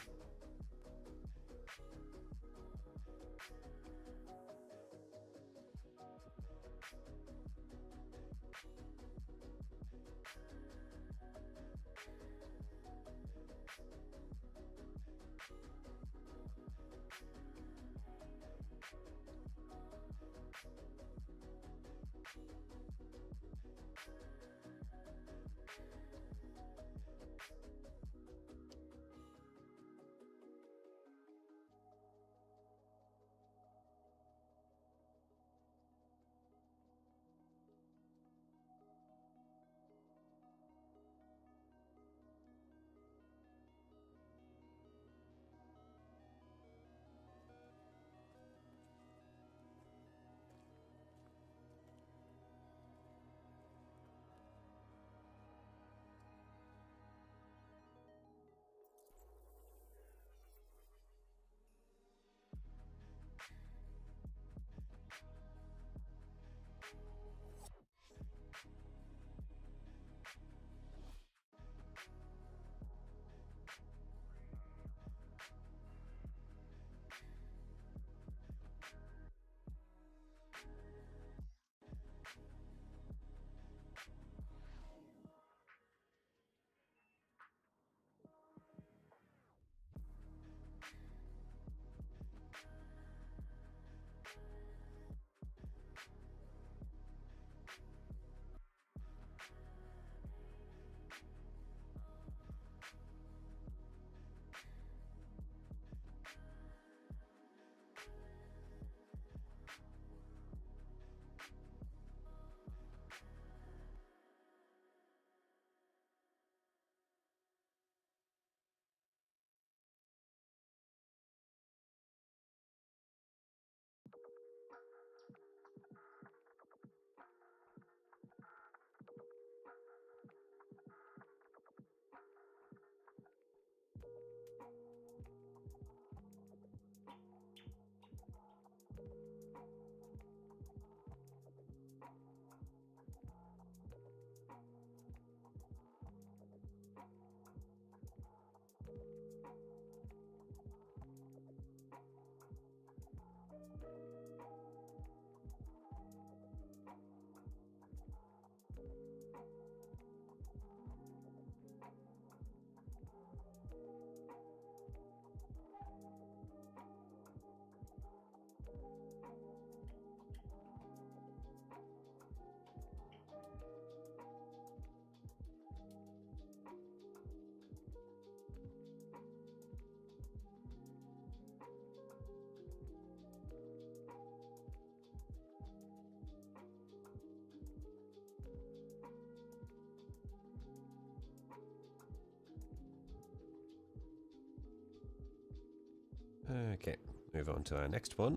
Speaker 1: Okay, move on to our next one.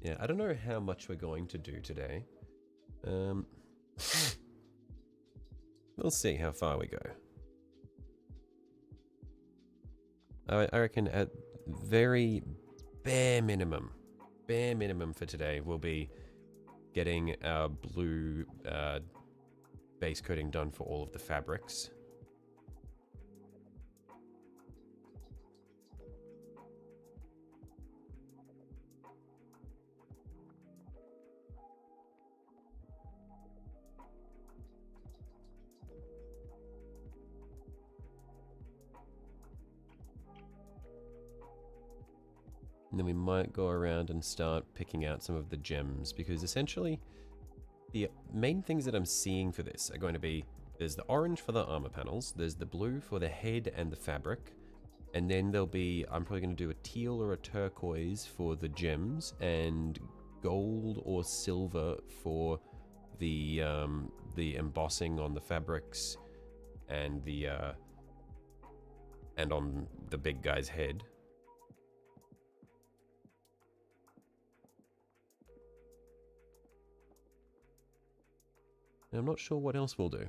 Speaker 1: Yeah, I don't know how much we're going to do today. We'll see how far we go. I reckon at very bare minimum for today will be getting our blue base coating done for all of the fabrics. And then we might go around and start picking out some of the gems, because essentially the main things that I'm seeing for this are going to be, there's the orange for the armor panels, there's the blue for the head and the fabric, and then there'll be, I'm probably going to do a teal or a turquoise for the gems, and gold or silver for the embossing on the fabrics and the and on the big guy's head. And I'm not sure what else we'll do.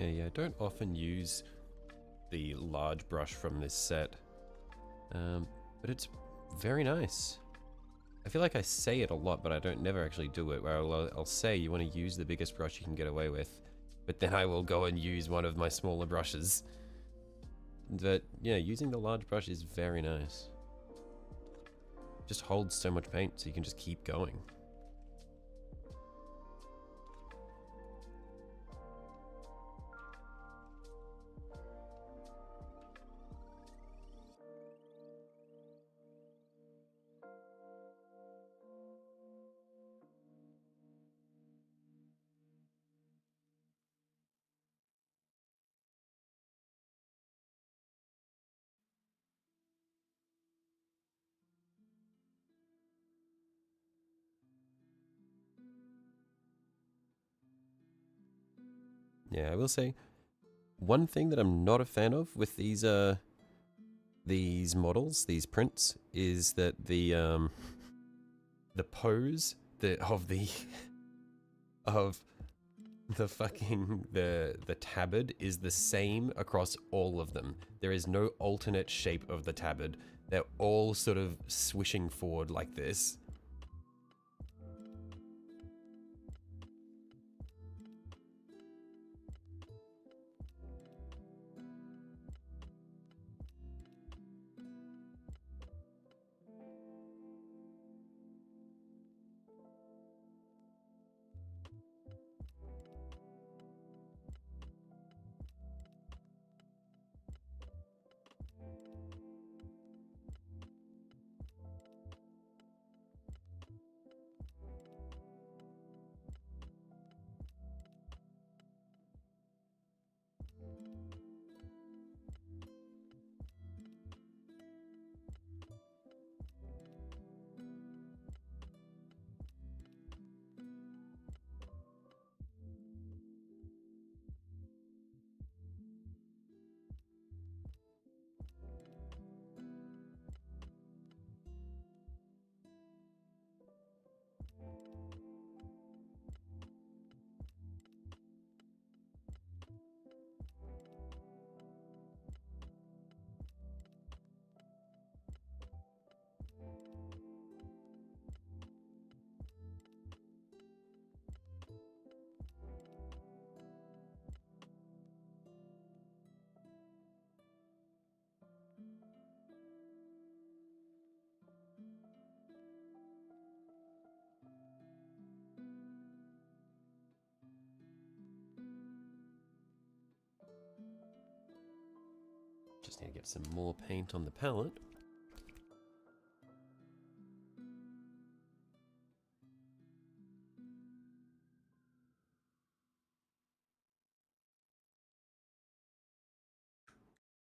Speaker 1: Yeah, I don't often use the large brush from this set, but it's very nice. I feel like I say it a lot, but I don't never actually do it, where I'll say you want to use the biggest brush you can get away with, but then I will go and use one of my smaller brushes. But yeah, using the large brush is very nice. Just holds so much paint, so you can just keep going. Yeah, I will say, one thing that I'm not a fan of with these models, these prints, is that the pose of the of the fucking the tabard is the same across all of them. There is no alternate shape of the tabard. They're all sort of swishing forward like this. Just need to get some more paint on the palette.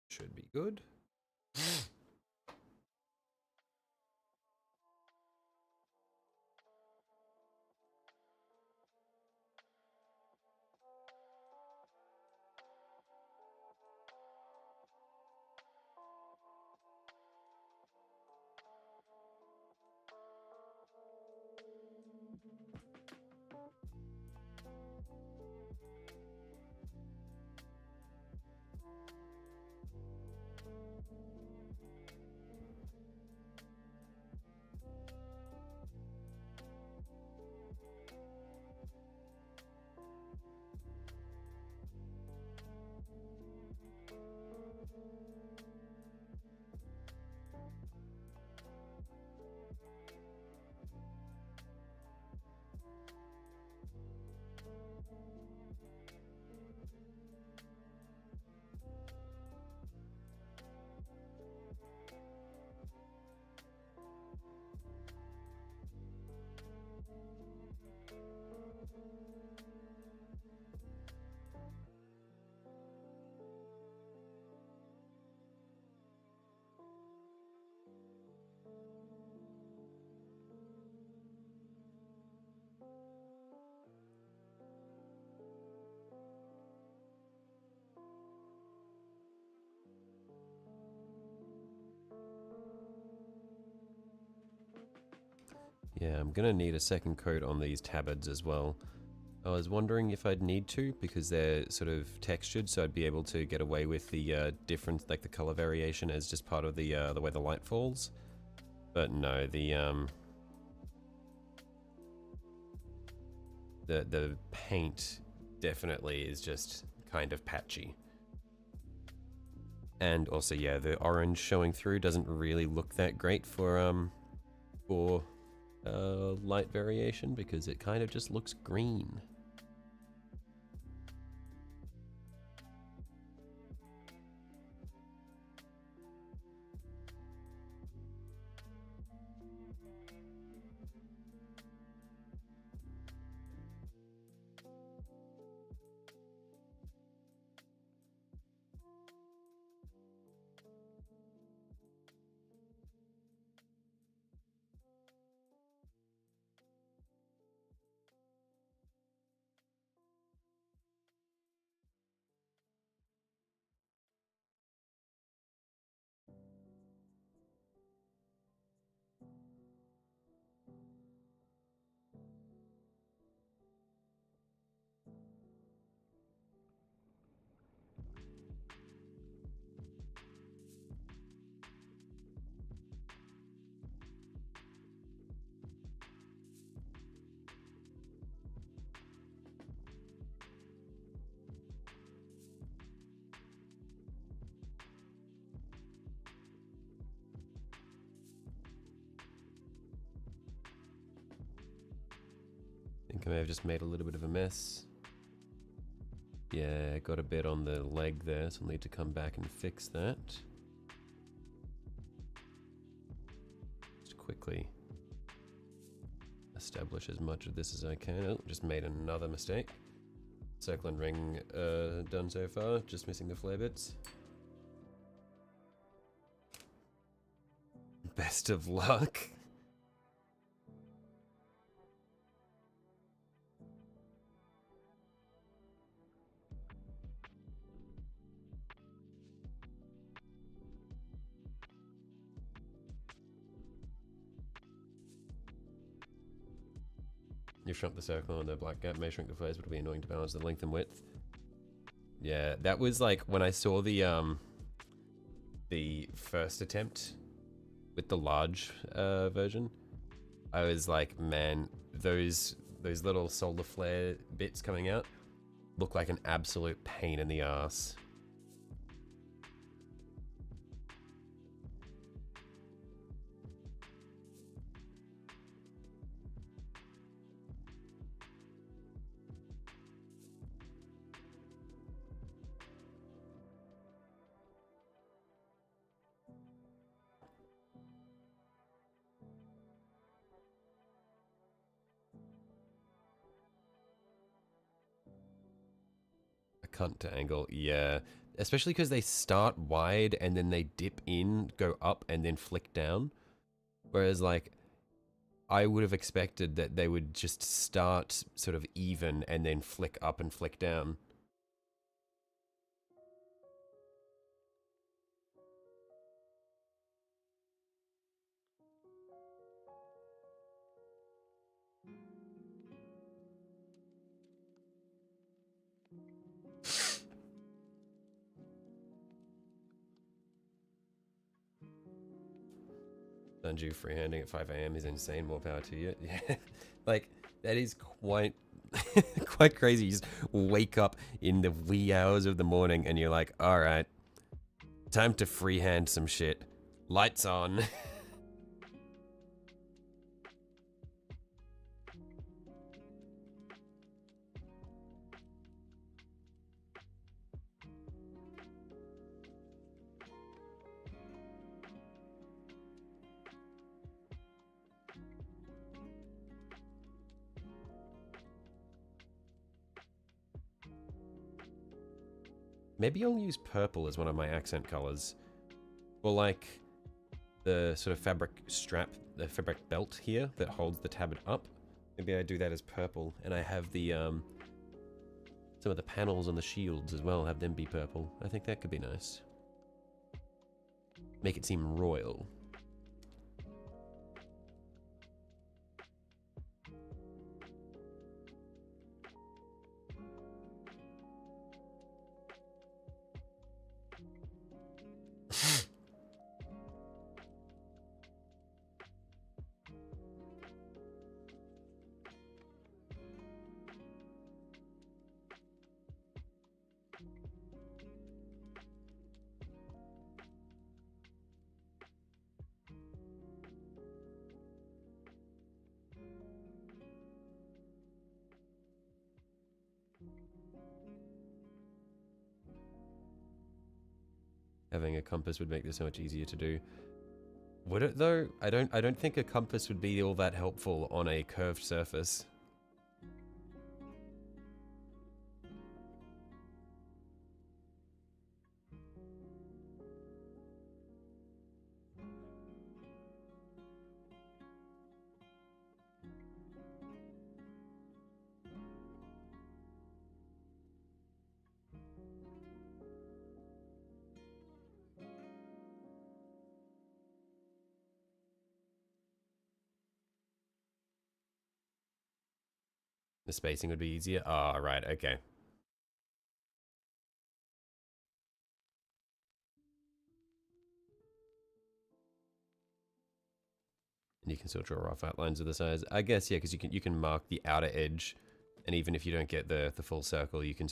Speaker 1: Should be good. Yeah, I'm gonna need a second coat on these tabards as well. I was wondering if I'd need to, because they're sort of textured, so I'd be able to get away with the different, like the color variation as just part of the way the light falls. But no, the paint definitely is just kind of patchy. And also, yeah, the orange showing through doesn't really look that great for light variation, because it kind of just looks green. I think I may have just made a little bit of a mess. Yeah, got a bit on the leg there, so I'll need to come back and fix that. Just quickly establish as much of this as I can. Oh, just made another mistake. Circle and ring done so far, just missing the flare bits. Best of luck. You shrunk the circle and the black gap may shrink the flares, but it'll be annoying to balance the length and width. Yeah, that was like when I saw the first attempt with the large version. I was like, man, those little solar flare bits coming out look like an absolute pain in the ass. Cunt to angle, yeah. Especially because they start wide and then they dip in, go up, and then flick down. Whereas, like, I would have expected that they would just start sort of even and then flick up and flick down. Sanju freehanding at 5 AM is insane. More power to you. Yeah, like that is quite quite crazy. You just wake up in the wee hours of the morning and you're like, all right, time to freehand some shit. Lights on. Maybe I'll use purple as one of my accent colors. Or like the sort of fabric strap, the fabric belt here that holds the tabard up. Maybe I do that as purple, and I have the some of the panels on the shields as well, have them be purple. I think that could be nice. Make it seem royal. Having a compass would make this so much easier to do. Would it though? I don't think a compass would be all that helpful on a curved surface. The spacing would be easier. Ah, oh, right, okay. And you can still draw rough outlines of the size. I guess, yeah, because you can mark the outer edge, and even if you don't get the full circle, you can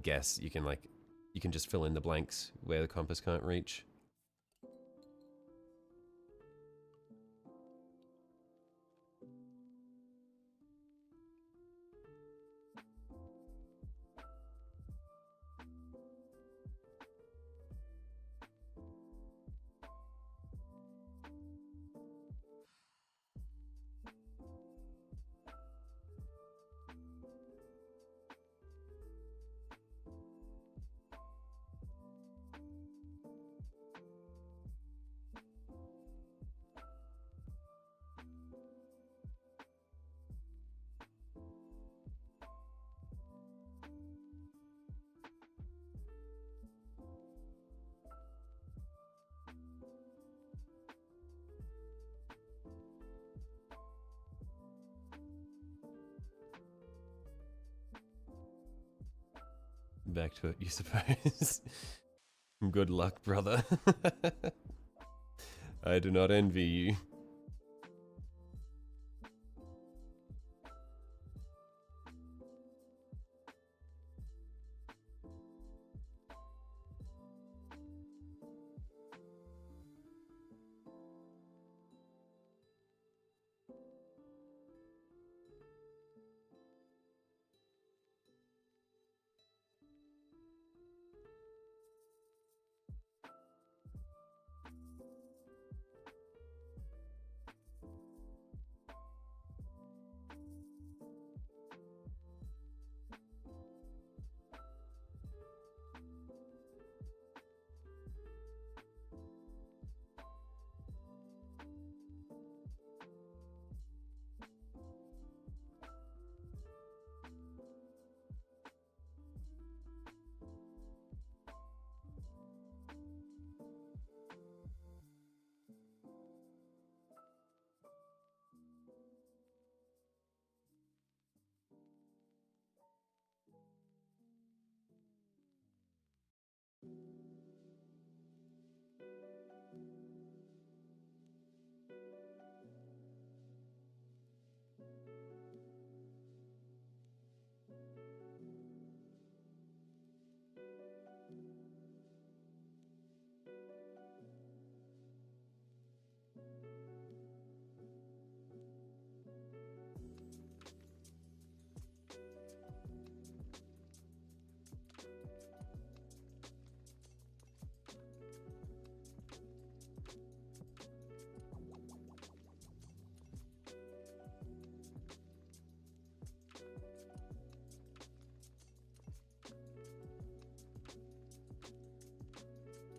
Speaker 1: guess, you can just fill in the blanks where the compass can't reach. Back to it, you suppose. Good luck, brother. I do not envy you.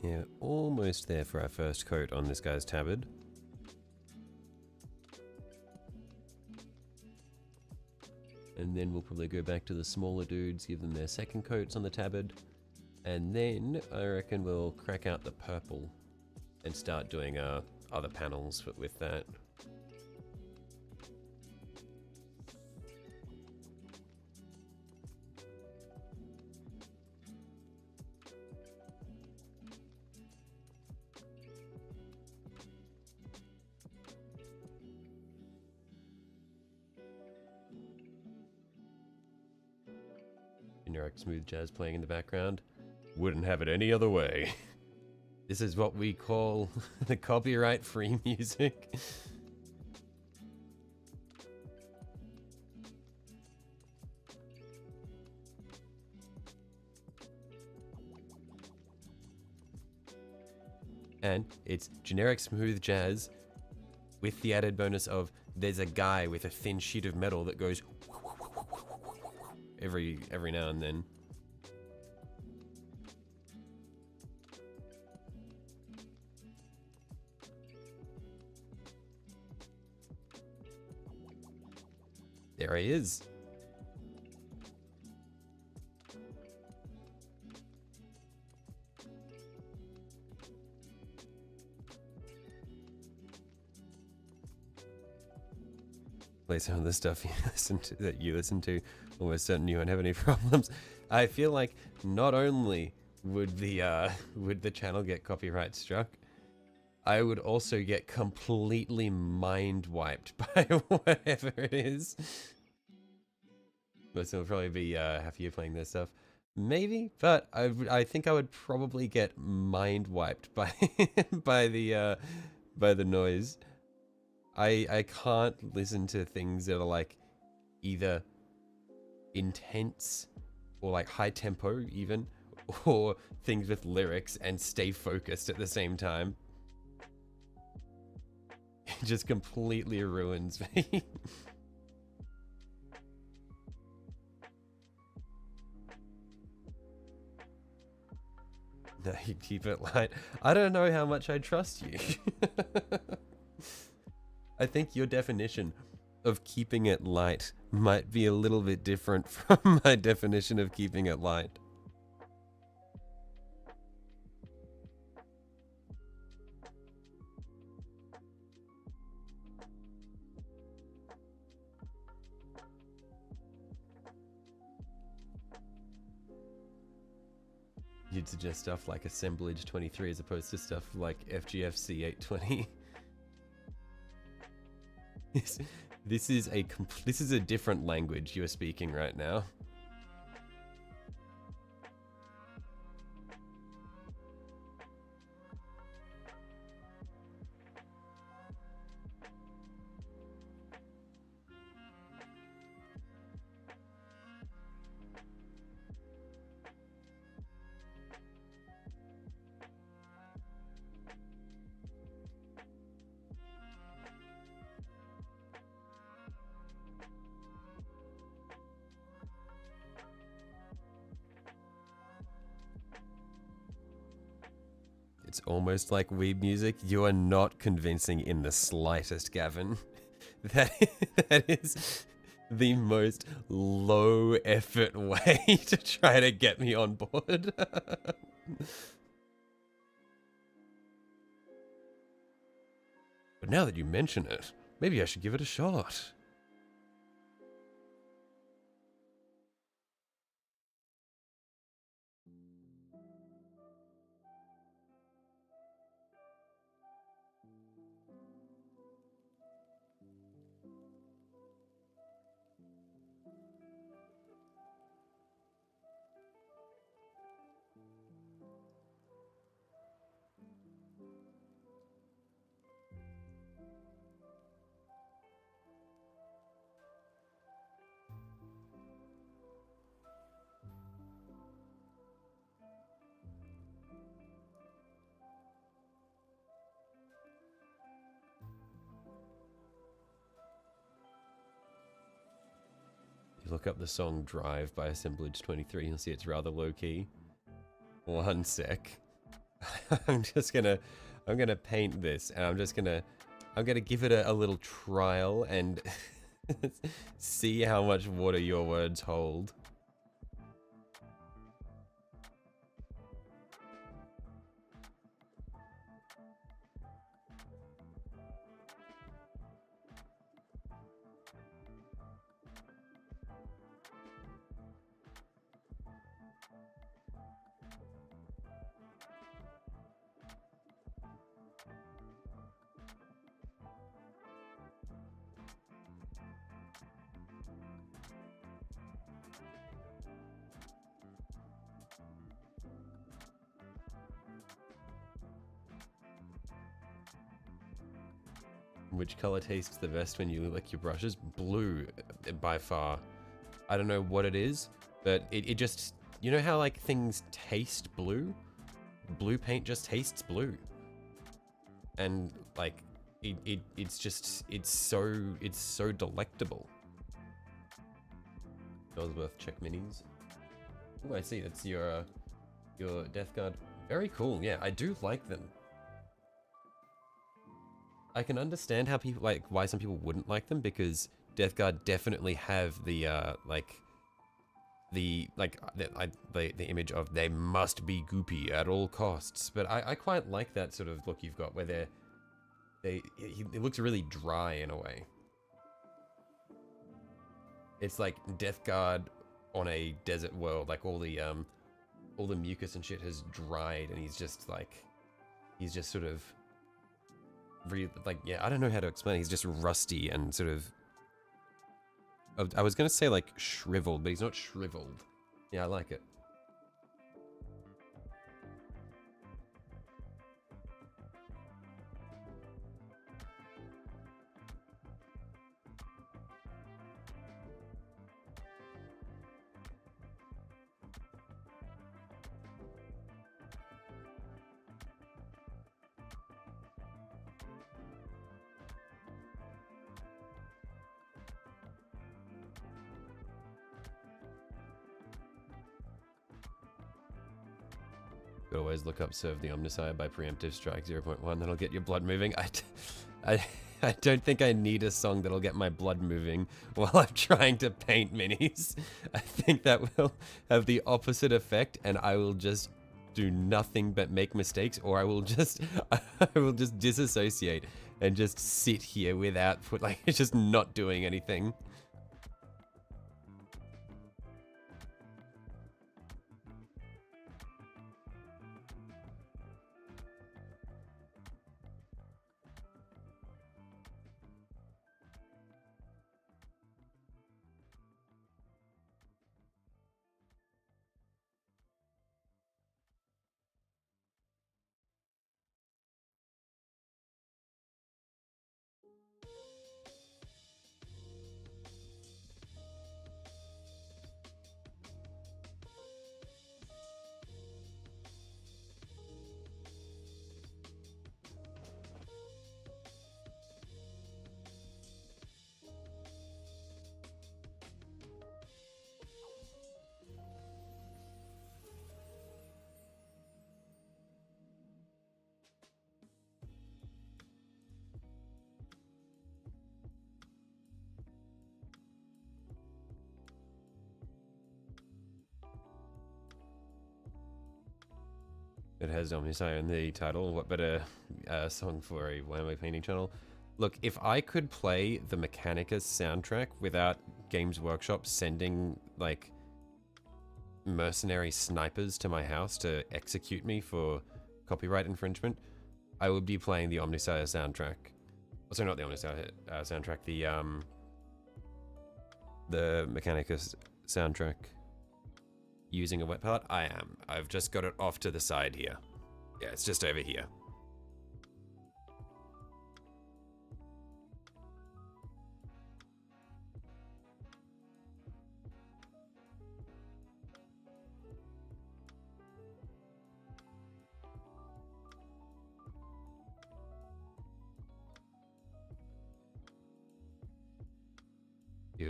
Speaker 1: Yeah, almost there for our first coat on this guy's tabard. And then we'll probably go back to the smaller dudes, give them their second coats on the tabard. And then I reckon we'll crack out the purple and start doing other panels with that. Generic smooth jazz playing in the background. Wouldn't have it any other way. This is what we call the copyright-free music. And it's generic smooth jazz with the added bonus of there's a guy with a thin sheet of metal that goes every now and then. There he is. Play some of the stuff you listen to, almost certain you won't have any problems. I feel like not only would the channel get copyright struck, I would also get completely mind wiped by whatever it is. Most will probably be half of you playing this stuff, maybe, but I think I would probably get mind wiped by by the noise. I can't listen to things that are like either intense or like high tempo even, or things with lyrics and stay focused at the same time. It just completely ruins me. No, you keep it light. I don't know how much I trust you. I think your definition of keeping it light might be a little bit different from my definition of keeping it light. You'd suggest stuff like assemblage 23 as opposed to stuff like FGFC 820. This is a different language you are speaking right now. It's almost like weeb music. You are not convincing in the slightest, Gavin. That is the most low effort way to try to get me on board. But now that you mention it, maybe I should give it a shot. Look up the song Drive by Assemblage 23, you'll see it's rather low key. One sec. I'm gonna paint this, and I'm gonna give it a little trial and see how much water your words hold. Which color tastes the best when you lick your brushes? Blue, by far. I don't know what it is, but it just, you know how like things taste blue? Blue paint just tastes blue. And like, it's so delectable. Ellsworth check minis. Oh, I see, that's your Death Guard. Very cool, yeah, I do like them. I can understand how people, like, why some people wouldn't like them, because Death Guard definitely have the, the image of they must be goopy at all costs. But I quite like that sort of look you've got, where it looks really dry in a way. It's like Death Guard on a desert world, like all the mucus and shit has dried, and he's just sort of really, like, yeah, I don't know how to explain it. He's just rusty and sort of, I was gonna say like shriveled, but he's not shriveled. Yeah, I like it. You could always look up Serve the Omnissiah by Preemptive Strike 0.1. That'll get your blood moving. I don't think I need a song that'll get my blood moving while I'm trying to paint minis. I think that will have the opposite effect, and I will just do nothing but make mistakes, or I will just disassociate and just sit here without just not doing anything. It has Omnissiah in the title. What better song for a Warhammer painting channel? Look, if I could play the Mechanicus soundtrack without Games Workshop sending, like, mercenary snipers to my house to execute me for copyright infringement, I would be playing the Omnissiah soundtrack. Oh, sorry, not the Omnissiah soundtrack, the Mechanicus soundtrack. Using a wet palette? I am. I've just got it off to the side here. Yeah, it's just over here.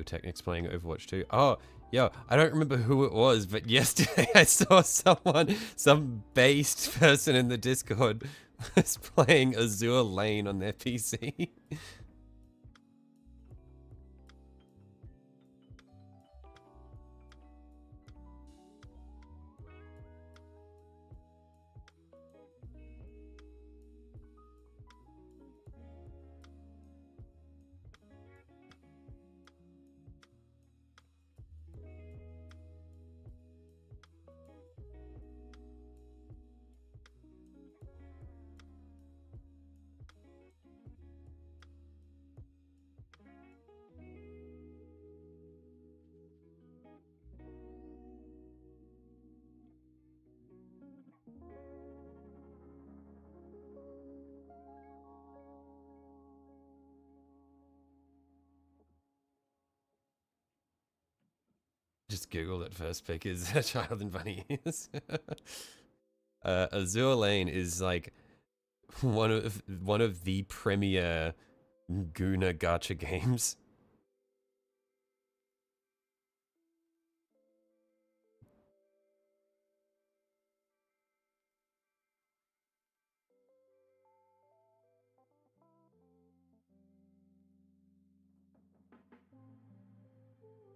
Speaker 1: Technics playing Overwatch 2. Oh, yo, I don't remember who it was, but yesterday I saw some based person in the Discord was playing Azure Lane on their PC. Just googled it. First pick is a child in bunny ears. Azure Lane is like one of the premier Guna gacha games.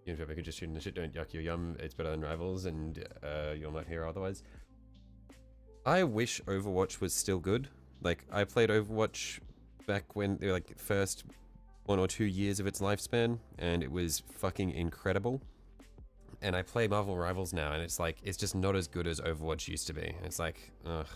Speaker 1: If I could just shoot in the shit, don't yuck your yum. It's better than Rivals, and you'll not hear otherwise. I wish Overwatch was still good. Like, I played Overwatch back when they were like first 1 or 2 years of its lifespan, and it was fucking incredible. And I play Marvel Rivals now, and it's like, it's just not as good as Overwatch used to be. It's like, ugh.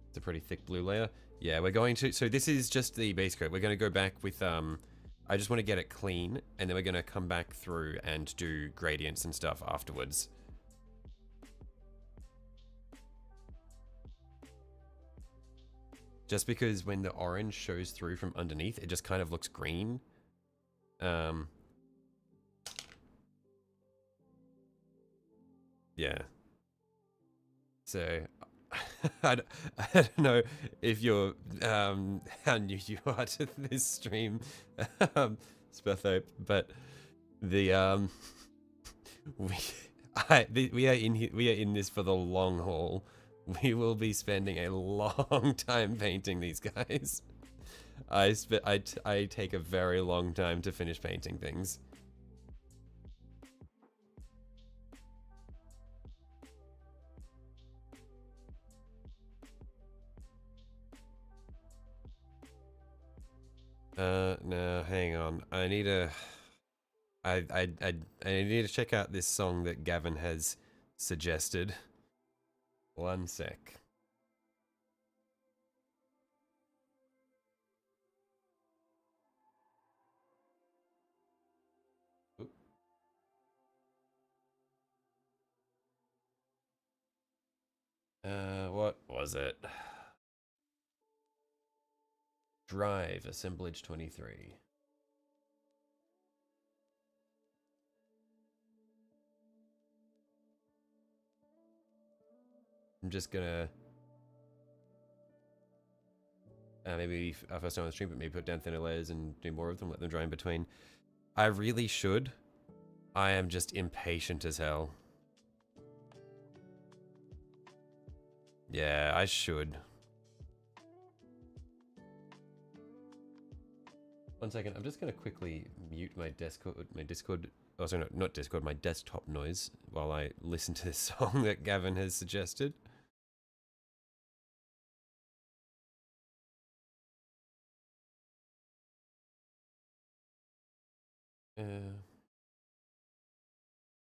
Speaker 1: It's a pretty thick blue layer. Yeah, we're going to, so this is just the base coat. We're going to go back with, I just want to get it clean, and then we're going to come back through and do gradients and stuff afterwards. Just because when the orange shows through from underneath, it just kind of looks green. Yeah. So, I don't know if you're, how new you are to this stream, Spethope, but the, we are in here, we are in this for the long haul. We will be spending a long time painting these guys. I take a very long time to finish painting things. No, hang on. I need to check out this song that Gavin has suggested. One sec. Oop. What was it? Drive, Assemblage 23. I'm just gonna maybe first time on the stream, but maybe put down thinner layers and do more of them, let them dry in between. I really should. I am just impatient as hell. Yeah, I should. 1 second, I'm just gonna quickly mute my Discord, oh sorry, not Discord, my desktop noise while I listen to this song that Gavin has suggested.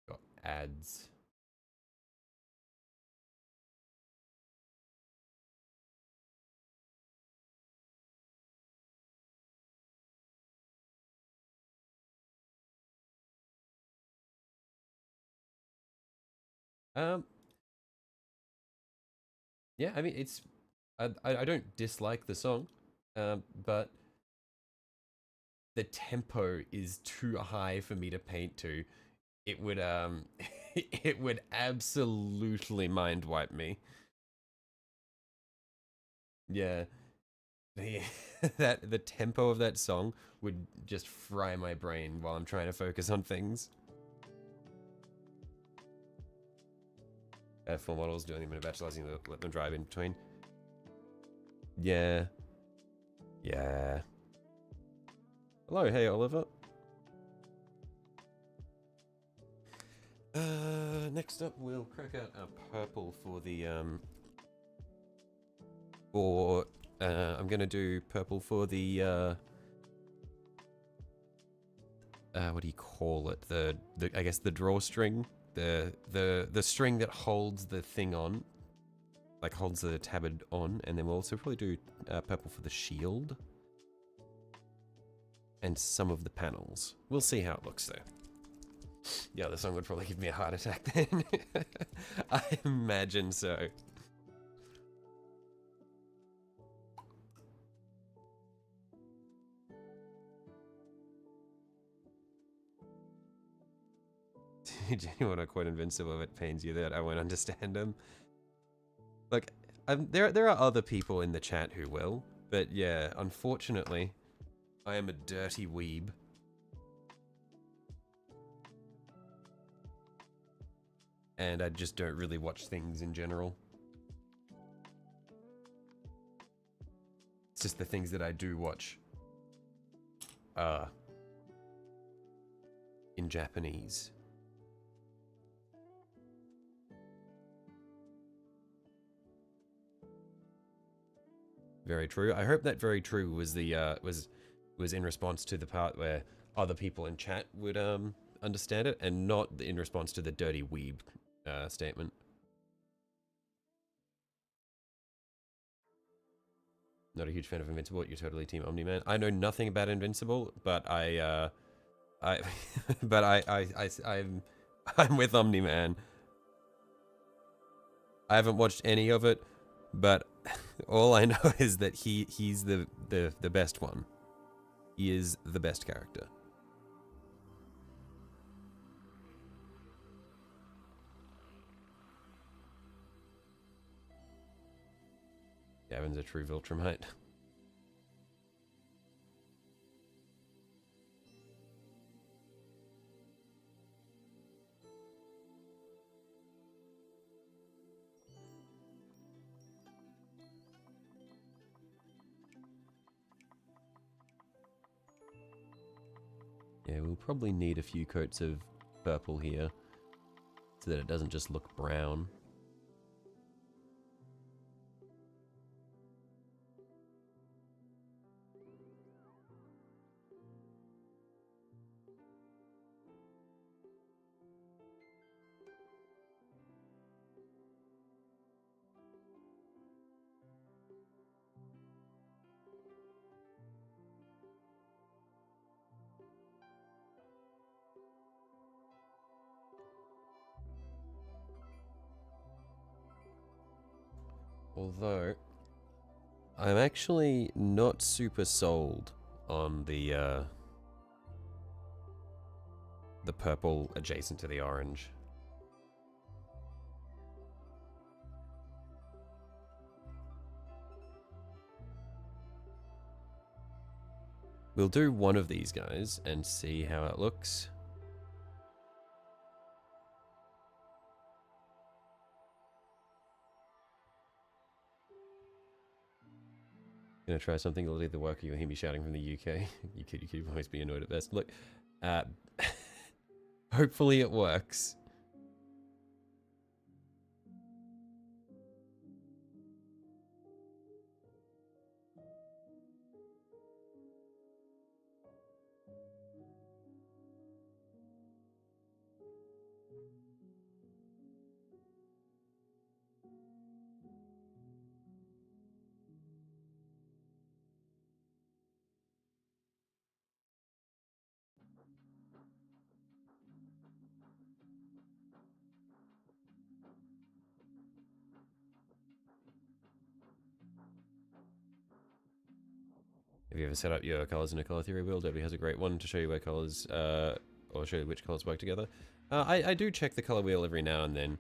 Speaker 1: Got ads. Yeah, I mean, it's, I don't dislike the song, but the tempo is too high for me to paint to. It would, it would absolutely mind wipe me. Yeah, the tempo of that song would just fry my brain while I'm trying to focus on things. Full models doing them in a bachelor's, let them drive in between. Yeah. Yeah. Hello, hey Oliver. Next up we'll crack out a purple for the I'm gonna do purple for the what do you call it? The I guess the drawstring. The string that holds the thing on, like holds the tabard on, and then we'll also probably do purple for the shield and some of the panels. We'll see how it looks though. Yeah, the song would probably give me a heart attack then. I imagine so. genuine or quite invincible if it pains you that I won't understand them. Look, there are other people in the chat who will, but yeah, unfortunately, I am a dirty weeb. And I just don't really watch things in general. It's just the things that I do watch. In Japanese. Very true. I hope that very true was the was in response to the part where other people in chat would understand it, and not in response to the dirty weeb statement. Not a huge fan of Invincible. You're totally Team Omni-Man. I know nothing about Invincible, but I'm with Omni-Man. I haven't watched any of it, but all I know is that he's the best one. He is the best character. Gavin's a true Viltrumite. Yeah, we'll probably need a few coats of purple here so that it doesn't just look brown. Although, I'm actually not super sold on the purple adjacent to the orange. We'll do one of these guys and see how it looks. Gonna try something that'll either work or you'll hear me shouting from the UK. You could always be annoyed at best. Look, hopefully it works. Have you ever set up your colors in a color theory wheel? Debbie has a great one to show you where colors, or show you which colors work together. I do check the color wheel every now and then.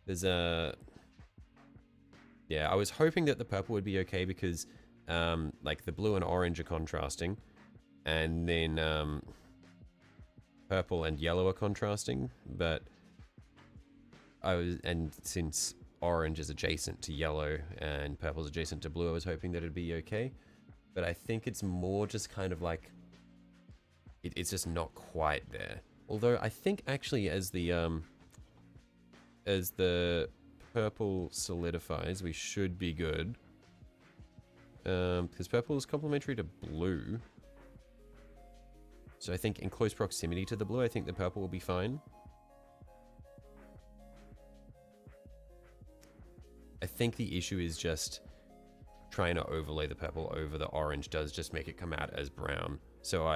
Speaker 1: There's a... Yeah, I was hoping that the purple would be okay because, like, the blue and orange are contrasting. And then, purple and yellow are contrasting. But, and since orange is adjacent to yellow and purple is adjacent to blue, I was hoping that it'd be okay. But I think it's more just kind of like... It's just not quite there. Although, I think actually as the purple solidifies, we should be good. Because purple is complementary to blue. So I think in close proximity to the blue, I think the purple will be fine. I think the issue is just trying to overlay the purple over the orange does just make it come out as brown. So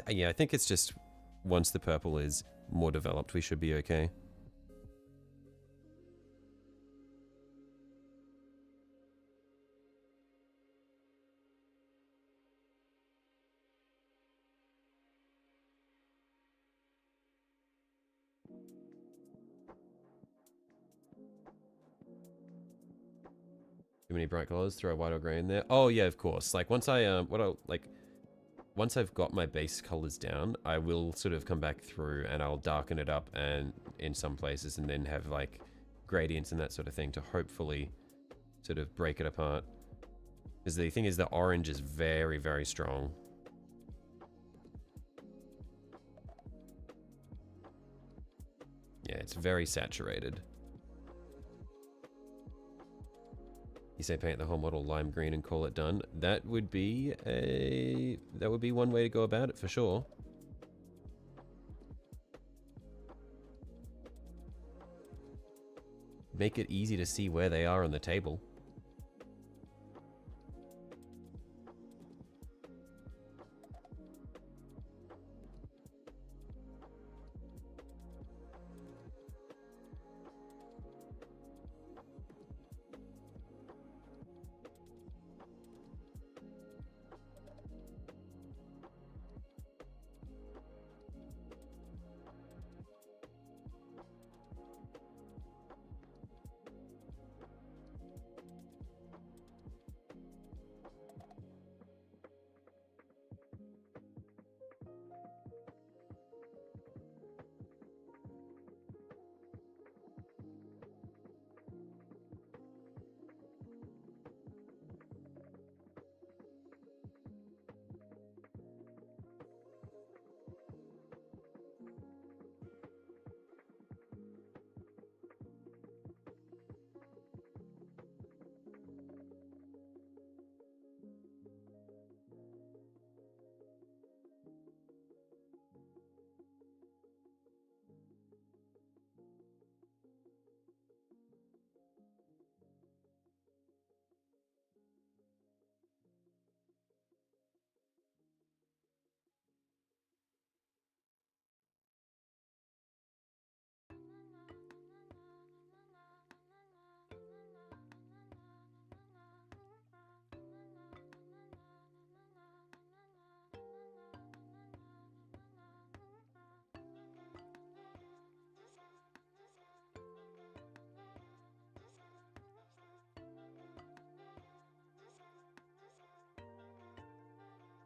Speaker 1: yeah, I think it's just once the purple is more developed, we should be okay. Too many bright colors. Throw a white or gray in there. Oh yeah, of course. Like once once I've got my base colors down, I will sort of come back through and I'll darken it up and in some places, and then have like gradients and that sort of thing to hopefully sort of break it apart. Because the thing is, the orange is very, very strong. Yeah, it's very saturated. You say paint the whole model lime green and call it done. That would be one way to go about it for sure. Make it easy to see where they are on the table.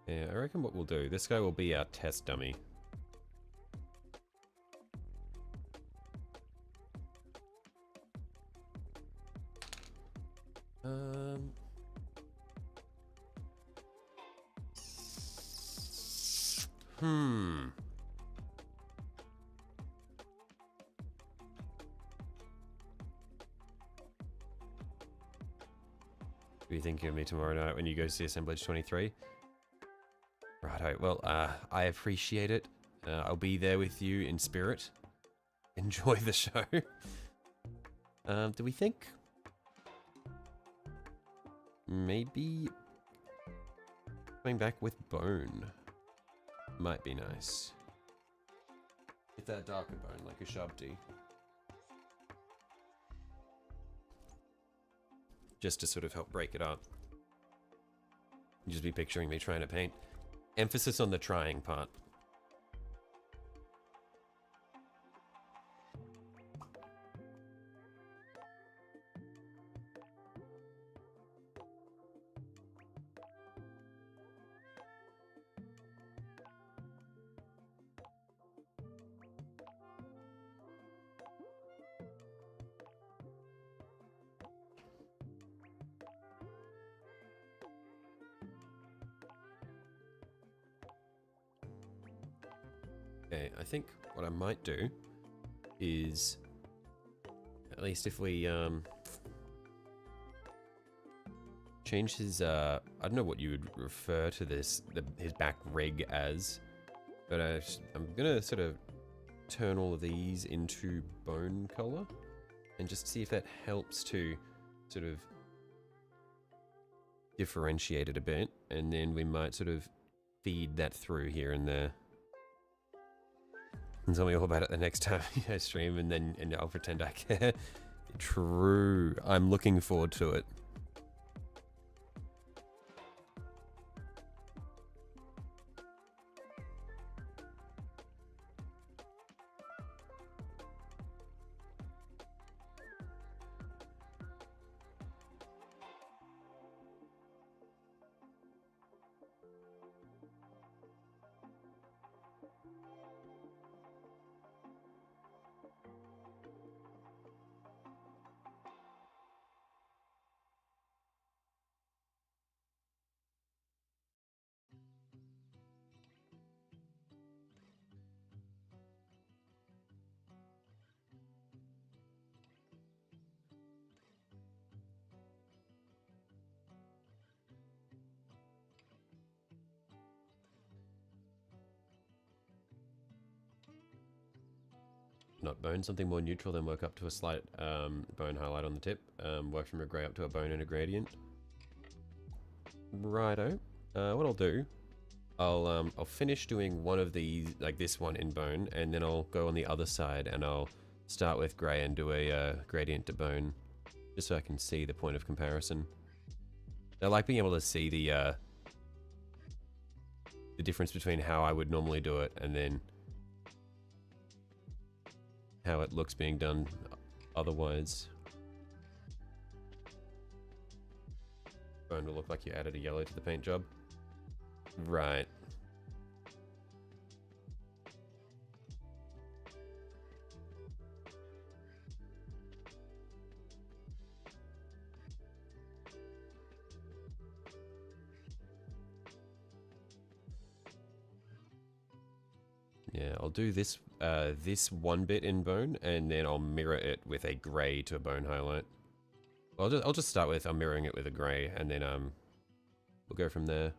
Speaker 1: Yeah, I reckon what we'll do, this guy will be our test dummy. What are you thinking of me tomorrow night when you go see Assemblage 23? Righto, well, I appreciate it. I'll be there with you in spirit. Enjoy the show. Do we think? Maybe coming back with bone might be nice. Get that darker bone, like a Shabdi. Just to sort of help break it up. You just be picturing me trying to paint. Emphasis on the trying part. Okay, I think what I might do is, at least if we change his, I don't know what you would refer to this, his back rig as, but I'm gonna sort of turn all of these into bone color and just see if that helps to sort of differentiate it a bit, and then we might sort of feed that through here and there. And tell me all about it the next time I stream, and I'll pretend I care. True. I'm looking forward to it. not bone, something more neutral, then work up to a slight bone highlight on the tip. Work from a grey up to a bone and a gradient. Righto. What I'll do, I'll finish doing one of these, like this one in bone, and then I'll go on the other side and I'll start with grey and do a gradient to bone, just so I can see the point of comparison. I like being able to see the difference between how I would normally do it and then how it looks being done otherwise. Bone will look like you added a yellow to the paint job. Right. Yeah, I'll do this this one bit in bone, and then I'll mirror it with a grey to a bone highlight. I'll just start with, I'm mirroring it with a grey, and then we'll go from there.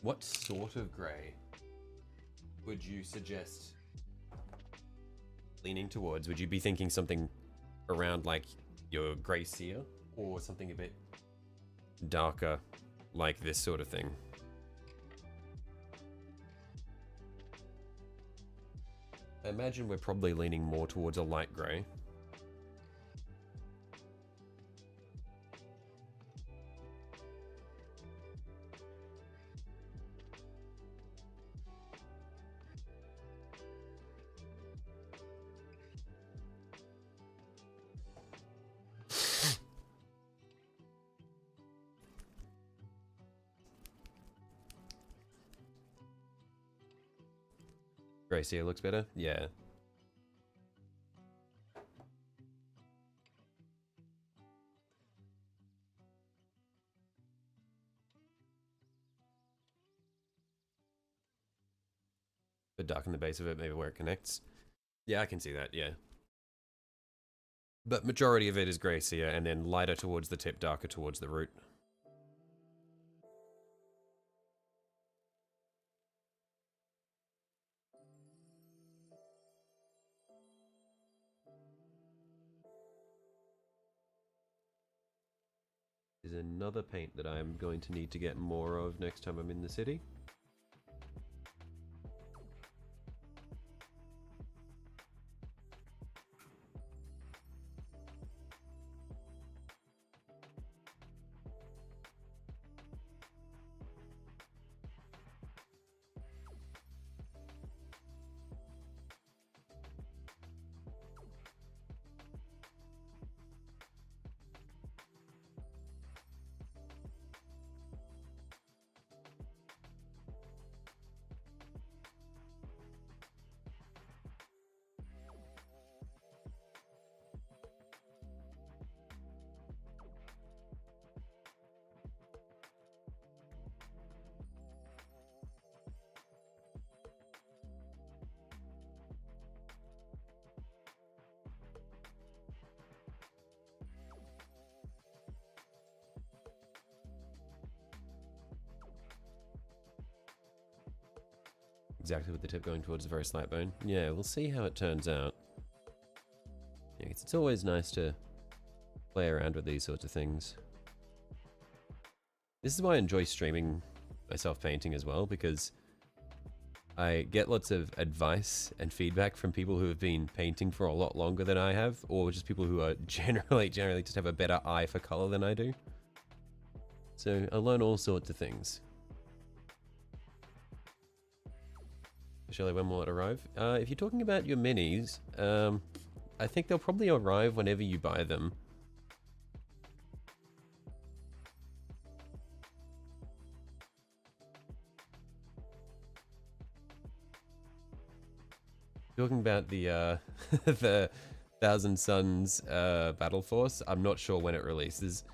Speaker 1: What sort of grey would you suggest leaning towards? Would you be thinking something around like your grey seer, or something a bit darker like this sort of thing? I imagine we're probably leaning more towards a light grey. Grey seer looks better? Yeah. But darken the base of it, maybe where it connects. Yeah, I can see that, yeah. But majority of it is grey seer, and then lighter towards the tip, darker towards the root. Is another paint that I'm going to need to get more of next time I'm in the city. Exactly with the tip going towards a very slight bone. Yeah, we'll see how it turns out. Yeah, it's always nice to play around with these sorts of things. This is why I enjoy streaming myself painting as well, because I get lots of advice and feedback from people who have been painting for a lot longer than I have, or just people who are generally just have a better eye for color than I do. So I learn all sorts of things. Shelley, when will it arrive? If you're talking about your minis, I think they'll probably arrive whenever you buy them. Talking about the the Thousand Suns battle force, I'm not sure when it releases.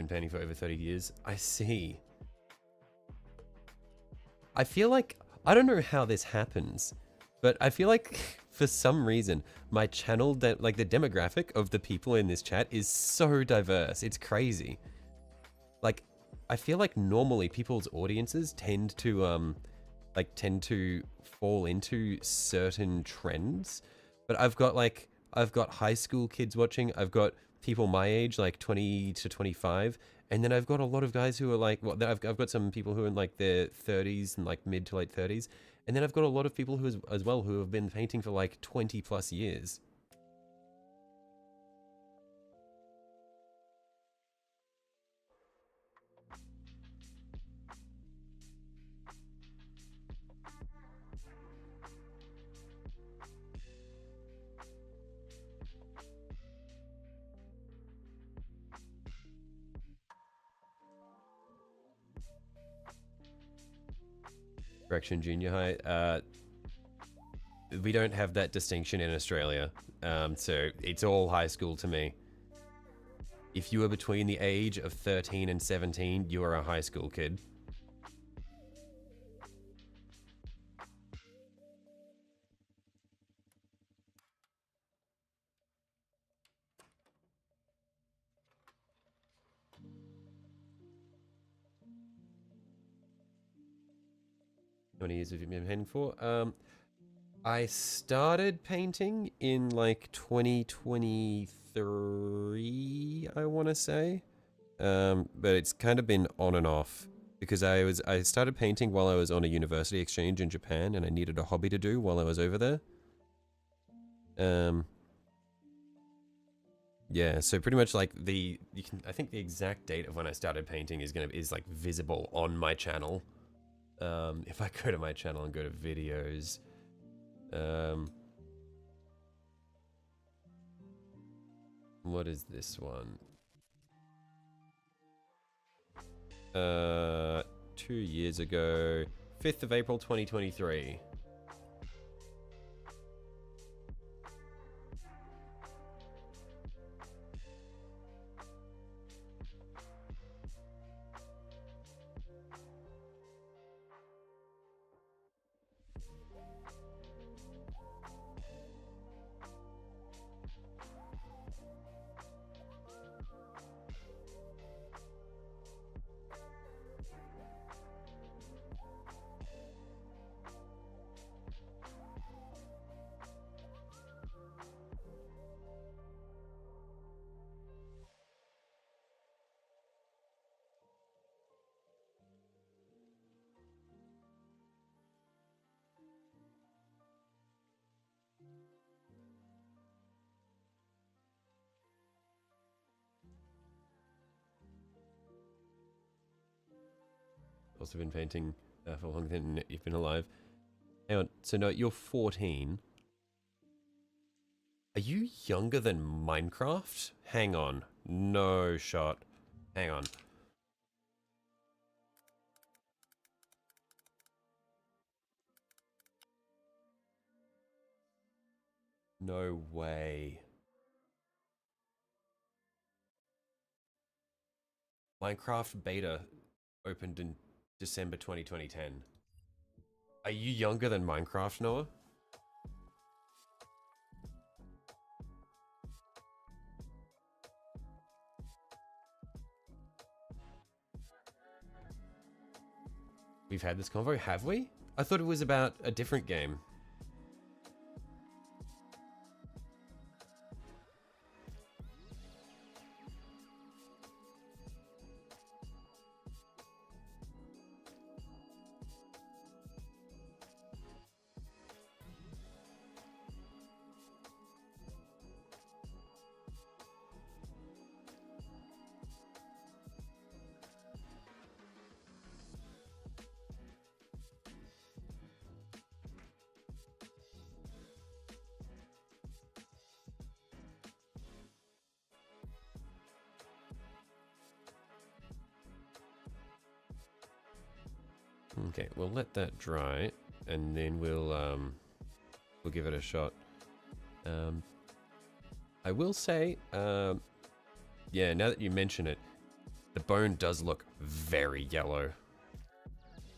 Speaker 1: Been painting for over 30 years. I see. I feel like, I don't know how this happens, but I feel like for some reason, my channel, that like the demographic of the people in this chat is so diverse. It's crazy. Like, I feel like normally people's audiences tend to fall into certain trends, but I've got high school kids watching. I've got people my age, like 20 to 25, and then I've got a lot of guys who are like, well, I've got some people who are in like their 30s and like mid to late 30s, and then I've got a lot of people who as well who have been painting for like 20 plus years. Correction, junior high. We don't have that distinction in Australia, so it's all high school to me. If you are between the age of 13 and 17, you are a high school kid. How many years have you been painting for? I started painting in like 2023, I want to say. But it's kind of been on and off because I started painting while I was on a university exchange in Japan, and I needed a hobby to do while I was over there. Yeah, so pretty much like I think the exact date of when I started painting is like visible on my channel. If I go to my channel and go to videos, what is this one? 2 years ago, 5th of April 2023. Also been painting for longer than you've been alive. Hang on, so no, you're 14. Are you younger than Minecraft? Hang on, no shot. Hang on. No way. Minecraft beta opened in December 2010. Are you younger than Minecraft, Noah? We've had this convo, have we? I thought it was about a different game. Okay, we'll let that dry, and then we'll give it a shot. I will say, yeah, now that you mention it, The bone does look very yellow.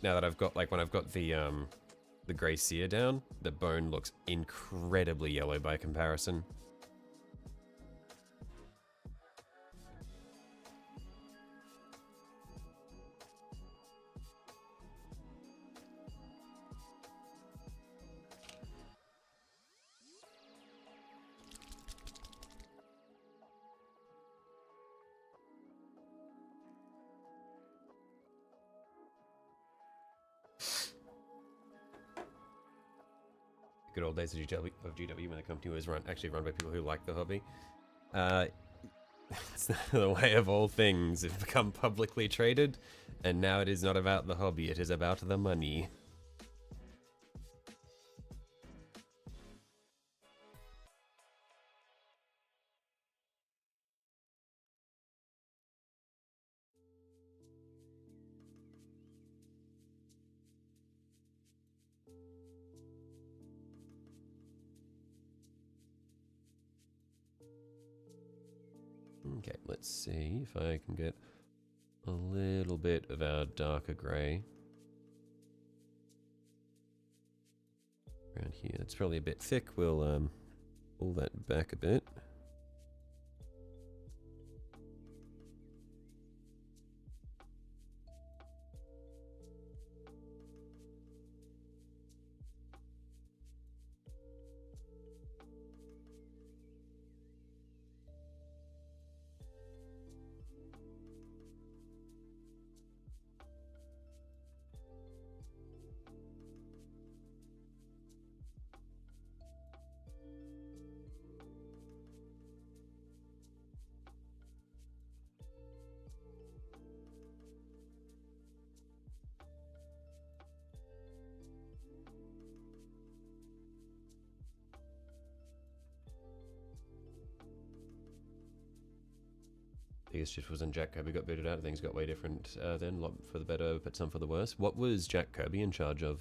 Speaker 1: Now that I've got, like, when I've got the grey sear down, the bone looks incredibly yellow by comparison. Good old days of GW when the company was actually run by people who like the hobby. It's the way of all things. It's become publicly traded, and now it is not about the hobby, it is about the money. Okay, let's see if I can get a little bit of our darker grey around here. It's probably a bit thick. We'll pull that back a bit. Biggest shift was when Jack Kirby got booted out. Things got way different then, a lot for the better, but some for the worse. What was Jack Kirby in charge of?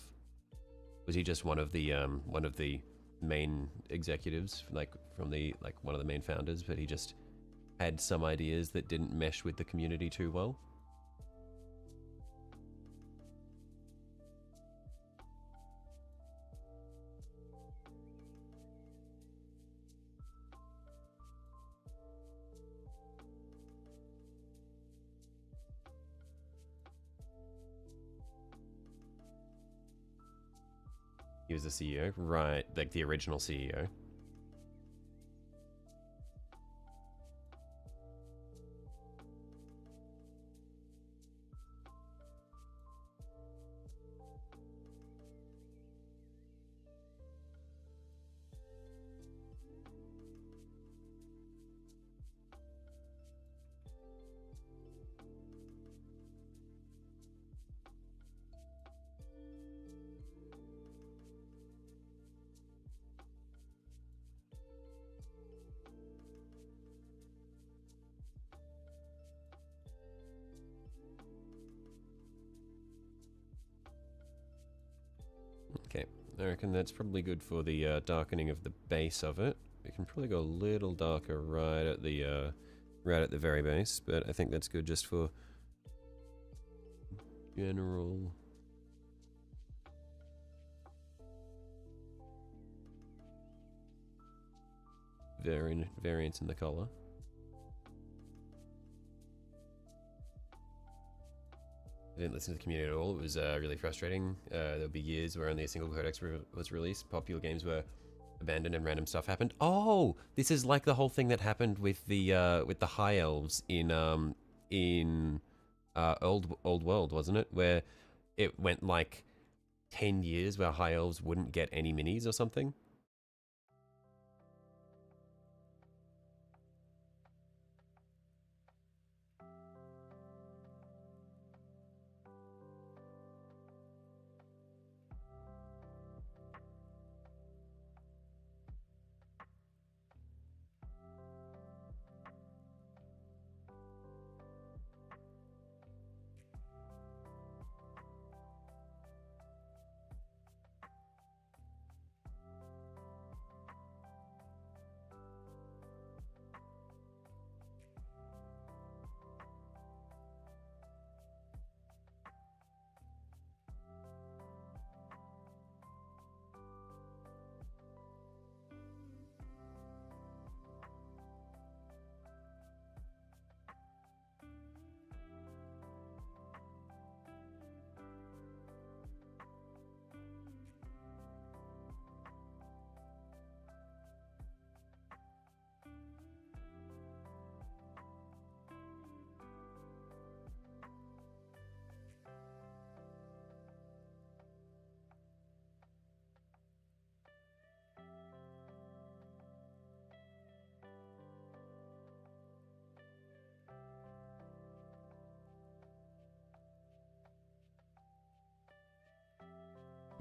Speaker 1: Was he just one of the main executives, like from the one of the main founders, but he just had some ideas that didn't mesh with the community too well? He was the CEO, right? Like the original CEO. Okay, I reckon that's probably good for the darkening of the base of it. We can probably go a little darker right at the very base, but I think that's good just for general. Variance in the color. I didn't listen to the community at all. It was really frustrating. There would be years where only a single codex was released. Popular games were abandoned and random stuff happened. Oh, this is like the whole thing that happened with the high elves in Old World, wasn't it? Where it went like 10 years where high elves wouldn't get any minis or something.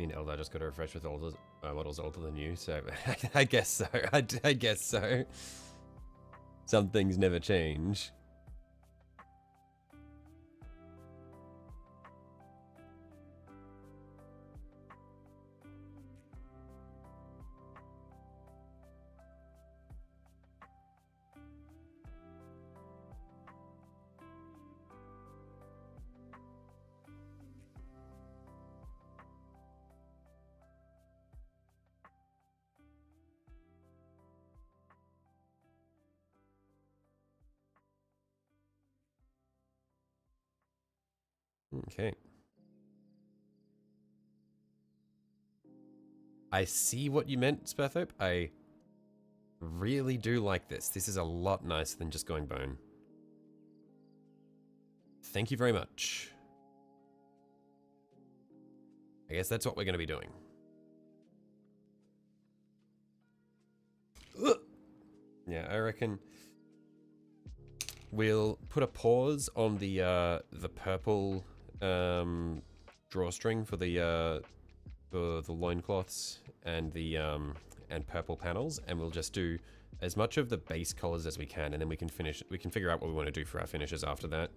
Speaker 1: Me and Eldar just got a refresh with older models older than you, so I guess so. I guess so. Some things never change. Okay. I see what you meant, Spurthope. I really do like this. This is a lot nicer than just going bone. Thank you very much. I guess that's what we're going to be doing. Ugh. Yeah, I reckon we'll put a pause on the purple drawstring for the loincloths and the and purple panels, and we'll just do as much of the base colors as we can, and then we can finish. We can figure out what we want to do for our finishes after that.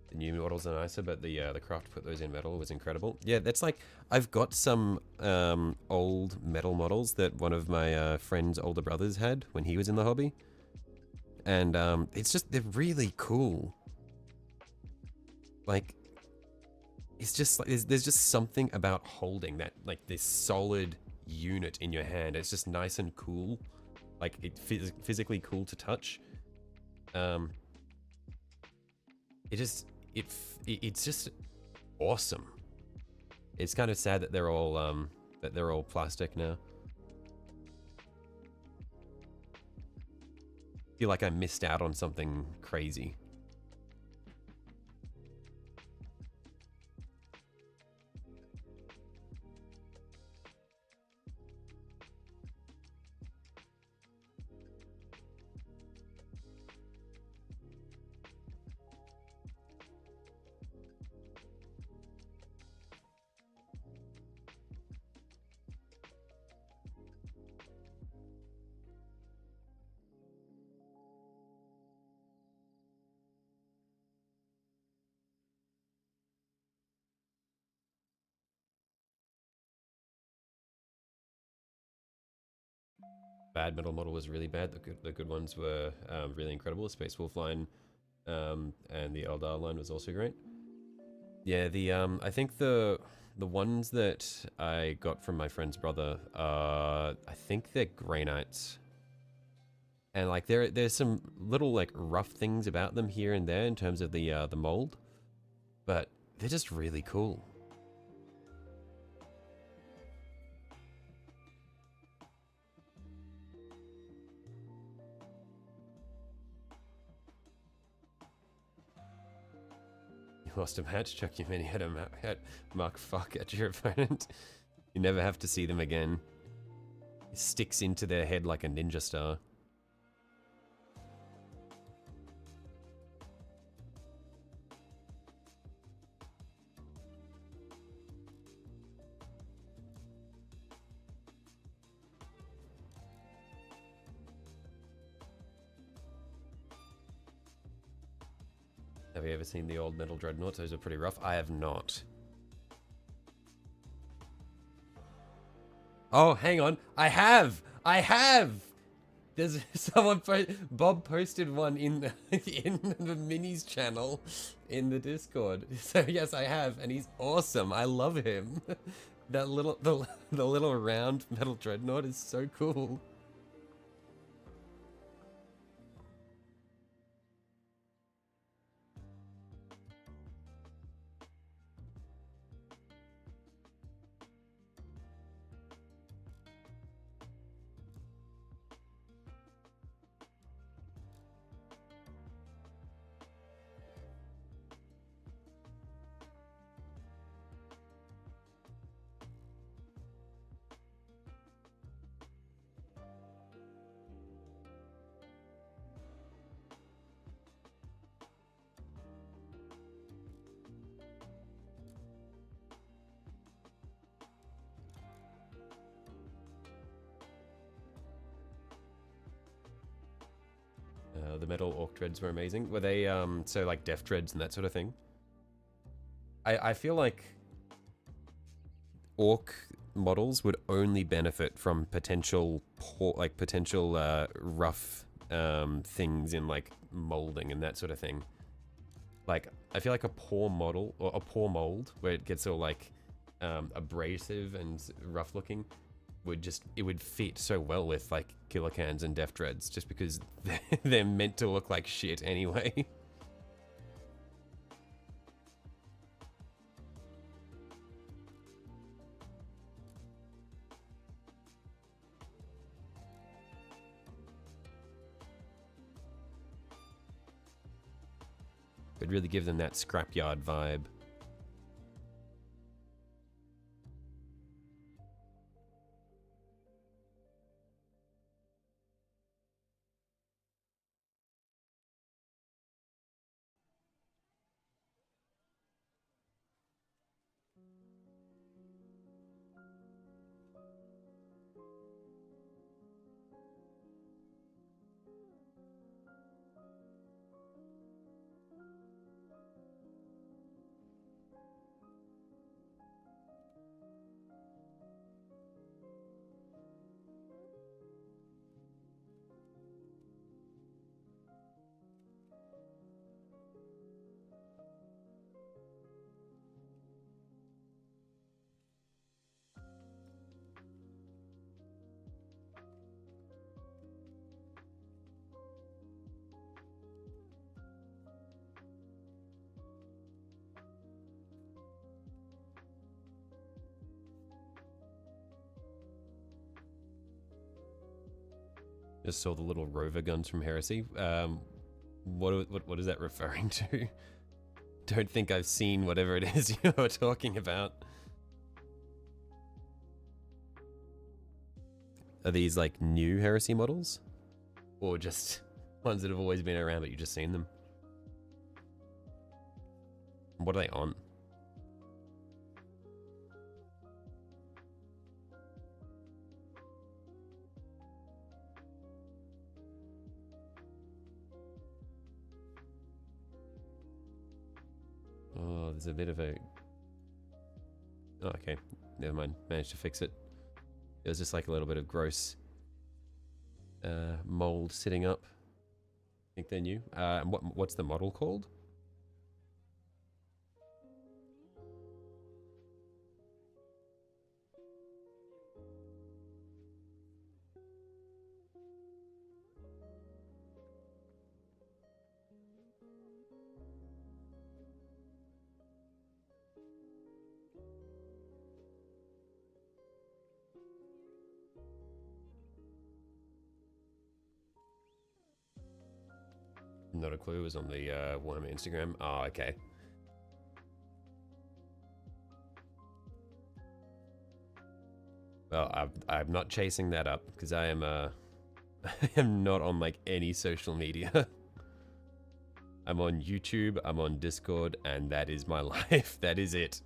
Speaker 1: The new models are nicer, but the craft to put those in metal was incredible. Yeah, that's like, I've got some old metal models that one of my friend's older brothers had when he was in the hobby. And it's just, they're really cool. Like, it's just like, there's just something about holding that, like, this solid unit in your hand. It's just nice and cool. Like, it's physically cool to touch. It's just awesome. It's kind of sad that they're all plastic now. I feel like I missed out on something crazy. Bad metal model was really bad. The good ones were really incredible. Space Wolf line and the Eldar line was also great. Yeah, the I think the ones that I got from my friend's brother, I think they're Grey Knights. And like there's some little like rough things about them here and there in terms of the mold, but they're just really cool. You lost a match, Chuck. You many had a mark fuck at your opponent. You never have to see them again. It sticks into their head like a ninja star. Have you ever seen the old metal dreadnoughts? Those are pretty rough. I have not. Oh, hang on. I have! I have! There's someone, Bob posted one in the minis channel in the Discord. So yes, I have, and he's awesome. I love him. That little, the little round metal dreadnought is so cool. the metal orc dreads were amazing. Were they so like death dreads and that sort of thing? I feel like orc models would only benefit from potential rough things in like molding and that sort of thing. Like I feel like a poor model or a poor mold where it gets all like abrasive and rough looking it would fit so well with like killer cans and death dreads just because they're meant to look like shit anyway. Could really give them that scrapyard vibe. Just saw the little rover guns from Heresy. What is that referring to? Don't think I've seen whatever it is you're talking about. Are these like new Heresy models? Or just ones that have always been around but you've just seen them? What are they on? Oh, there's a bit of a... Oh, okay. Never mind. Managed to fix it. It was just like a little bit of gross mold sitting up. I think they're new. What's the model called? Not a clue. It was on the warhammer Instagram. Oh, okay. Well, I'm not chasing that up because I am I am not on like any social media. I'm on YouTube, I'm on Discord, and that is my life. That is it.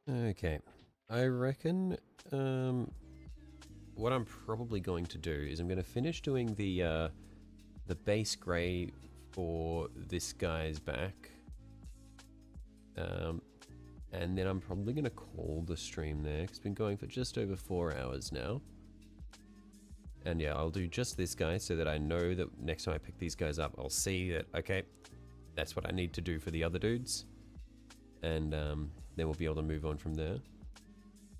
Speaker 1: Okay. I reckon what I'm probably going to do is I'm going to finish doing the base grey for this guy's back. And then I'm probably going to call the stream there. It's been going for just over 4 hours now. And yeah, I'll do just this guy so that I know that next time I pick these guys up, I'll see that, okay, that's what I need to do for the other dudes. And then we'll be able to move on from there.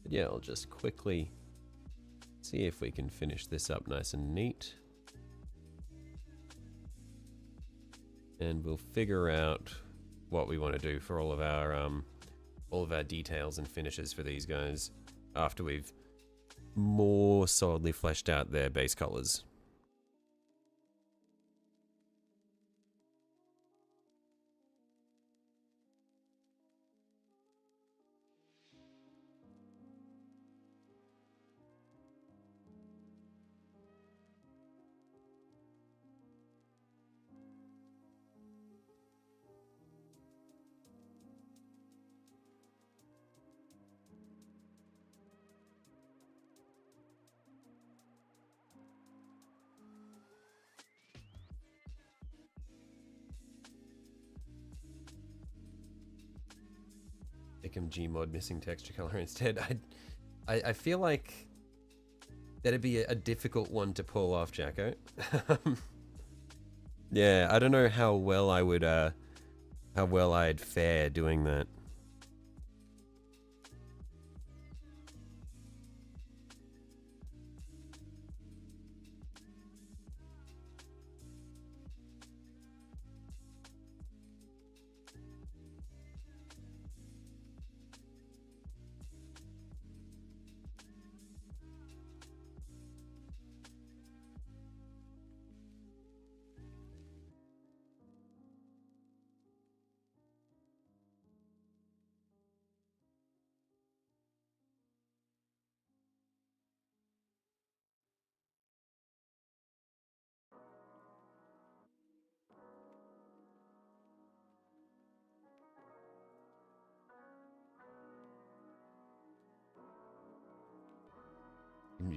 Speaker 1: But yeah, I'll just quickly see if we can finish this up nice and neat. And we'll figure out what we want to do for all of our details and finishes for these guys after we've more solidly fleshed out their base colors. Become Gmod missing texture color instead. I feel like that'd be a difficult one to pull off, Jacko. Yeah, I don't know how well I would how well I'd fare doing that.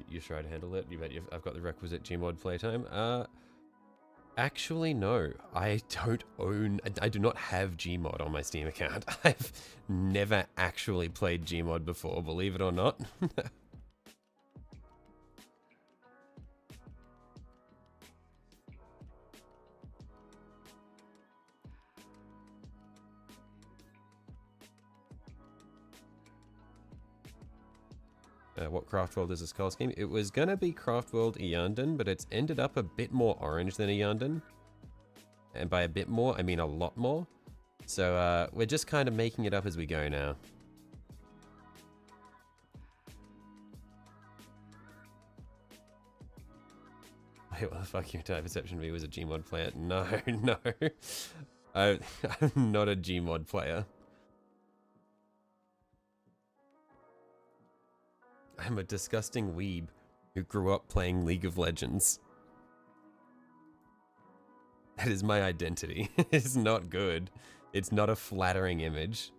Speaker 1: You sure I'd handle it? You bet I've got the requisite Gmod playtime. Actually, no. I do not have Gmod on my Steam account. I've never actually played Gmod before, believe it or not. What craft world is this color scheme? It was gonna be craft world Eandon, but it's ended up a bit more orange than Eandon. And by a bit more, I mean a lot more. So we're just kind of making it up as we go now. Wait, what the fuck? Your entire perception of me was a Gmod player? No, no. I'm not a Gmod player. I'm a disgusting weeb who grew up playing League of Legends. That is my identity. It's not good. It's not a flattering image.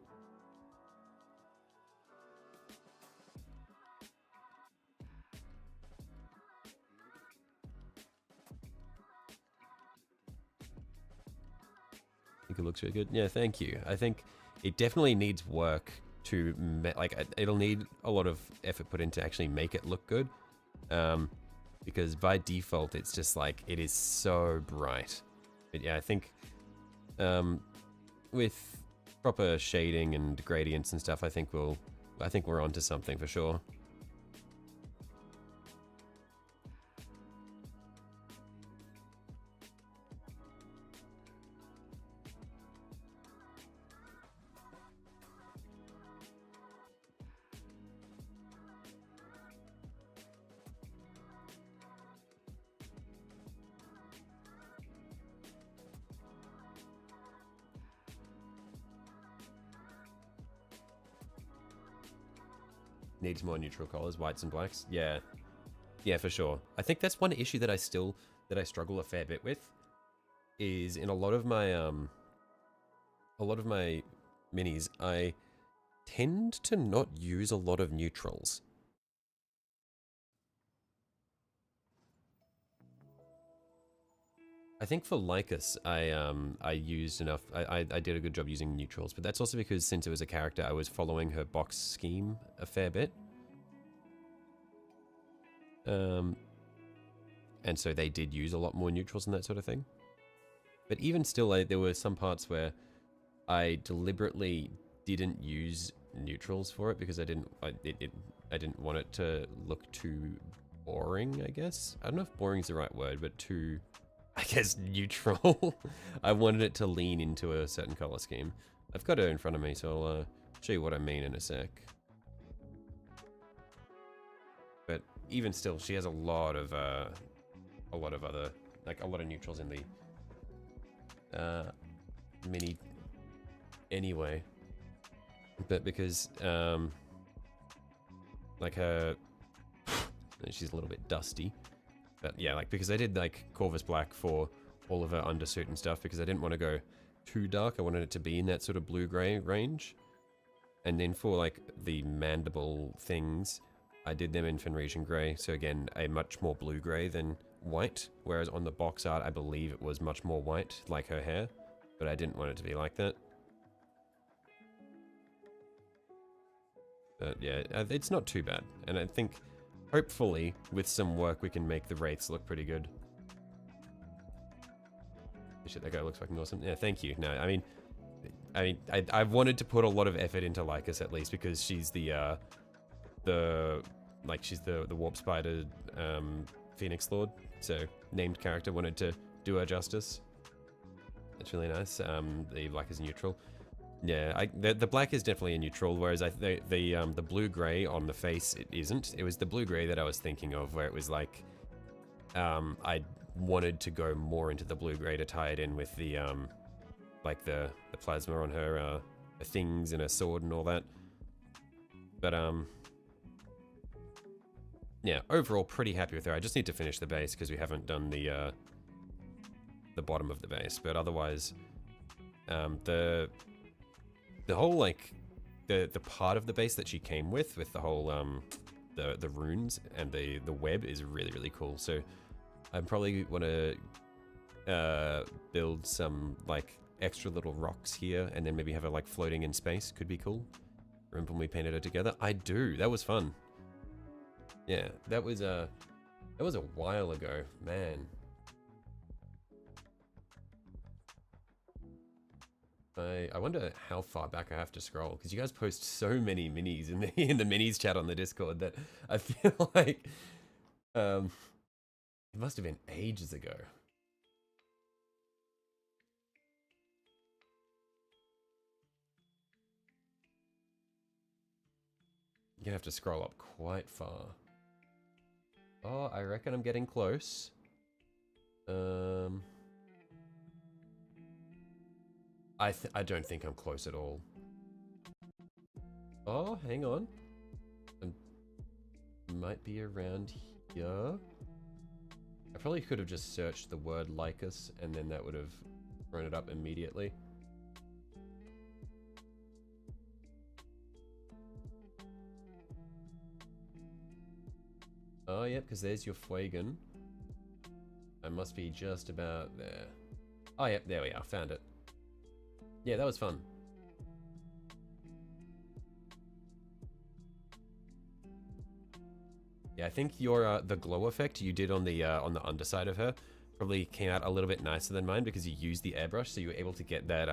Speaker 1: I think it looks really good. Yeah, thank you. I think it definitely needs work to, like, it'll need a lot of effort put in to actually make it look good. Because by default, it's just like, it is so bright. But yeah, I think with proper shading and gradients and stuff, I think we're onto something for sure. Needs more neutral colors, whites and blacks. Yeah, yeah, for sure. I think that's one issue that I struggle a fair bit with, is in a lot of my minis, tend to not use a lot of neutrals. I think for Lycus, I used enough. I did a good job using neutrals, but that's also because since it was a character, I was following her box scheme a fair bit. And so they did use a lot more neutrals and that sort of thing. But even still, there were some parts where I deliberately didn't use neutrals for it because I didn't want it to look too boring, I guess. I don't know if boring is the right word, but too, I guess, neutral. I wanted it to lean into a certain color scheme. I've got it in front of me, so I'll show you what I mean in a sec. But even still, she has a lot of other, like a lot of neutrals in the mini anyway. But because like her she's a little bit dusty, but yeah, like because I did like Corvus Black for all of her undersuit and stuff because I didn't want to go too dark. I wanted it to be in that sort of blue-gray range. And then for like the mandible things, I did them in Fenrisian Grey, so again, a much more blue-grey than white, whereas on the box art, I believe it was much more white, like her hair, but I didn't want it to be like that. But yeah, it's not too bad, and I think, hopefully, with some work, we can make the wraiths look pretty good. Shit, that guy looks fucking awesome. Yeah, thank you. No, I mean, I've wanted to put a lot of effort into Lycus at least because she's she's the warp spider Phoenix Lord, so named character, wanted to do her justice. It's really nice. The black is neutral. Yeah, the black is definitely a neutral, whereas the blue-gray on the face, it isn't. It was the blue-gray that I was thinking of, where it was like, I wanted to go more into the blue-gray to tie it in with the, like the plasma on her, the things and her sword and all that. But, yeah, overall pretty happy with her. I just need to finish the base because we haven't done the bottom of the base, but otherwise, the whole, like, the part of the base that she came with the whole, the runes and the web is really, really cool. So I probably want to build some, like, extra little rocks here and then maybe have her, like, floating in space. Could be cool. Remember when we painted her together? I do. That was fun. Yeah, that was a while ago, man. I wonder how far back I have to scroll because you guys post so many minis in the minis chat on the Discord that I feel like it must have been ages ago. You're gonna have to scroll up quite far. Oh, I reckon I'm getting close. I don't think I'm close at all. Oh, hang on. I might be around here. I probably could have just searched the word Lycus and then that would have thrown it up immediately. Oh, yep, because there's your Fuegan. I must be just about there. Oh, yep, there we are. Found it. Yeah, that was fun. Yeah, I think your the glow effect you did on the underside of her probably came out a little bit nicer than mine because you used the airbrush, so you were able to get that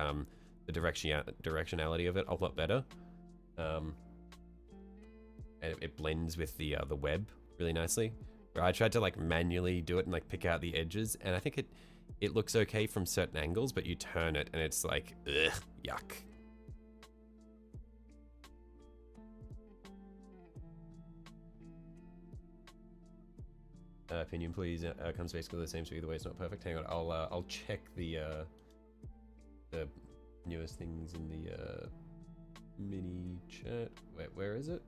Speaker 1: the directionality of it a lot better. And it blends with the web really nicely. Where I tried to like manually do it and like pick out the edges, and I think it looks okay from certain angles, but you turn it and it's like, ugh, yuck. Opinion, please. Comes basically the same, so either way it's not perfect. Hang on, I'll check the newest things in the mini chat. Wait, where is it?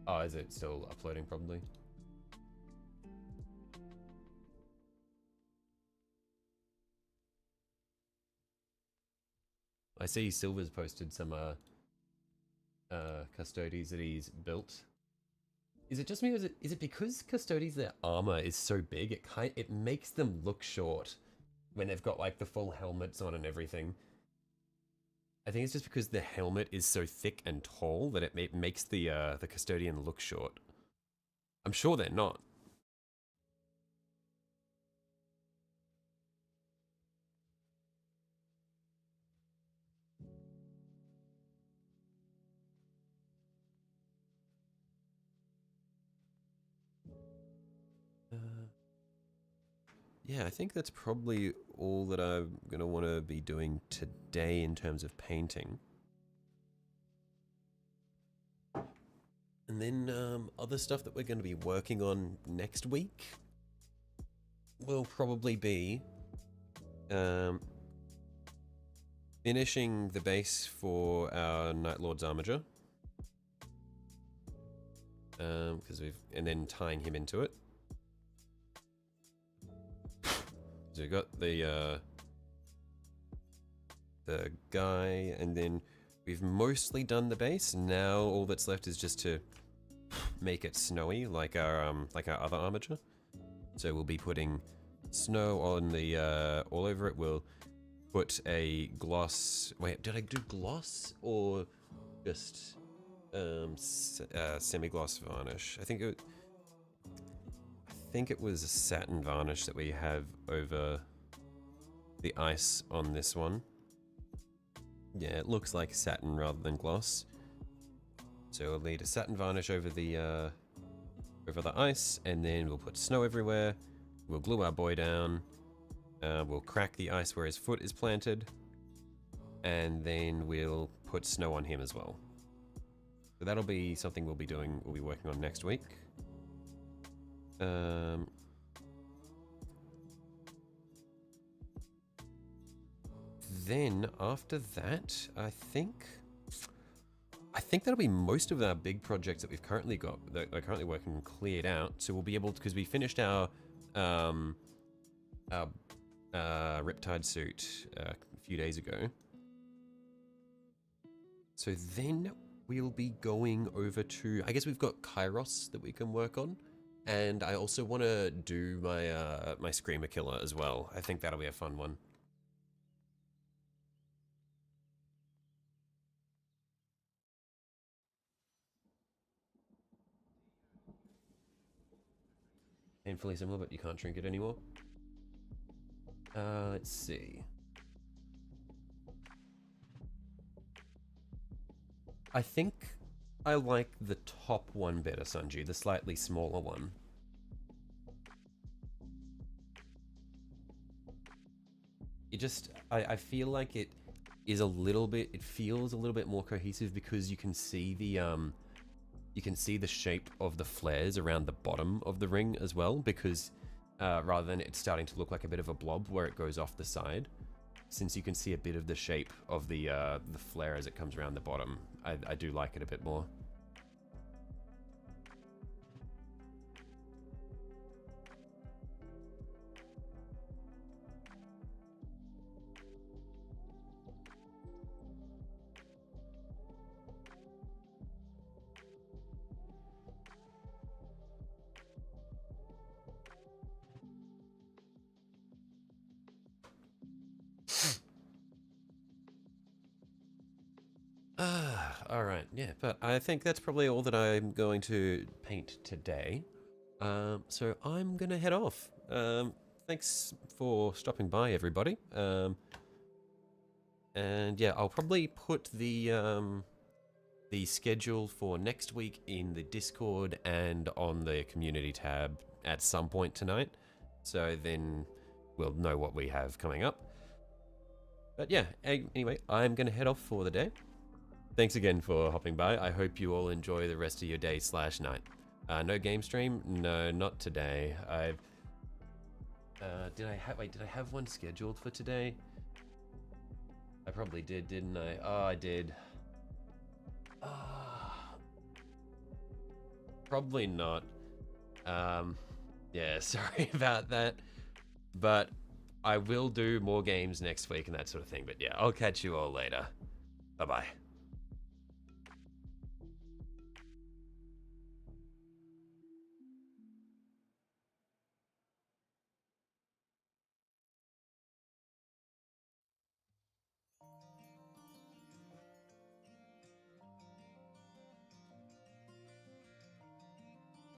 Speaker 1: Oh, is it still uploading probably? I see Silver's posted some custodies that he's built. Is it just me, or is it because custodies, their armor is so big, it makes them look short when they've got like the full helmets on and everything. I think it's just because the helmet is so thick and tall that it makes the custodian look short. I'm sure they're not. Yeah, I think that's probably all that I'm going to want to be doing today in terms of painting. And then other stuff that we're going to be working on next week will probably be finishing the base for our Night Lord's Armiger. And then tying him into it. So we've got the guy, and then we've mostly done the base. Now all that's left is just to make it snowy, like our other armature. So we'll be putting snow on the all over it. We'll put a gloss. Wait, did I do gloss or just semi-gloss varnish? I think it was a satin varnish that we have over the ice on this one. Yeah, it looks like satin rather than gloss. So we'll need a satin varnish over the ice, and then we'll put snow everywhere. We'll glue our boy down. We'll crack the ice where his foot is planted, and then we'll put snow on him as well. So that'll be something we'll be working on next week. Then after that, I think that'll be most of our big projects that we've currently got, that are currently working, cleared out. So we'll be able to, because we finished our Riptide suit a few days ago. So then we'll be going over to, I guess we've got Kairos that we can work on. And I also want to do my my Screamer Killer as well. I think that'll be a fun one. Painfully similar, but you can't drink it anymore. Let's see. I think I like the top one better, Sanji, the slightly smaller one. I feel like it feels a little bit more cohesive because you can see the shape of the flares around the bottom of the ring as well, because rather than it starting to look like a bit of a blob where it goes off the side, since you can see a bit of the shape of the flare as it comes around the bottom, I do like it a bit more. Alright, yeah, but I think that's probably all that I'm going to paint today. So I'm gonna head off. Thanks for stopping by, everybody. And yeah, I'll probably put the schedule for next week in the Discord and on the community tab at some point tonight. So then we'll know what we have coming up. But yeah, anyway, I'm gonna head off for the day. Thanks again for hopping by. I hope you all enjoy the rest of your day / night. No game stream? No, not today. Did I have one scheduled for today? I probably did, didn't I? Oh, I did. Probably not. Yeah, sorry about that. But I will do more games next week and that sort of thing. But yeah, I'll catch you all later. Bye-bye.